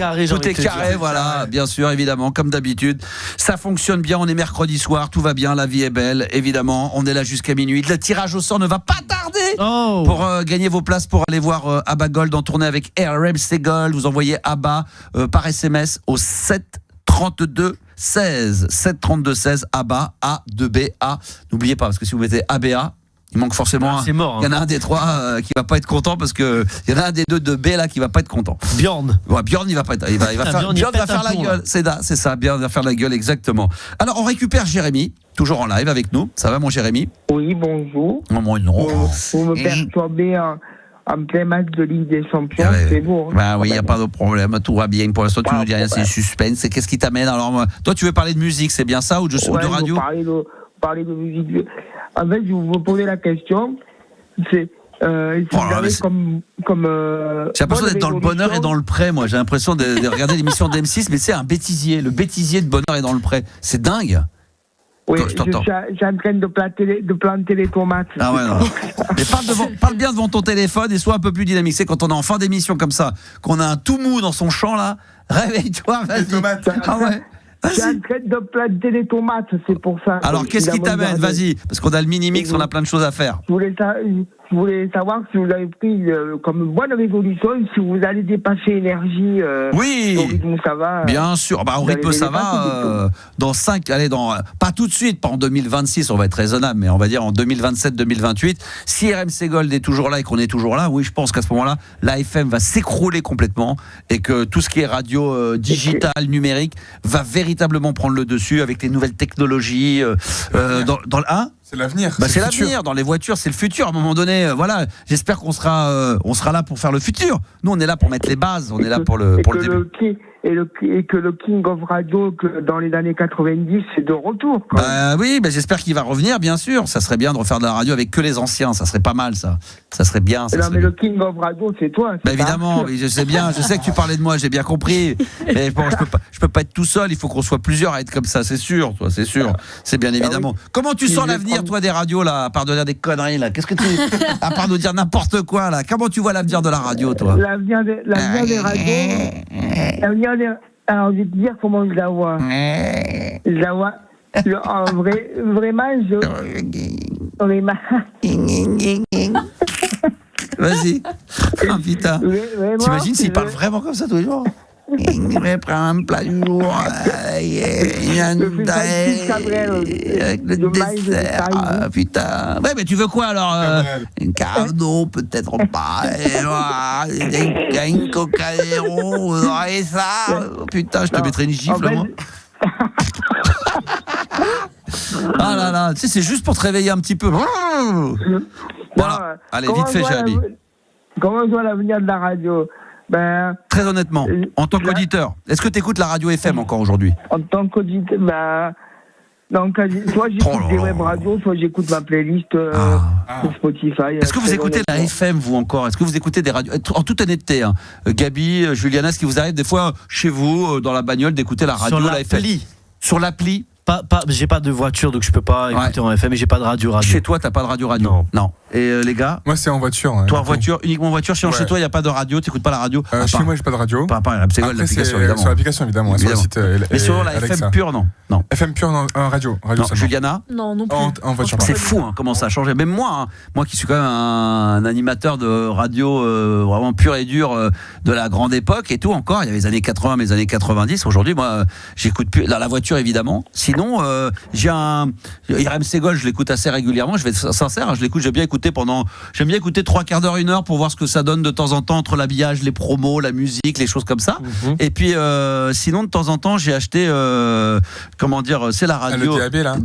carré, voilà, bien sûr, évidemment, comme d'habitude. Ça fonctionne bien, on est mercredi soir, tout va bien, la vie est belle, évidemment. On est là jusqu'à minuit. Le tirage au sort ne va pas tarder pour gagner vos places pour aller voir Abba Gold en tournée avec RMC Gold. Vous envoyez Abba par SMS au 732-16 ABA A2BA. N'oubliez pas, parce que si vous mettez ABA, il manque forcément c'est mort, hein. Il y en a un des trois qui va pas être content, parce que il y en a un des deux de B là qui va pas être content. Bjorn. Ouais, Bjorn il va pas être, il va faire la gueule. C'est ça, Bjorn va faire la gueule, exactement. Alors on récupère Jérémy, toujours en live avec nous. Ça va, mon Jérémy? Oui, bonjour. Non. Vous me perturbez en plein match de Ligue des Champions, c'est beau. Hein. Bah oui, il n'y a pas de problème, tout va bien. Pour l'instant, tu nous dis rien, c'est suspense. Qu'est-ce qui t'amène? Alors, toi, tu veux parler de musique, c'est bien ça, ou de radio? Parler de musique. En fait, je vous posais la question. C'est j'ai l'impression d'être dans le bonheur et dans le pré, moi. J'ai l'impression de regarder l'émission d'M6, mais c'est un bêtisier. Le bêtisier de bonheur et dans le pré. C'est dingue. Oui, je suis en train de planter les tomates. Ah ouais, non. Mais parle bien devant ton téléphone et sois un peu plus dynamique. C'est quand on est en fin d'émission comme ça, qu'on a un tout mou dans son champ là, réveille-toi, vas-y. Ah ouais. Je suis en train de planter les tomates, c'est pour ça. Alors qu'est-ce qui t'amène? Vas-y, parce qu'on a le mini-mix, on a plein de choses à faire. Je voulais savoir si vous avez pris comme bonne résolution, si vous allez dépasser énergie. Oui. Au rythme ça va. Bien sûr. Au rythme ça va. Pas tout de suite, pas en 2026, on va être raisonnable, mais on va dire en 2027-2028. Si RMC Gold est toujours là et qu'on est toujours là, oui, je pense qu'à ce moment-là, l'AFM va s'écrouler complètement et que tout ce qui est radio digital, numérique, va véritablement prendre le dessus avec les nouvelles technologies. Dans le 1. C'est l'avenir. C'est l'avenir. Dans les voitures, c'est le futur. À un moment donné, voilà. J'espère qu'on sera là pour faire le futur. Nous, on est là pour mettre les bases. On est là pour le début. Et que le King of Radio dans les années 90 c'est de retour. Oui, j'espère qu'il va revenir, bien sûr. Ça serait bien de refaire de la radio avec que les anciens. Ça serait pas mal, ça. Ça serait bien. Mais le King of Radio, c'est toi. Évidemment, je sais bien. Je sais que tu parlais de moi. J'ai bien compris. Mais bon, je peux pas être tout seul. Il faut qu'on soit plusieurs à être comme ça. C'est sûr, toi. C'est sûr. C'est bien évidemment. Oui. Comment tu sens l'avenir, toi, des radios là, à part de dire des conneries là? Qu'est-ce que tu, à part de dire n'importe quoi là? Comment tu vois l'avenir de la radio, toi? L'avenir des radios. Alors, je vais te dire comment je la vois. Je la vois. Vraiment. Vas-y. Ah, putain. T'imagines s'il parle vraiment comme ça tous les jours? Il me prend un plat du jour. Avec le dessert. Ah, putain. Ouais, mais tu veux quoi alors? Un cardo, peut-être pas. Un Coca-Zéro, vous aurez ça. Putain, je te mettrai une gifle, moi. Ah là là, tu sais, c'est juste pour te réveiller un petit peu. Voilà. Allez, vite fait, Jérémy. Comment je vois l'avenir de la radio? Très honnêtement, en tant qu'auditeur, est-ce que tu écoutes la radio FM encore aujourd'hui? En tant qu'auditeur, donc, soit j'écoute des web radios, soit j'écoute ma playlist sur Spotify. Est-ce que vous écoutez la FM, vous, encore? Est-ce que vous écoutez des radios? En toute honnêteté, hein, Gabi, Juliana, est-ce qu'il vous arrive des fois, chez vous, dans la bagnole, d'écouter la radio, la FM? Sur l'appli? J'ai pas de voiture, donc je peux pas écouter en FM, et j'ai pas de radio. Chez toi, t'as pas de radio? Non. Et les gars? Moi, c'est en voiture. Toi, en voiture, uniquement en voiture. Sinon, chez toi, il n'y a pas de radio, t'écoutes pas la radio? Chez moi, j'ai pas de radio. Pas l'application, évidemment. Sur l'application, évidemment. Sur le site, mais sur la FM pure, non. FM pure, non, radio. Non, Juliana? Non plus. En voiture. C'est fou, hein, comment ça a changé. Même moi, moi qui suis quand même un animateur de radio vraiment pur et dur de la grande époque et tout, encore, il y avait les années 80, mais les années 90. Aujourd'hui, moi, j'écoute plus dans la voiture, évidemment. Sinon, j'ai un RMC Gold, je l'écoute assez régulièrement. Je vais être sincère, hein, j'aime bien écouter 3 quarts d'heure, 1 heure pour voir ce que ça donne de temps en temps entre l'habillage, les promos, la musique, les choses comme ça. Et puis sinon, de temps en temps, j'ai acheté c'est la radio. Le DAB, là.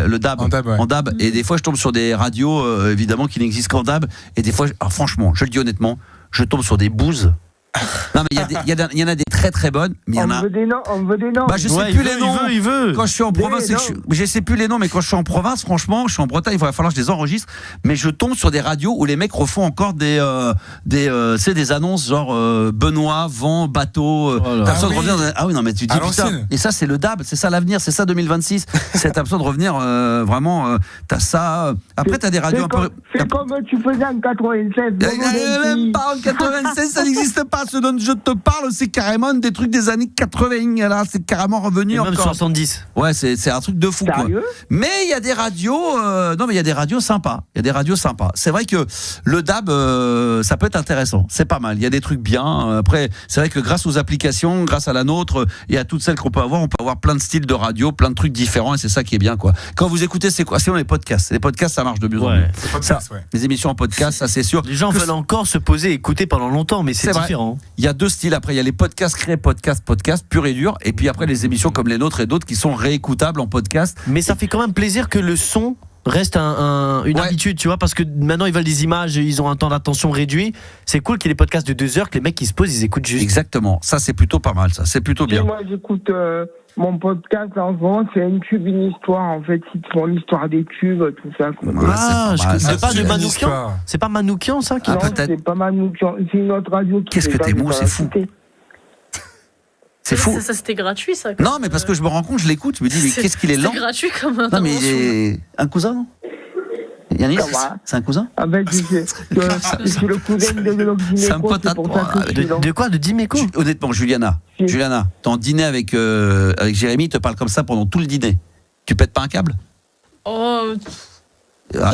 Le DAB. En DAB. Et des fois, je tombe sur des radios évidemment qui n'existent qu'en DAB. Et des fois, franchement, je le dis honnêtement, je tombe sur des bouses. Non, mais il y en a des très très bonnes, mais il y en a. On veut des noms. Je sais plus les noms. Il veut. Quand je suis en province, je sais plus les noms, mais quand je suis en province, franchement, je suis en Bretagne, il va falloir que je les enregistre. Mais je tombe sur des radios où les mecs refont encore des annonces genre Benoît, vent, bateau. Ah oui, non, mais tu dis putain. Et ça, c'est le DAB, c'est ça l'avenir, c'est ça 2026. C'est absurde de revenir vraiment. T'as ça. Après, t'as des radios un peu. C'est comme tu faisais en 96. Même pas en 96, ça n'existe pas. Ce dont je te parle, c'est carrément des trucs des années 80. Là, c'est carrément revenu encore. Même 70. Ouais, c'est un truc de fou, quoi. Mais il y a des radios. Il y a des radios sympas. C'est vrai que le DAB, ça peut être intéressant. C'est pas mal. Il y a des trucs bien. Après, c'est vrai que grâce aux applications, grâce à la nôtre et à toutes celles qu'on peut avoir, on peut avoir plein de styles de radio, plein de trucs différents. Et c'est ça qui est bien, quoi. Quand vous écoutez, c'est quoi? Sinon, les podcasts. Les podcasts, ça marche de mieux en mieux. Les émissions en podcast, ça c'est sûr. Les gens veulent encore se poser et écouter pendant longtemps, mais c'est différent. Il y a deux styles. Après, il y a les podcasts créés, podcast pur et dur. Et puis après, les émissions comme les nôtres et d'autres qui sont réécoutables en podcast. Mais ça fait quand même plaisir que le son reste une habitude, tu vois, parce que maintenant ils veulent des images, ils ont un temps d'attention réduit. C'est cool qu'il y ait des podcasts de 2 heures, que les mecs qui se posent, ils écoutent juste. Exactement. Ça, c'est plutôt pas mal, ça. C'est plutôt bien. Moi, j'écoute mon podcast en ce moment, c'est un cube, une histoire. En fait, ils font l'histoire des cubes, tout ça. C'est pas de Manoukian. C'est pas Manoukian, ça? Non, c'est pas Manoukian. C'est une autre radio. Qu'est-ce que t'es mou, c'est fou. C'est fou. Ça, c'était gratuit, ça. Non, mais parce que je me rends compte, je l'écoute, je me dis, mais qu'est-ce qu'il est lent. C'est gratuit comme un. Non, mais il est un cousin, non? Yannis, c'est un cousin? Ah ben, c'est le cousin de l'Ocdimeco. C'est un pote à toi. De quoi? De Dimeco? Honnêtement, Juliana, ton dîner avec Jérémy, il te parle comme ça pendant tout le dîner. Tu pètes pas un câble?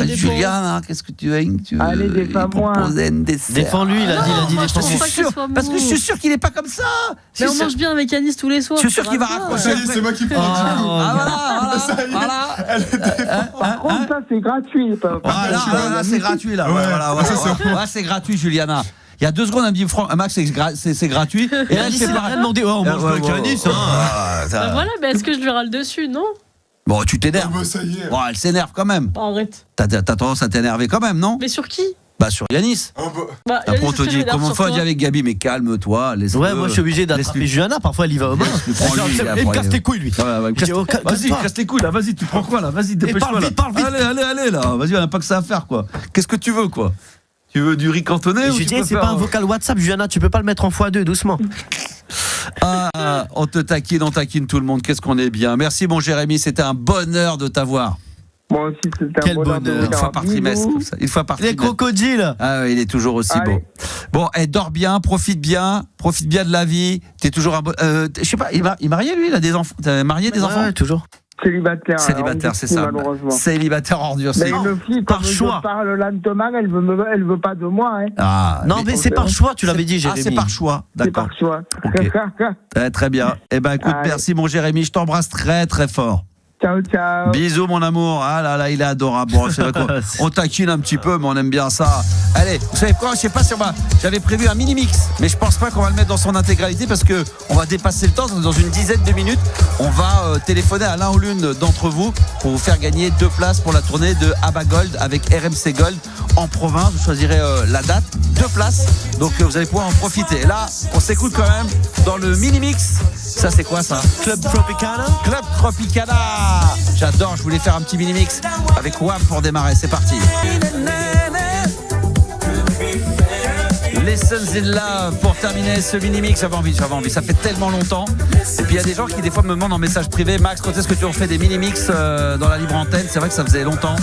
Juliana, qu'est-ce que tu veux? Allez, défends-moi. Défends-lui, il a dit défends-moi. Parce que je suis sûr qu'il est pas comme ça. Mais on mange bien avec Yanis tous les soirs. Je suis sûr qu'il va raccrocher. C'est moi qui prends. Voilà. Par contre, ça, c'est gratuit. Voilà, c'est gratuit, là. Ouais, c'est gratuit, Juliana. Il y a 2 secondes, elle me dit Max, c'est gratuit. Et là, c'est pas rien demandé. On mange pas avec Yanis. Voilà, mais est-ce que je lui râle dessus, non? Bon, tu t'énerves. Ça y est. Bon, elle s'énerve quand même. Arrête. T'as tendance à t'énerver quand même, non? Mais sur qui? Bah, sur Yanis. Après, on te dit, comment on dit avec Gabi? Mais calme-toi. Ouais, moi, je suis obligé d'attraper Juliana. Parfois, elle y va au bain. Il me casse les couilles, lui. Vas-y, casse les couilles, là. Vas-y, tu prends quoi, là? Vas-y, dépêche-toi. Parle vite. Allez, là. Vas-y, on n'a pas que ça à faire, quoi. Qu'est-ce que tu veux, quoi? Tu veux du riz cantonné? Je dis, c'est pas un vocal WhatsApp, Juliana. Tu peux pas le mettre en x2, doucement. On te taquine, on taquine tout le monde. Qu'est-ce qu'on est bien. Merci, mon Jérémy. C'était un bonheur de t'avoir. Moi aussi, c'était un bonheur. Une fois par trimestre, comme ça. Une fois par trimestre. Les crocodiles. Ah oui, il est toujours aussi beau. Bon, dors bien, profite bien de la vie. T'es toujours un bon. Je sais pas, il est marié, lui, il a des enfants. T'as marié des enfants? Toujours. Célibataire, c'est ça. Célibataire ordure, c'est bon. Une fille, par choix. Je parle lentement, elle veut pas de moi. Non, mais c'est par choix, tu l'avais dit, Jérémy. C'est par choix, d'accord. C'est par choix. Très bien. Écoute, merci, mon Jérémy, je t'embrasse très, très fort. Ciao, ciao. Bisous, mon amour. Ah là là, il est adorable. Bon, c'est vrai qu'on taquine un petit peu, mais on aime bien ça. Allez, vous savez quoi? Je sais pas si j'avais prévu un mini mix, mais je pense pas qu'on va le mettre dans son intégralité parce que on va dépasser le temps. Dans une dizaine de minutes, on va téléphoner à l'un ou l'une d'entre vous pour vous faire gagner 2 places pour la tournée de ABBA Gold avec RMC Gold en province. Vous choisirez la date 2 places. Donc vous allez pouvoir en profiter. Et là, on s'écoute quand même dans le mini-mix. Ça, c'est quoi ça? Club Tropicana. Club Tropicana. J'adore, je voulais faire un petit mini-mix avec WAM pour démarrer. C'est parti. Lessons in Love pour terminer ce mini-mix. J'avais envie. Ça fait tellement longtemps. Et puis il y a des gens qui des fois me demandent en message privé, Max, quand est-ce que tu refais des mini-mix dans la libre antenne? C'est vrai que ça faisait longtemps.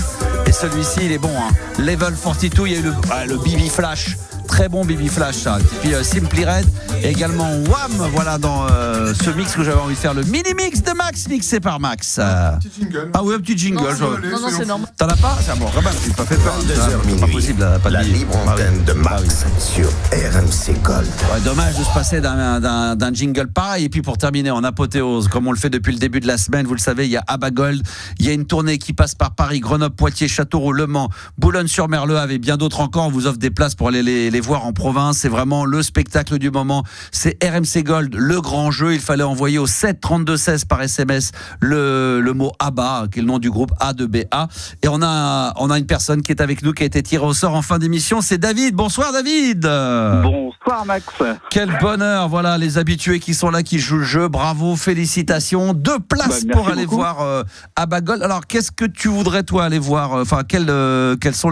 Et celui-ci, il est bon. Level 42, il y a eu le BB Flash. Très bon BB Flash, ça. Et puis Simply Red. Et également Wham, voilà, dans ce mix que j'avais envie de faire, le mini-mix de Max, mixé par Max. Petit jingle. Ah oui, un petit jingle. Non, c'est normal. T'en as pas? C'est bon, Robin, tu pas fait peur. 22h minuit, pas possible, pas la libre antenne de Max sur RMC Gold. Ouais, dommage de se passer d'un jingle pareil. Et puis pour terminer en apothéose, comme on le fait depuis le début de la semaine, vous le savez, il y a Abba Gold. Il y a une tournée qui passe par Paris, Grenoble, Poitiers, Châteauroux, Le Mans, Boulogne-sur-Mer, Le Havre et bien d'autres encore. On vous offre des places pour aller les voir en province. C'est vraiment le spectacle du moment. C'est RMC Gold, le grand jeu. Il fallait envoyer au 7 32 16 par SMS le mot ABBA, qui est le nom du groupe A2BA. Et on a une personne qui est avec nous, qui a été tirée au sort en fin d'émission. C'est David. Bonsoir David. Bonsoir Max. Quel bonheur. Voilà les habitués qui sont là, qui jouent le jeu. Bravo, félicitations. 2 places pour aller voir ABBA Gold. Alors qu'est-ce que tu voudrais toi aller voir? Enfin quels sont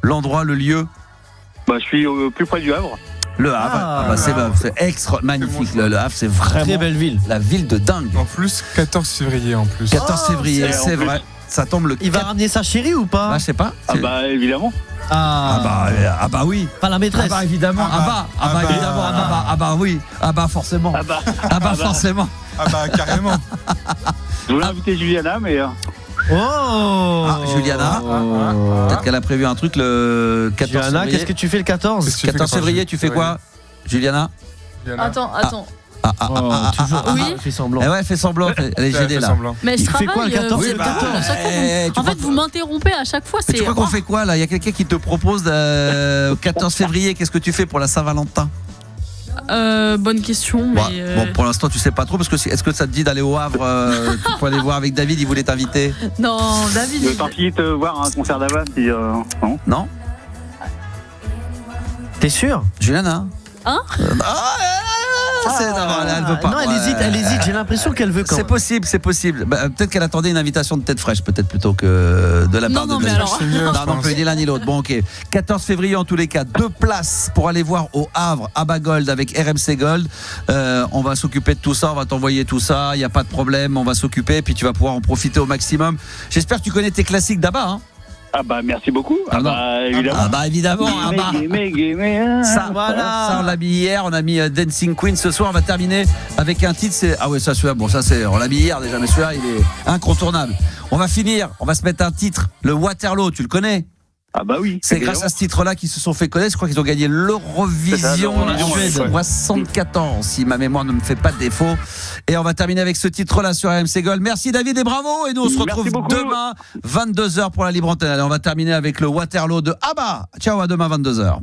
l'endroit, le lieu? Je suis au plus près du Havre. Le Havre, c'est extra magnifique. Le Havre, c'est vraiment très belle ville. La ville de dingue. En plus, 14 février en plus. 14 février, c'est vrai. Ça tombe le. Il va ramener sa chérie ou pas? Je sais pas. Évidemment. Oui. Pas la maîtresse. Évidemment. Évidemment. Oui. Forcément. Forcément. Carrément. Je voulais inviter Juliana, mais. Juliana. Peut-être qu'elle a prévu un truc le 14 Juliana, février. qu'est-ce que tu fais le 14? 14 février, tu fais quoi, Juliana? Attends. Toujours. Oui. Fais semblant. Fais semblant. Elle est gênée là. Mais je travaille. Fait quoi le 14? Oui, en fait, vous m'interrompez à chaque fois. Tu crois qu'on fait quoi là? Il y a quelqu'un qui te propose au 14 février. Qu'est-ce que tu fais pour la Saint-Valentin? Bonne question, mais bon, pour l'instant tu sais pas trop, parce que est-ce que ça te dit d'aller au Havre pour aller voir avec David? Il voulait t'inviter. Non, David. Je veux t'inviter voir un concert d'Ava si non. T'es sûr, Juliana? Hein? Elle veut pas. Non, elle hésite. J'ai l'impression qu'elle veut quand même. C'est possible. Peut-être qu'elle attendait une invitation de tête fraîche, peut-être plutôt que de la part de mais David. alors. Non, plus ni l'un ni l'autre. Bon, ok. 14 février en tous les cas, 2 places pour aller voir au Havre ABBA Gold avec RMC Gold. On va s'occuper de tout ça, on va t'envoyer tout ça. Il y a pas de problème, on va s'occuper, puis tu vas pouvoir en profiter au maximum. J'espère que tu connais tes classiques d'ABBA, hein? Merci beaucoup. Évidemment. Évidemment. Ça, on l'a mis hier. On a mis Dancing Queen ce soir. On va terminer avec un titre. On l'a mis hier déjà, mais celui-là, il est incontournable. On va finir. On va se mettre un titre. Le Waterloo, tu le connais? Oui. C'est grâce à ce titre-là qu'ils se sont fait connaître. Je crois qu'ils ont gagné l'Eurovision en Suède 74, si ma mémoire ne me fait pas de défaut. Et on va terminer avec ce titre-là sur RMC Gold. Merci David et bravo. Et nous on se retrouve demain 22h pour la libre antenne. Allez, on va terminer avec le Waterloo de ABBA. Ciao, à demain 22h.